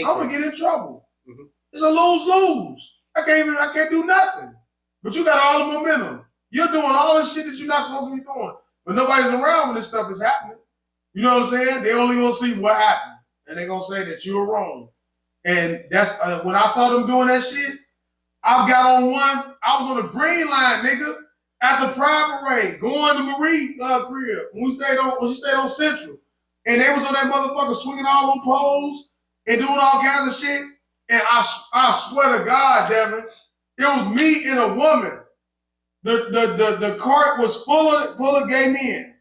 I'm gonna get in trouble. Mhm. It's a lose-lose. I can't do nothing. But you got all the momentum. You're doing all this shit that you're not supposed to be doing. But nobody's around when this stuff is happening. You know what I'm saying? They only gonna see what happened. And they're gonna say that you were wrong. And that's when I saw them doing that shit, I got on one, I was on the green line, nigga, at the Pride Parade, going to Marie crib when she stayed on Central. And they was on that motherfucker swinging all on poles and doing all kinds of shit. And I swear to God, Devin, it was me and a woman. The cart was full of gay men.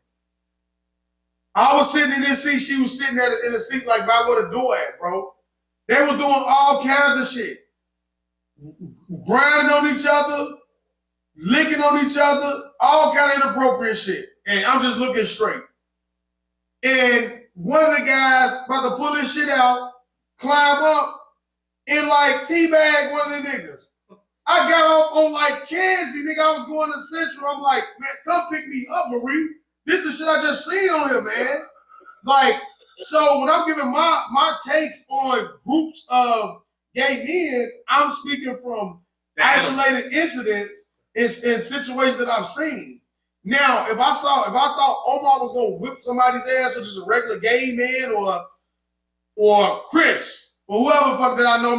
I was sitting in this seat. She was sitting in the seat like by where the door at, bro. They was doing all kinds of shit. Grinding on each other, licking on each other, all kind of inappropriate shit. And I'm just looking straight. And one of the guys about to pull this shit out, climb up, and like teabag one of the niggas. I got off on like Kansas, nigga. I was going to Central. I'm like, man, come pick me up, Marie. This is shit I just seen on here, man. Like, so when I'm giving my takes on groups of gay men, I'm speaking from isolated incidents in situations that I've seen. Now, if I thought Omar was gonna whip somebody's ass, which is a regular gay man or Chris or whoever the fuck that I know,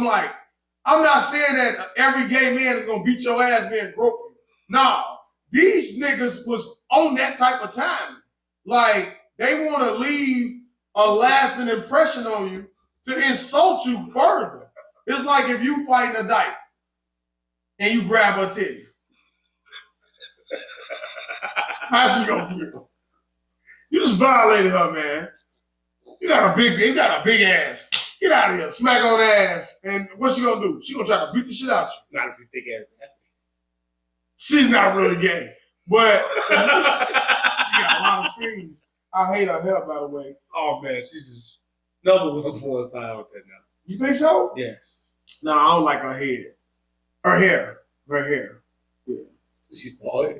I'm not saying that every gay man is gonna beat your ass then grope you. No, these niggas was on that type of time. Like they want to leave a lasting impression on you to insult you further. It's like if you fighting a dyke and you grab her titty. How she gonna feel? You just violated her, man. You got a big ass. Get out of here. Smack on the ass. And what's she gonna do? She gonna try to beat the shit out you. Not if you thick ass. She's not really gay, but she got a lot of scenes. I hate her hair, by the way. Oh man, she's just number one porn star out there now. You think so? Yes. No, I don't like her head. Her hair. Yeah. She's bald.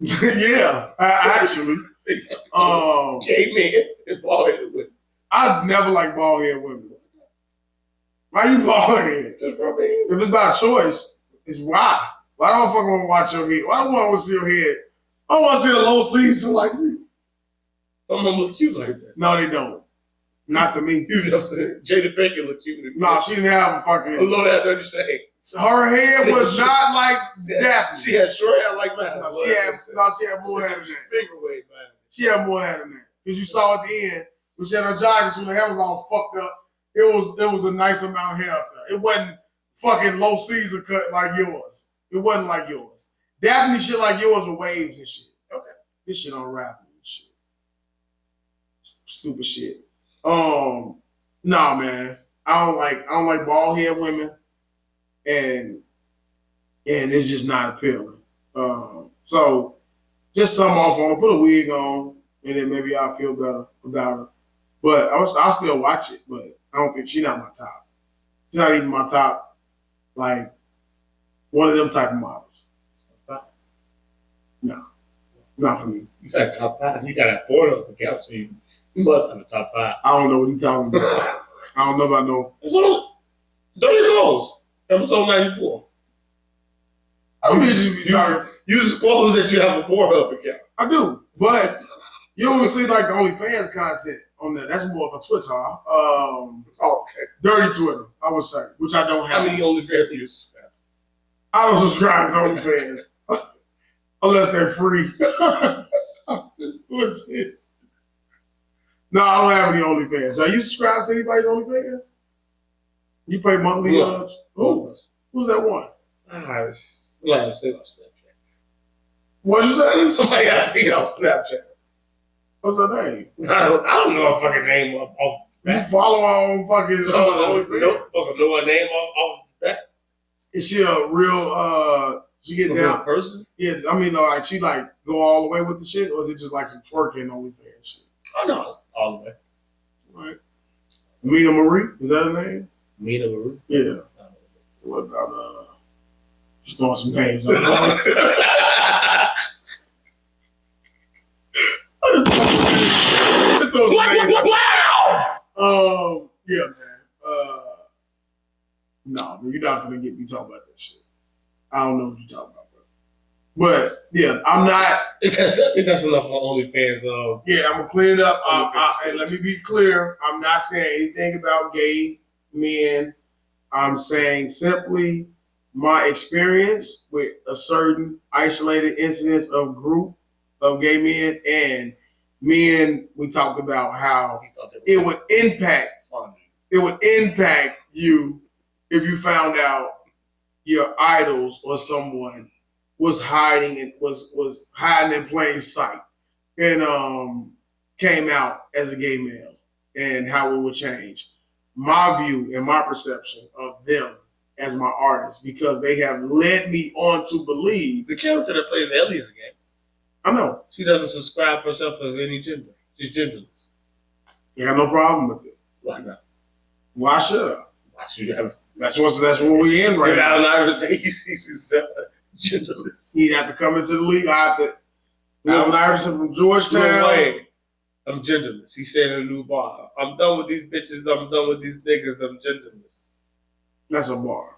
Yeah, actually. Gay man and bald headed women. I never like bald head women. Why you bald head? Just for me. If it's by choice, it's why. Why don't I fucking want to watch your head? Why don't I want to see your head? I don't want to see a low season like me. Some of them look cute like that. No, they don't. Not to me. You know what I'm saying? Jada Pinkett look cute. No, she didn't have a fucking. Below that dirty shade. Her hair was not like Daphne. She had short hair like mine. No, she had more hair than that. Finger wave, man. She had more hair than that. Because you saw at the end, when she had her jogging suit, her hair was all fucked up. It was a nice amount of hair up there. It wasn't fucking low Caesar cut like yours. It wasn't like yours. Daphne shit like yours with waves and shit. Okay. This shit on rapping and shit. Stupid shit. Nah, man. I don't like bald head women. And it's just not appealing. So just some off on her, put a wig on, and then maybe I'll feel better about her. But I'll still watch it, but I don't think she's not my top. She's not even my top, like one of them type of models. No, not for me. You got a top five. You got a Porter account, so you must have a top five. I don't know what he's talking about. I don't know about no. It's on Dirty Clothes, episode 94. You disclose that you have a Pornhub account. I do, but you don't see like the OnlyFans content on there. That's more of a Twitter. Okay. Dirty Twitter, I would say, which I don't have. How many OnlyFans do you subscribe? I don't subscribe to OnlyFans unless they're free. Bullshit. No, I don't have any OnlyFans. So you subscribe to anybody's OnlyFans? You pay monthly? Who's that one? Somebody I seen on Snapchat. What'd you say? Somebody I seen on Snapchat. What's her name? I don't know a fucking name off. You follow our own fucking OnlyFans? Nope. Supposed to know her name off that. Is she a real? She get down person? Yeah, I mean, like she like go all the way with the shit, or is it just like some twerking OnlyFans shit? Oh no, it's all the way. Right. Mina Marie, is that her name? Mina Marie? Yeah. What about just throwing some names on Wow! Yeah, man. No, man, you're not gonna get me talking about that shit. I don't know what you're talking about, bro. But yeah, I'm not. I think that's enough on OnlyFans. Yeah, I'm gonna clean it up. And let me be clear. I'm not saying anything about gay men. I'm saying simply my experience with a certain isolated incidents of group of gay men and men. We talked about how it would impact. It would impact you if you found out your idols or someone was hiding and was hiding in plain sight and came out as a gay male and how it would change my view and my perception of them as my artists because they have led me on to believe the character that plays Ellie is gay. I know. She doesn't subscribe herself as any gender. She's genderless. You have no problem with it. Why not? Why should I? Why should you have? That's what we in right now. Allen Iverson, he sees himself genderless. He'd have to come into the league. I have to. Allen Iverson from Georgetown. No way. I'm genderless. He said in a new bar. I'm done with these bitches. I'm done with these niggas. I'm genderless. That's a bar.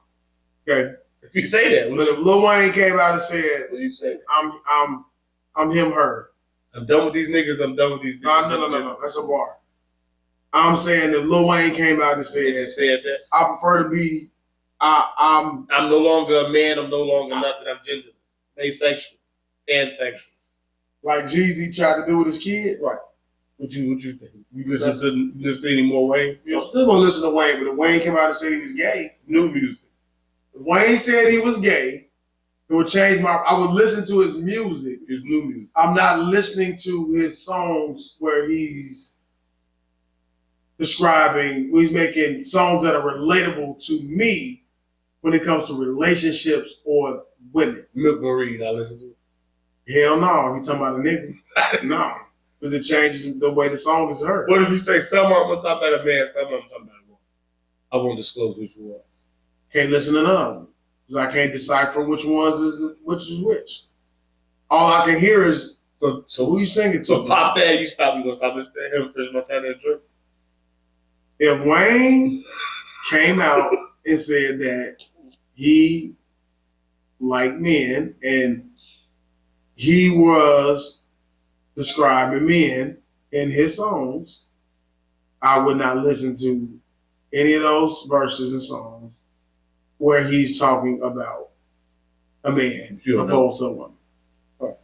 Okay. If you say that, but if Lil Wayne came out and said, what you say? I'm him, her. I'm done with these niggas. I'm done with these bitches. No. That's a bar. I'm saying if Lil Wayne came out and said that, I prefer to be, I'm no longer a man. I'm no longer nothing. I'm genderless, asexual, and sexual. Like Jeezy tried to do with his kid. Right. What you think? You listen to any more Wayne? I'm still gonna listen to Wayne, but if Wayne came out and said he was gay, new music. If Wayne said he was gay, it would change I would listen to his music. His new music. I'm not listening to his songs where he's he's making songs that are relatable to me when it comes to relationships or women. Milk Marie, I listen to it. Hell no, if you're talking about a nigga. No. Because it changes the way the song is heard. What if you say some I'm talking about a man, some I'm talking about a woman? I won't disclose which ones. Can't listen to none of them. Because I can't decipher which ones is which. All I can hear is so who you singing to? So Pop Dad, you gonna stop listening to him for his Montana and Drake? If Wayne came out and said that he liked men and he was describing men in his songs, I would not listen to any of those verses and songs where he's talking about a man opposed to a woman. Right.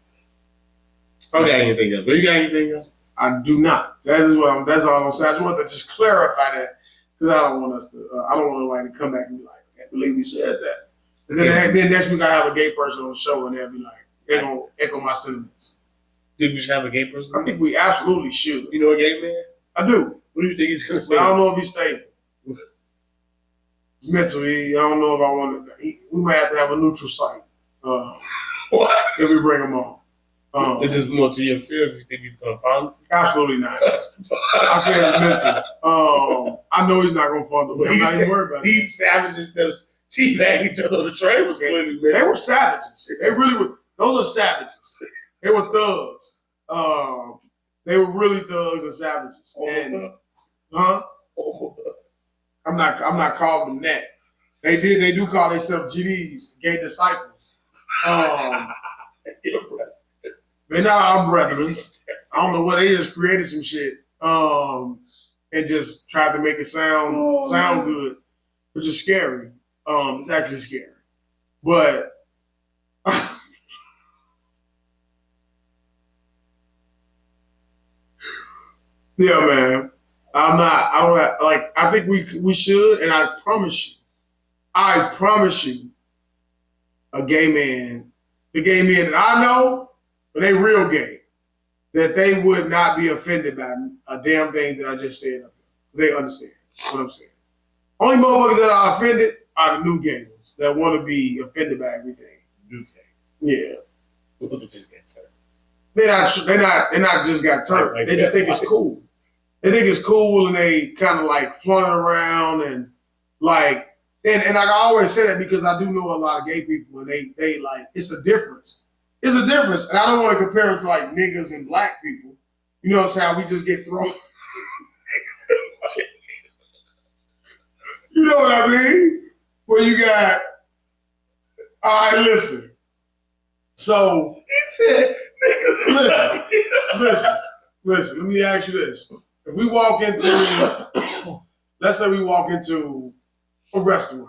I don't got anything else. But you got anything else? I do not. That's all I'm saying. I just want to just clarify that because I don't want nobody to come back and be like, I can't believe he said that. And then next week I have a gay person on the show and they'll be like, they're going to echo my sentiments. Think we should have a gay person? I think we absolutely should. You know a gay man? I do. What do you think he's going to say? But I don't know if he's stable. Mentally, I don't know if I want to. We might have to have a neutral site. What? If we bring him on. Is this more to your fear if you think he's going to fund it? Absolutely not. I said it's mental. I know he's not going to fund it. I'm not even worried about it. These savages that teabagging each other on the train was clearly mental. They were savages. They really were. Those are savages. They were thugs. They were really thugs and savages. Huh? I'm not calling them that. They do call themselves GDs, gay disciples. They're not our brothers. I don't know what, they just created some shit. And just tried to make it sound good, which is scary. It's actually scary. But yeah, man. I think we should, and I promise you, the gay men that I know, but they real gay, that they would not be offended by a damn thing that I just said up there. They understand what I'm saying. Only motherfuckers that are offended are the new gay ones that want to be offended by everything. New gays. Yeah. People just get turned. They're not just got turned. Like they just think it's cool. They think it's cool, and they kind of like flaunt it around and like, and I always say that because I do know a lot of gay people, and they like, it's a difference. It's a difference, and I don't want to compare it to like niggas and black people. You know what I'm saying? We just get thrown. You know what I mean? Where you got, all right, listen. So, he said, niggas, listen, let me ask you this. If we walk into, let's say we walk into a restaurant.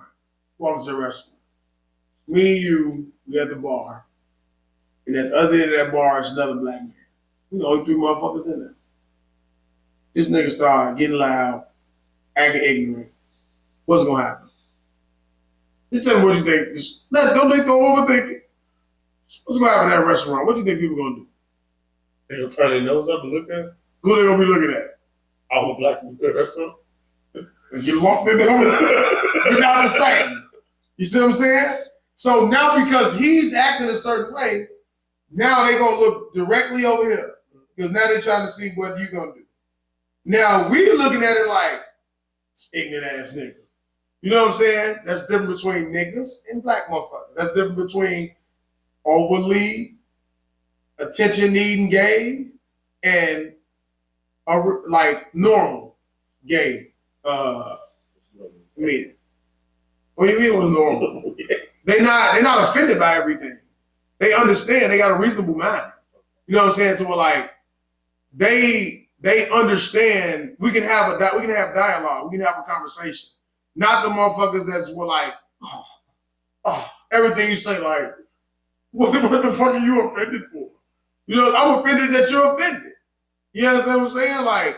Me and you, we at the bar. And at the other end of that bar is another black man. You know, only 3 motherfuckers in there. This nigga started getting loud, acting ignorant. What's gonna happen? Just tell me what you think. Don't overthink it. What's gonna happen at that restaurant? What do you think people gonna do? They gonna turn their nose up and look at it? Who they gonna be looking at? All the black people at the restaurant? And you walked in there, you're not the same. You see what I'm saying? So now because he's acting a certain way, now they gonna look directly over here. Because now they're trying to see what you gonna do. Now we looking at it like, ignorant ass nigga. You know what I'm saying? That's different between niggas and black motherfuckers. That's different between overly attention-needing gay and like normal gay men. What do you mean it was normal? They're not offended by everything. They understand. They got a reasonable mind. You know what I'm saying? So like they understand. We can have dialogue. We can have a conversation. Not the motherfuckers that's like, everything you say like, what the fuck are you offended for? You know, I'm offended that you're offended. You understand what I'm saying? Like,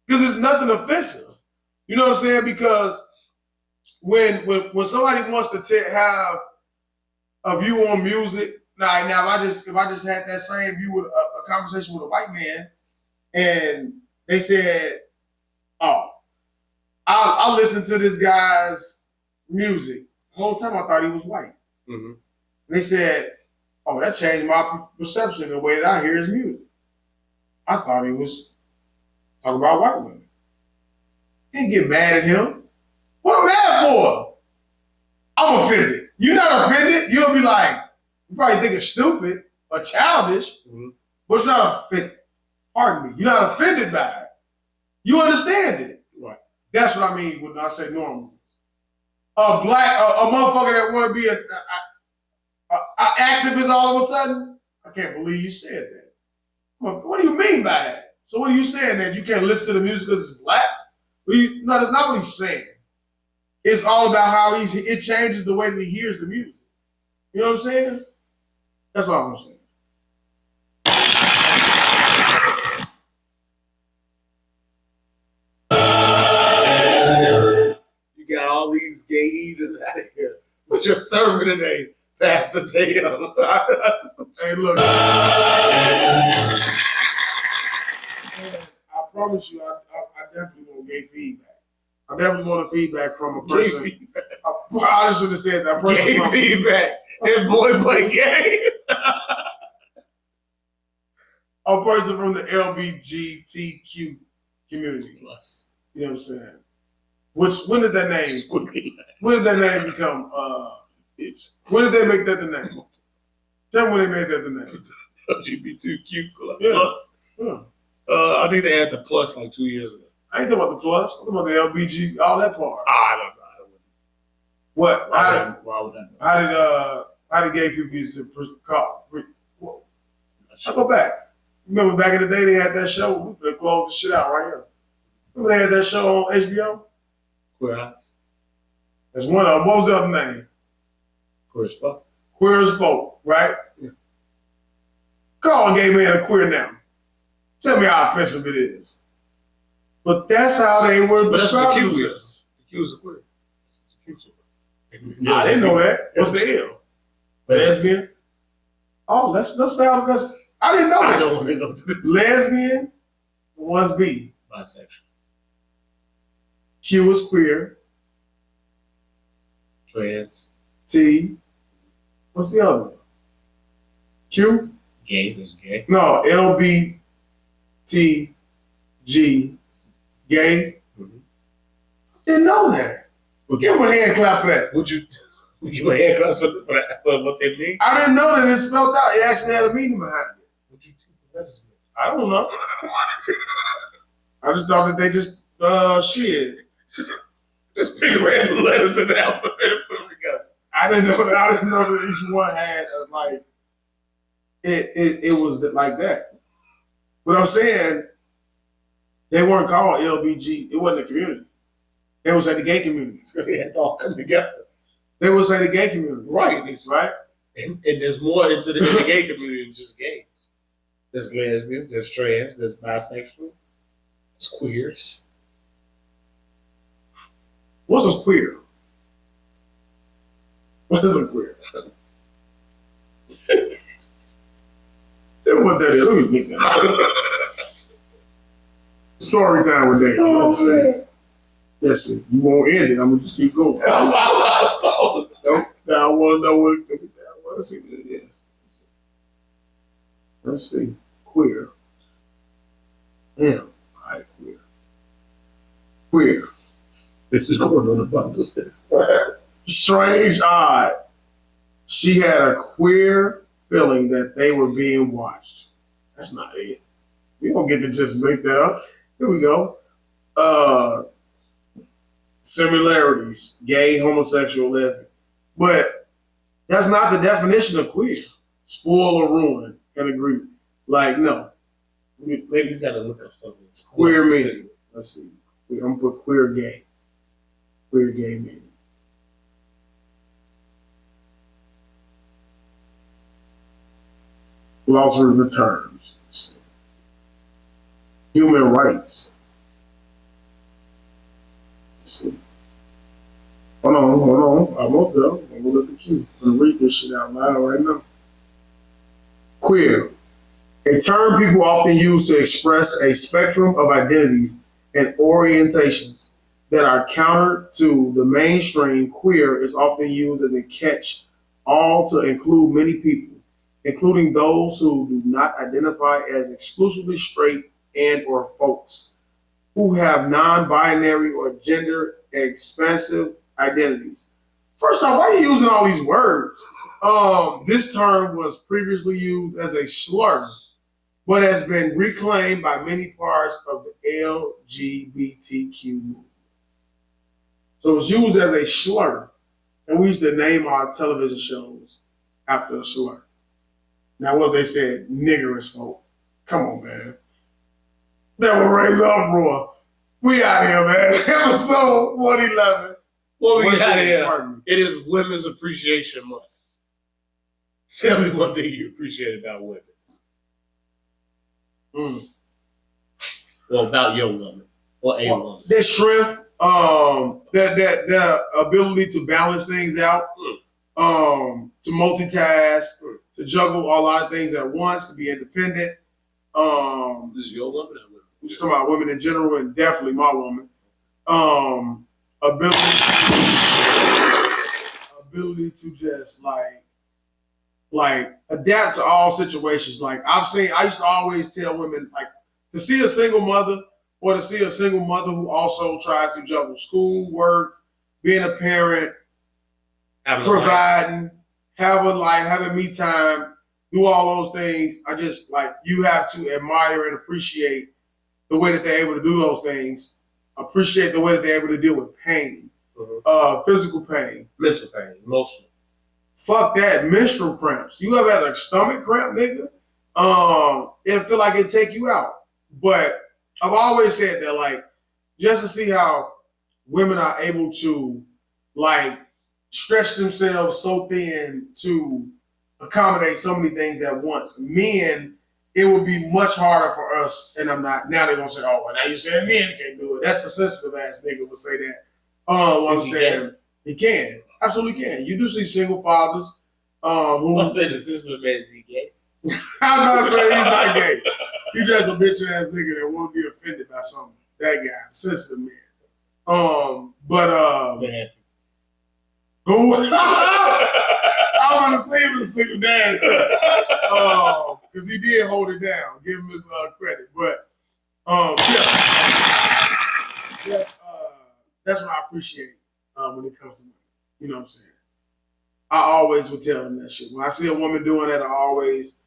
because it's nothing offensive. You know what I'm saying? Because when somebody wants to have a view on music, now if I just had that same view with a conversation with a white man, and they said, "Oh, I'll listen to this guy's music." The whole time I thought he was white. Mm-hmm. They said, "Oh, that changed my perception of the way that I hear his music. I thought he was talking about white women." Can't get mad at him. What am I mad for? I'm offended. You're not offended. You'll be like, you probably think it's stupid or childish, but you're not offended. Pardon me. You're not offended by it. You understand it. Right. That's what I mean when I say normal. A motherfucker that want to be an activist all of a sudden, I can't believe you said that. What do you mean by that? So what are you saying, that you can't listen to the music because it's black? No, that's not what he's saying. It's all about how it changes the way that he hears the music. You know what I'm saying? That's all I'm saying. You got all these gay heathens out of here, but you're serving today, Pastor daeo. Hey, look. I promise you, I definitely want gay feedback. I definitely want a feedback from a person. I just should have said that. Gay feedback. His boy play gay. A person from the LGBTQ community. Plus. You know what I'm saying? When did that name become? When did they make that the name? Tell me when they made that the name. LGBTQ plus. Yeah. I think they had the plus like 2 years ago. I ain't talking about the plus. I'm talking about the LBG, all that part. I don't know. What? Why How did gay people used to call? I go back. Remember back in the day they had that show. They closed the shit out right here. Remember they had that show on HBO? Queer Eyes? That's one of them. What was the other name? Queer as fuck. Queer as folk, right? Yeah. Call a gay man a queer now. Tell me how offensive it is. But that's how they were But that's what the describing Q themselves. is. The Q is a queer. The Q's a queer. I didn't know that. What's the L? Lesbian? Oh, let's I didn't know I that. don't want to go to this. Lesbian was B. Bisexual. Q was queer. Trans. T. What's the other one? Q? Gay. There's gay. No, LBTG. Gay. Mm-hmm. Didn't know that. Give him a hand clap for that. Would you give a hand clap for what they mean? I didn't know that it spelled out. It actually had a meaning behind it. Would you think that is mean? I don't know. I just thought that they just shit. Just pick random letters in the alphabet and put them together. I didn't know that. I didn't know that each one had like it was like that. But I'm saying they weren't called LBG. It wasn't a community. They would say the gay community. Because they had to all come together. They would say the gay community. Right. It's, Right? and there's more into the gay community than just gays. There's lesbians, there's trans, there's bisexual, there's queers. What's a queer? What is a queer? Tell me what that is. Let me think that. Story time with Dave. Let's see. Let's see. You won't end it. I'm gonna just keep going. I want to know what it could be. Let's see what it is. Let's see. Queer. Damn. All right, queer. Queer. This is going on about this thing. Strange, odd. She had a queer feeling that they were being watched. That's not it. We don't get to just make that up. Here we go. Similarities: gay, homosexual, lesbian. But that's not the definition of queer. Spoil or ruin. Can agree. Like, no. Maybe you gotta look up something. Queer meaning. Let's see. I'm gonna put queer gay. Queer gay meaning. Glossary of the terms. Let's see. Human rights. Let's see. Hold on. Almost there. Almost at the queue. I'm gonna read this shit out loud right now. Queer. A term people often use to express a spectrum of identities and orientations that are counter to the mainstream. Queer is often used as a catch-all to include many people, including those who do not identify as exclusively straight and or folks who have non-binary or gender-expansive identities. First off, why are you using all these words? This term was previously used as a slur, but has been reclaimed by many parts of the LGBTQ movement. So it's used as a slur, and we used to name our television shows after a slur. Now, what they said, niggerish folk. Come on, man. That will raise uproar. We out here, man. Episode 111. Well, we got here. Pardon me. It is Women's Appreciation Month. Tell me one thing you appreciate about women. Well, about your woman or a woman. Their strength, their ability to balance things out, to multitask, to juggle a lot of things at once, to be independent. This is your woman or women? We're just talking about women in general, and definitely my woman. Ability to just like adapt to all situations. Like I used to always tell women, like, to see a single mother or to see a single mother who also tries to juggle school, work, being a parent, providing, have a life, having me time, do all those things. I just, like, you have to admire and appreciate the way that they're able to do those things appreciate the way that they're able to deal with pain, physical pain, mental pain, emotional. Fuck that, menstrual cramps. You ever had a stomach cramp, nigga? It'll feel like it take you out. But I've always said that, like, just to see how women are able to, like, stretch themselves so thin to accommodate so many things at once. Men, it would be much harder for us, and I'm not. Now they're gonna say, "Oh, well, now you saying men can't do it." That's the sensitive ass nigga would say that. I'm saying he can, absolutely can. You do see single fathers who. I'm saying the sensitive man is he gay? I'm not saying he's not gay. He's just a bitch ass nigga that won't be offended by something. That guy, sensitive man. Who? I want to say he was a single dad too. Because he did hold it down. Give him his credit. But yeah, that's what I appreciate when it comes to women. You know what I'm saying? I always would tell them that shit. When I see a woman doing that, I always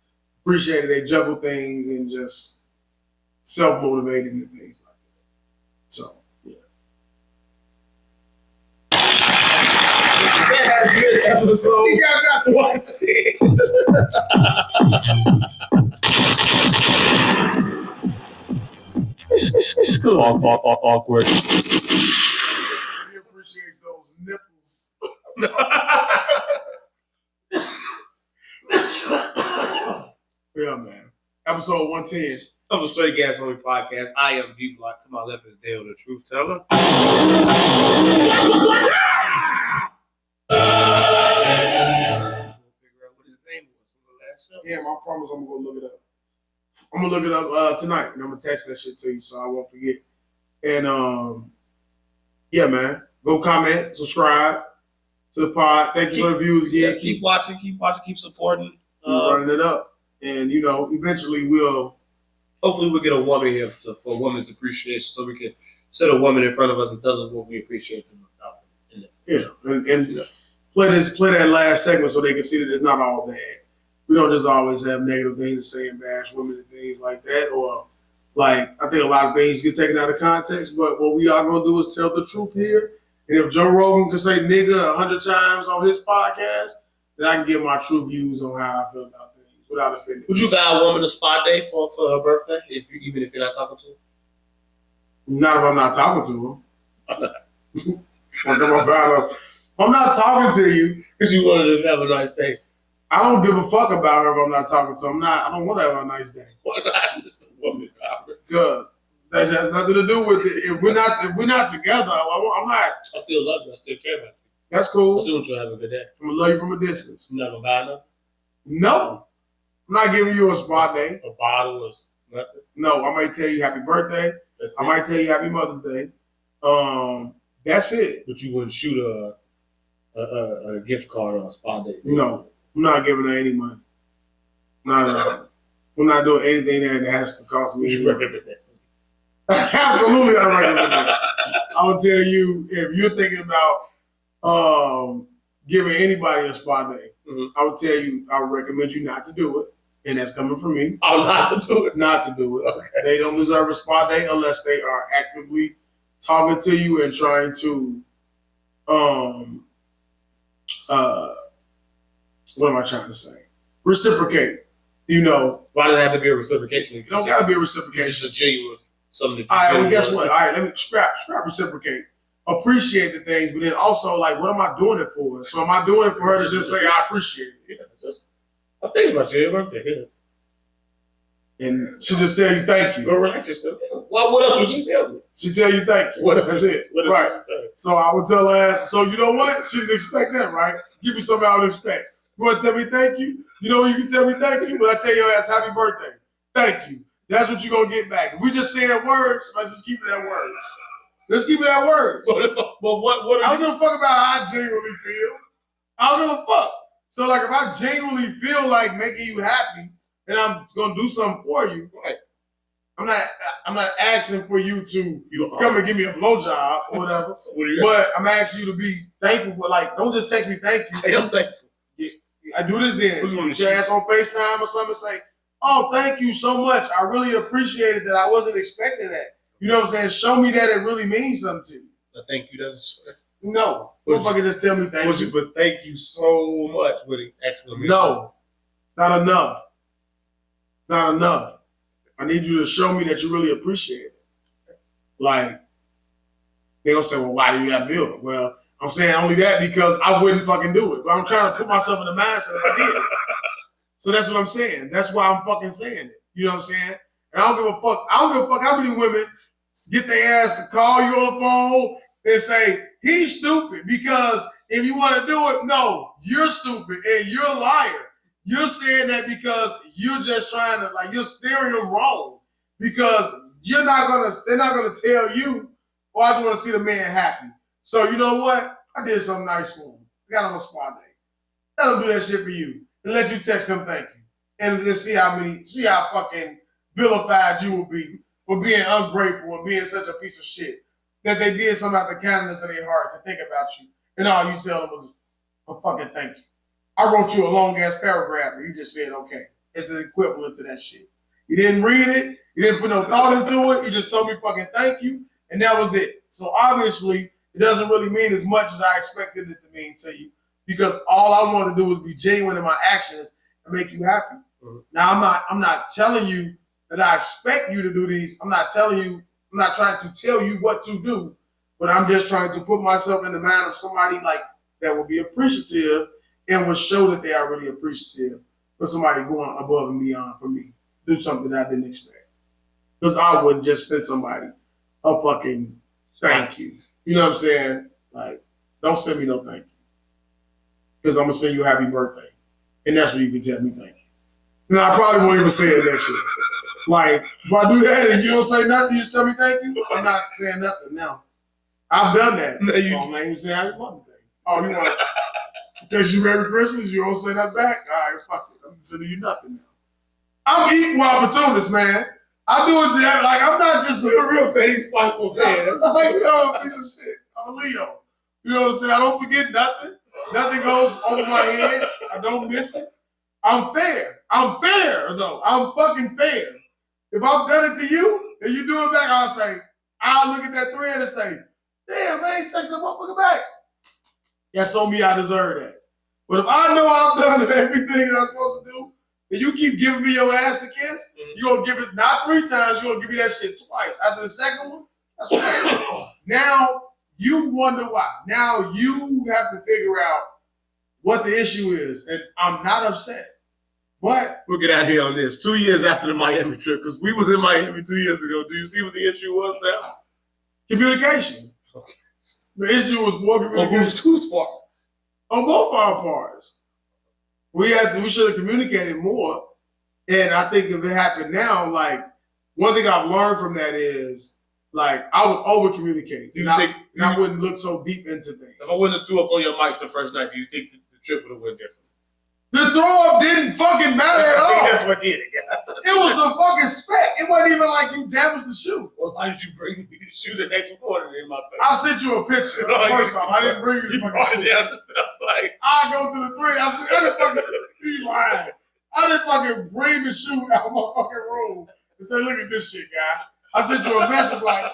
appreciate it. They juggle things and just self-motivated and things like that. So, yeah. That has been episode. He got that one. It's cool. Awkward. He appreciates those nipples. Yeah, man. Episode 110. Of the Straight Gas Only Podcast. I am D Block. To my left is Daeo, the Truth Teller. Figure out what his name was from the last show. Yeah, I promise I'm gonna go look it up. I'm gonna look it up tonight, and I'm gonna text that shit to you so I won't forget. And yeah, man, go comment, subscribe to the pod. Thank you for the views again. Yeah, keep watching, keep supporting. Keep running it up, and you know, eventually hopefully we'll get a woman here for women's appreciation, so we can set a woman in front of us and tell us what we appreciate them about. Yeah, and play that last segment so they can see that it's not all bad. We don't just always have negative things to say and bash women and things like that, or like I think a lot of things get taken out of context. But what we are gonna do is tell the truth here. And if Joe Rogan can say nigga 100 times on his podcast, then I can give my true views on how I feel about things without offending. Would you buy a woman a spa day for her birthday, even if you're not talking to her? Not if I'm not talking to her. If I'm not talking to you, because you wanted to have a nice day. I don't give a fuck about her if I'm not talking to her. I don't want to have a nice day. Why not? It's the woman power. Good. That has nothing to do with it. If we're not together, I'm not. I still love you. I still care about you. That's cool. I still want you to have a good day. I'm gonna love you from a distance. You're not gonna buy nothing? No. I'm not giving you a spa day. A bottle or nothing? No, I might tell you happy birthday. I might tell you happy Mother's Day. That's it. But you wouldn't shoot a gift card or a spa day? No, I'm not giving her any money. Not at all. I'm not doing anything that has to cost me. You recommend that for me? Absolutely, I recommend that. I will tell you, if you're thinking about giving anybody a spa day, I would tell you, I would recommend you not to do it. And that's coming from me. Oh, not to do it? Not to do it. Okay. They don't deserve a spa day unless they are actively talking to you and trying to, what am I trying to say? Reciprocate. You know. Why does it have to be a reciprocation? It don't got to be a reciprocation. It's a genuine something. All right, well, guess what? All right, let me scrap reciprocate. Appreciate the things, but then also, like, what am I doing it for? So am I doing it for her to just say, I appreciate it? Yeah, I'm thinking about your birthday. Yeah. And she just tell you thank you. Go relax yourself. What else would she tell me? She tell you thank you. That's it. Right. So I would tell her, so you know what? She didn't expect that, right? Give me something I would expect. You want to tell me thank you? You know you can tell me thank you? But I tell your ass happy birthday. Thank you. That's what you're going to get back. If we just saying words, let's just keep it at words. Let's keep it at words. But what I don't give a fuck about how I genuinely feel. I don't give a fuck. So, like, if I genuinely feel like making you happy and I'm going to do something for you, right. I'm not asking for you to come and give me a blowjob or whatever. But I'm asking you to be thankful for, like, don't just text me thank you. I am thankful. Yeah, I do this then. Put your ass on FaceTime or something and say, oh, thank you so much. I really appreciated that. I wasn't expecting that. You know what I'm saying? Show me that it really means something to you. Thank you. That's No. Motherfucker just tell me thank you. But thank you so much with an exclamation. No. Not enough. Not enough. I need you to show me that you really appreciate it. Like, they gonna say, well, why do you have to do it? Well, I'm saying only that because I wouldn't fucking do it. But I'm trying to put myself in the mindset if I did it. So that's what I'm saying. That's why I'm fucking saying it. You know what I'm saying? And I don't give a fuck. I don't give a fuck how many women get their ass to call you on the phone and say, he's stupid. Because if you want to do it, no, you're stupid and you're a liar. You're saying that because you're just trying to, like, you're steering them wrong. Because they're not gonna tell you, oh, I just want to see the man happy. So you know what? I did something nice for him. I got him a spa day. Let him do that shit for you. And let you text him thank you. And just see how fucking vilified you will be for being ungrateful and being such a piece of shit. That they did something out the kindness of their heart to think about you. And all you tell them was a fucking thank you. I wrote you a long ass paragraph and you just said okay. It's an equivalent to that shit. You didn't read it, you didn't put no thought into it, you just told me fucking thank you, and that was it. So obviously, it doesn't really mean as much as I expected it to mean to you. Because all I want to do is be genuine in my actions and make you happy. Mm-hmm. Now I'm not telling you that I expect you to do these. I'm not trying to tell you what to do, but I'm just trying to put myself in the mind of somebody like that will be appreciative and will show that they are really appreciative for somebody going above and beyond for me. Do something that I didn't expect. Because I wouldn't just send somebody a fucking thank you. You know what I'm saying? Like, don't send me no thank you. Because I'm going to send you a happy birthday. And that's when you can tell me thank you. And I probably won't even say it next year. Like, if I do that and you don't say nothing, you just tell me thank you, I'm not saying nothing now. I've done that. No, I'm not even saying Happy Mother's Day. Oh, you want to text you Merry Christmas, you don't say that back? All right, fuck it. I'm sending you nothing now. I'm equal opportunist, man. I do it to that. Like, I'm not just a real petty, spiteful man. Like, yo, piece of shit. I'm a Leo. You know what I'm saying? I don't forget nothing. Nothing goes over my head. I don't miss it. I'm fair. I'm fair, though. I'm fucking fair. If I've done it to you and you do it back, I'll look at that thread and say, damn, man, text that motherfucker back. That's on me. I deserve that. But if I know I've done everything that I'm supposed to do, and you keep giving me your ass to kiss, you're going to give it not 3 times, you're going to give me that shit twice. After the second one, that's right. Now, you wonder why. Now, you have to figure out what the issue is. And I'm not upset. But we'll get out here on this. 2 years after the Miami trip, because we was in Miami 2 years ago. Do you see what the issue was now? Communication. Okay. The issue was more communication. Whose part? On both our parts. We should have communicated more. And I think if it happened now, like, one thing I've learned from that is, like, I would over-communicate. I wouldn't look so deep into things. If I wouldn't have threw up on your mics the first night, do you think the trip would have went different? The throw-up didn't fucking matter at all. That's what did it, guys. It was a fucking speck. It wasn't even like you damaged the shoe. Well, why did you bring me the shoe the next morning in my face? I sent you a picture. First off, I didn't bring you the fucking shoe. Down the steps like, I go to the 3. I said, I didn't fucking be lying. I didn't fucking bring the shoe out of my fucking room and say, look at this shit, guy. I sent you a message like,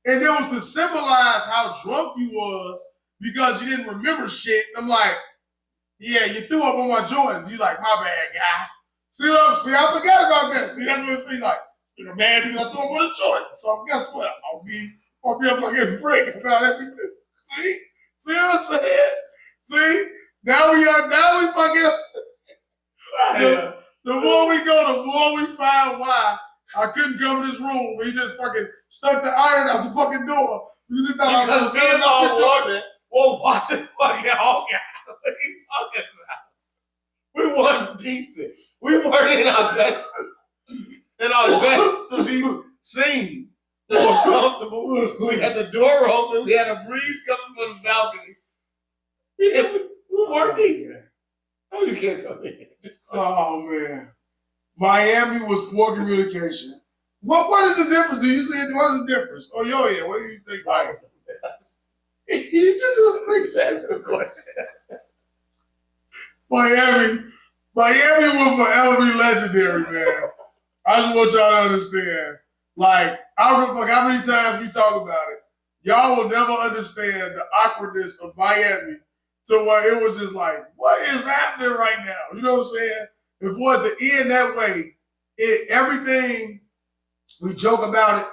and it was to symbolize how drunk you was because you didn't remember shit. I'm like, yeah, you threw up on my Jordans. You like, my bad, guy. See, I forgot about that. See, that's what it's like. You're mad because I threw up on the Jordans. So guess what? I'll be a fucking freak about everything. See what I'm saying? See? Now we fucking the more we go, the more we find why I couldn't come in this room. We just fucking stuck the iron out the fucking door. You just thought I was going to well, watching fucking all guys. What are you talking about? We weren't decent. We weren't in our best to be seen. We were comfortable. We had the door open. We had a breeze coming from the balcony. We weren't decent. Oh, you can't come in. Oh man, Miami was poor communication. What is the difference? You said what is the difference? Oh, yeah. What do you think? Like, you just that's a good question. Miami will forever be legendary, man. I just want y'all to understand Like, I don't give a fuck how many times we talk about it. Y'all will never understand the awkwardness of Miami to where it was just like, what is happening right now? You know what I'm saying? And for it to end that way, everything, we joke about it,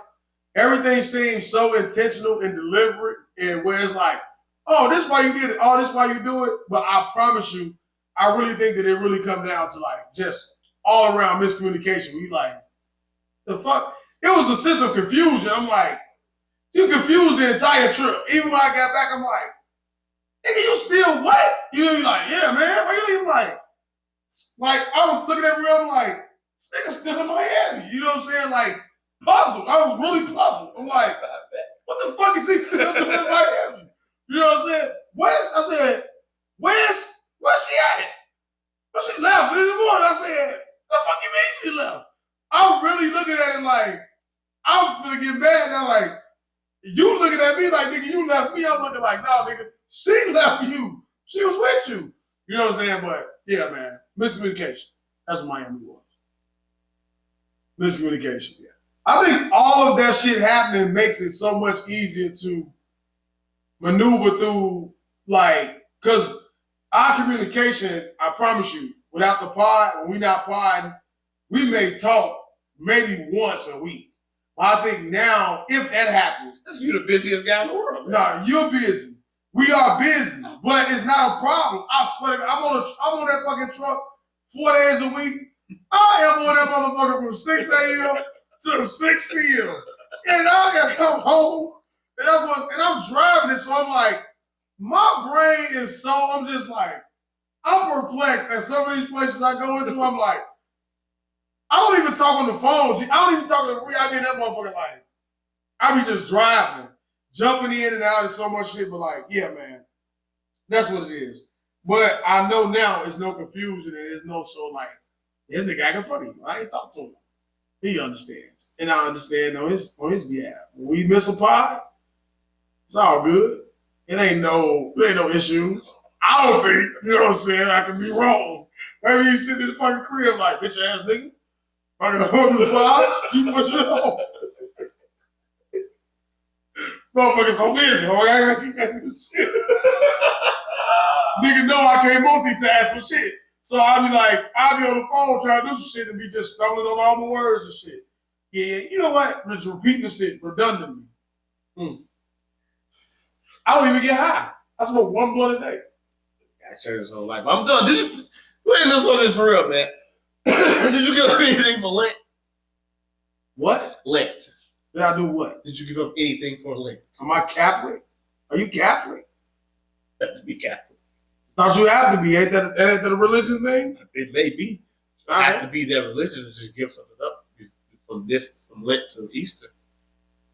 everything seems so intentional and deliberate, and where it's like, oh, this why you did it, oh, this why you do it. But I promise you, I really think that it really come down to like just all around miscommunication. We like, the fuck? It was a sense of confusion. I'm like, you confused the entire trip. Even when I got back, I'm like, nigga, you still what? You know, you're like, yeah, man. Why you leaving like I was looking at real, I'm like, this nigga still in Miami. You know what I'm saying? Like, puzzled. I was really puzzled. I'm like, what the fuck is he still doing in Miami? You know what I'm saying? I said, where's she at? But she left in the morning. I said, the fuck you mean she left? I'm really looking at it like, I'm gonna get mad now. Like, you looking at me like, nigga, you left me. I'm looking like, no, nigga, she left you. She was with you. You know what I'm saying? But yeah, man, miscommunication. That's what Miami was. Miscommunication. Yeah. I think all of that shit happening makes it so much easier to maneuver through, like, because our communication, I promise you, without the pod, when we not podding, we may talk maybe once a week. But I think now, if that happens, You're the busiest guy in the world. Man. nah, you're busy. We are busy, but it's not a problem. I swear to God, I'm on that fucking truck 4 days a week. I am on that motherfucker from 6 a.m. to 6 p.m. And I gotta come home, and I'm driving it, so I'm like, my brain is so, I'm just like, I'm perplexed at some of these places I go into. I'm like, I don't even talk on the phone. I don't even talk to the I be in that motherfucker like, I be just driving, jumping in and out of so much shit, but like, yeah, man, that's what it is. But I know now it's no confusion and there's no so like, this nigga acting funny. I ain't talk to him. He understands. And I understand on his behalf. When we miss a pod, it's all good. There ain't no issues. I don't think, you know what I'm saying? I could be wrong. Maybe he's sitting in the fucking crib like, bitch ass nigga. Fucking hold the pod, you push it on. Motherfucker so busy. Oh, I can't do shit. Nigga know I can't multitask for shit. So I'll be on the phone trying to do some shit and be just stumbling on all my words and shit. Yeah, you know what? Just repeating the shit redundantly. I don't even get high. I smoke one blunt a day. I changed his whole life. I'm done. We ain't this on this for real, man. Did you give up anything for Lent? What? Lent. Did I do what? Did you give up anything for Lent? Am I Catholic? Are you Catholic? Have to be Catholic. Thought you have to be. Ain't that a religion thing? It may be. It has to be their religion to just give something up from Lent to Easter.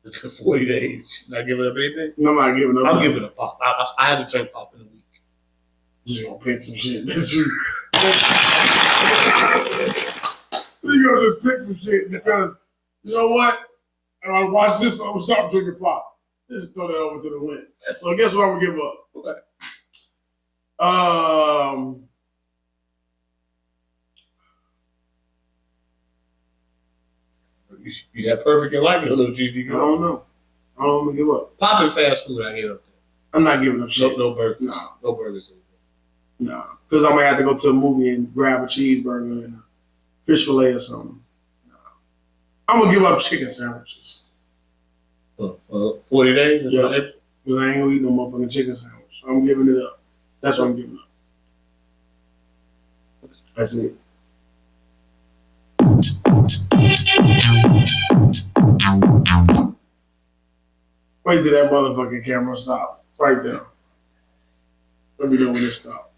To 40 days. Not giving up anything? No, I'm not giving up. I'm giving up pop. I had to drink pop in a week. You gonna pick some shit. You gonna just pick some shit because, you know what? And I watch this, I'm gonna start drinking pop. Just throw that over to the Lent. So guess what I'm gonna give up? Okay. You that perfect in life, little GD. I don't know. I don't want to give up. Popping fast food, I give up. I'm not giving up shit. No burgers. No. No burgers. No. Because I'm going to have to go to a movie and grab a cheeseburger and a fish fillet or something. No. I'm going to give up chicken sandwiches. For 40 days? Yeah. Because I ain't going to eat no motherfucking chicken sandwich. I'm giving it up. That's what I'm giving up. That's it. Wait till that motherfucking camera stop. Right there. Let me know when it stops.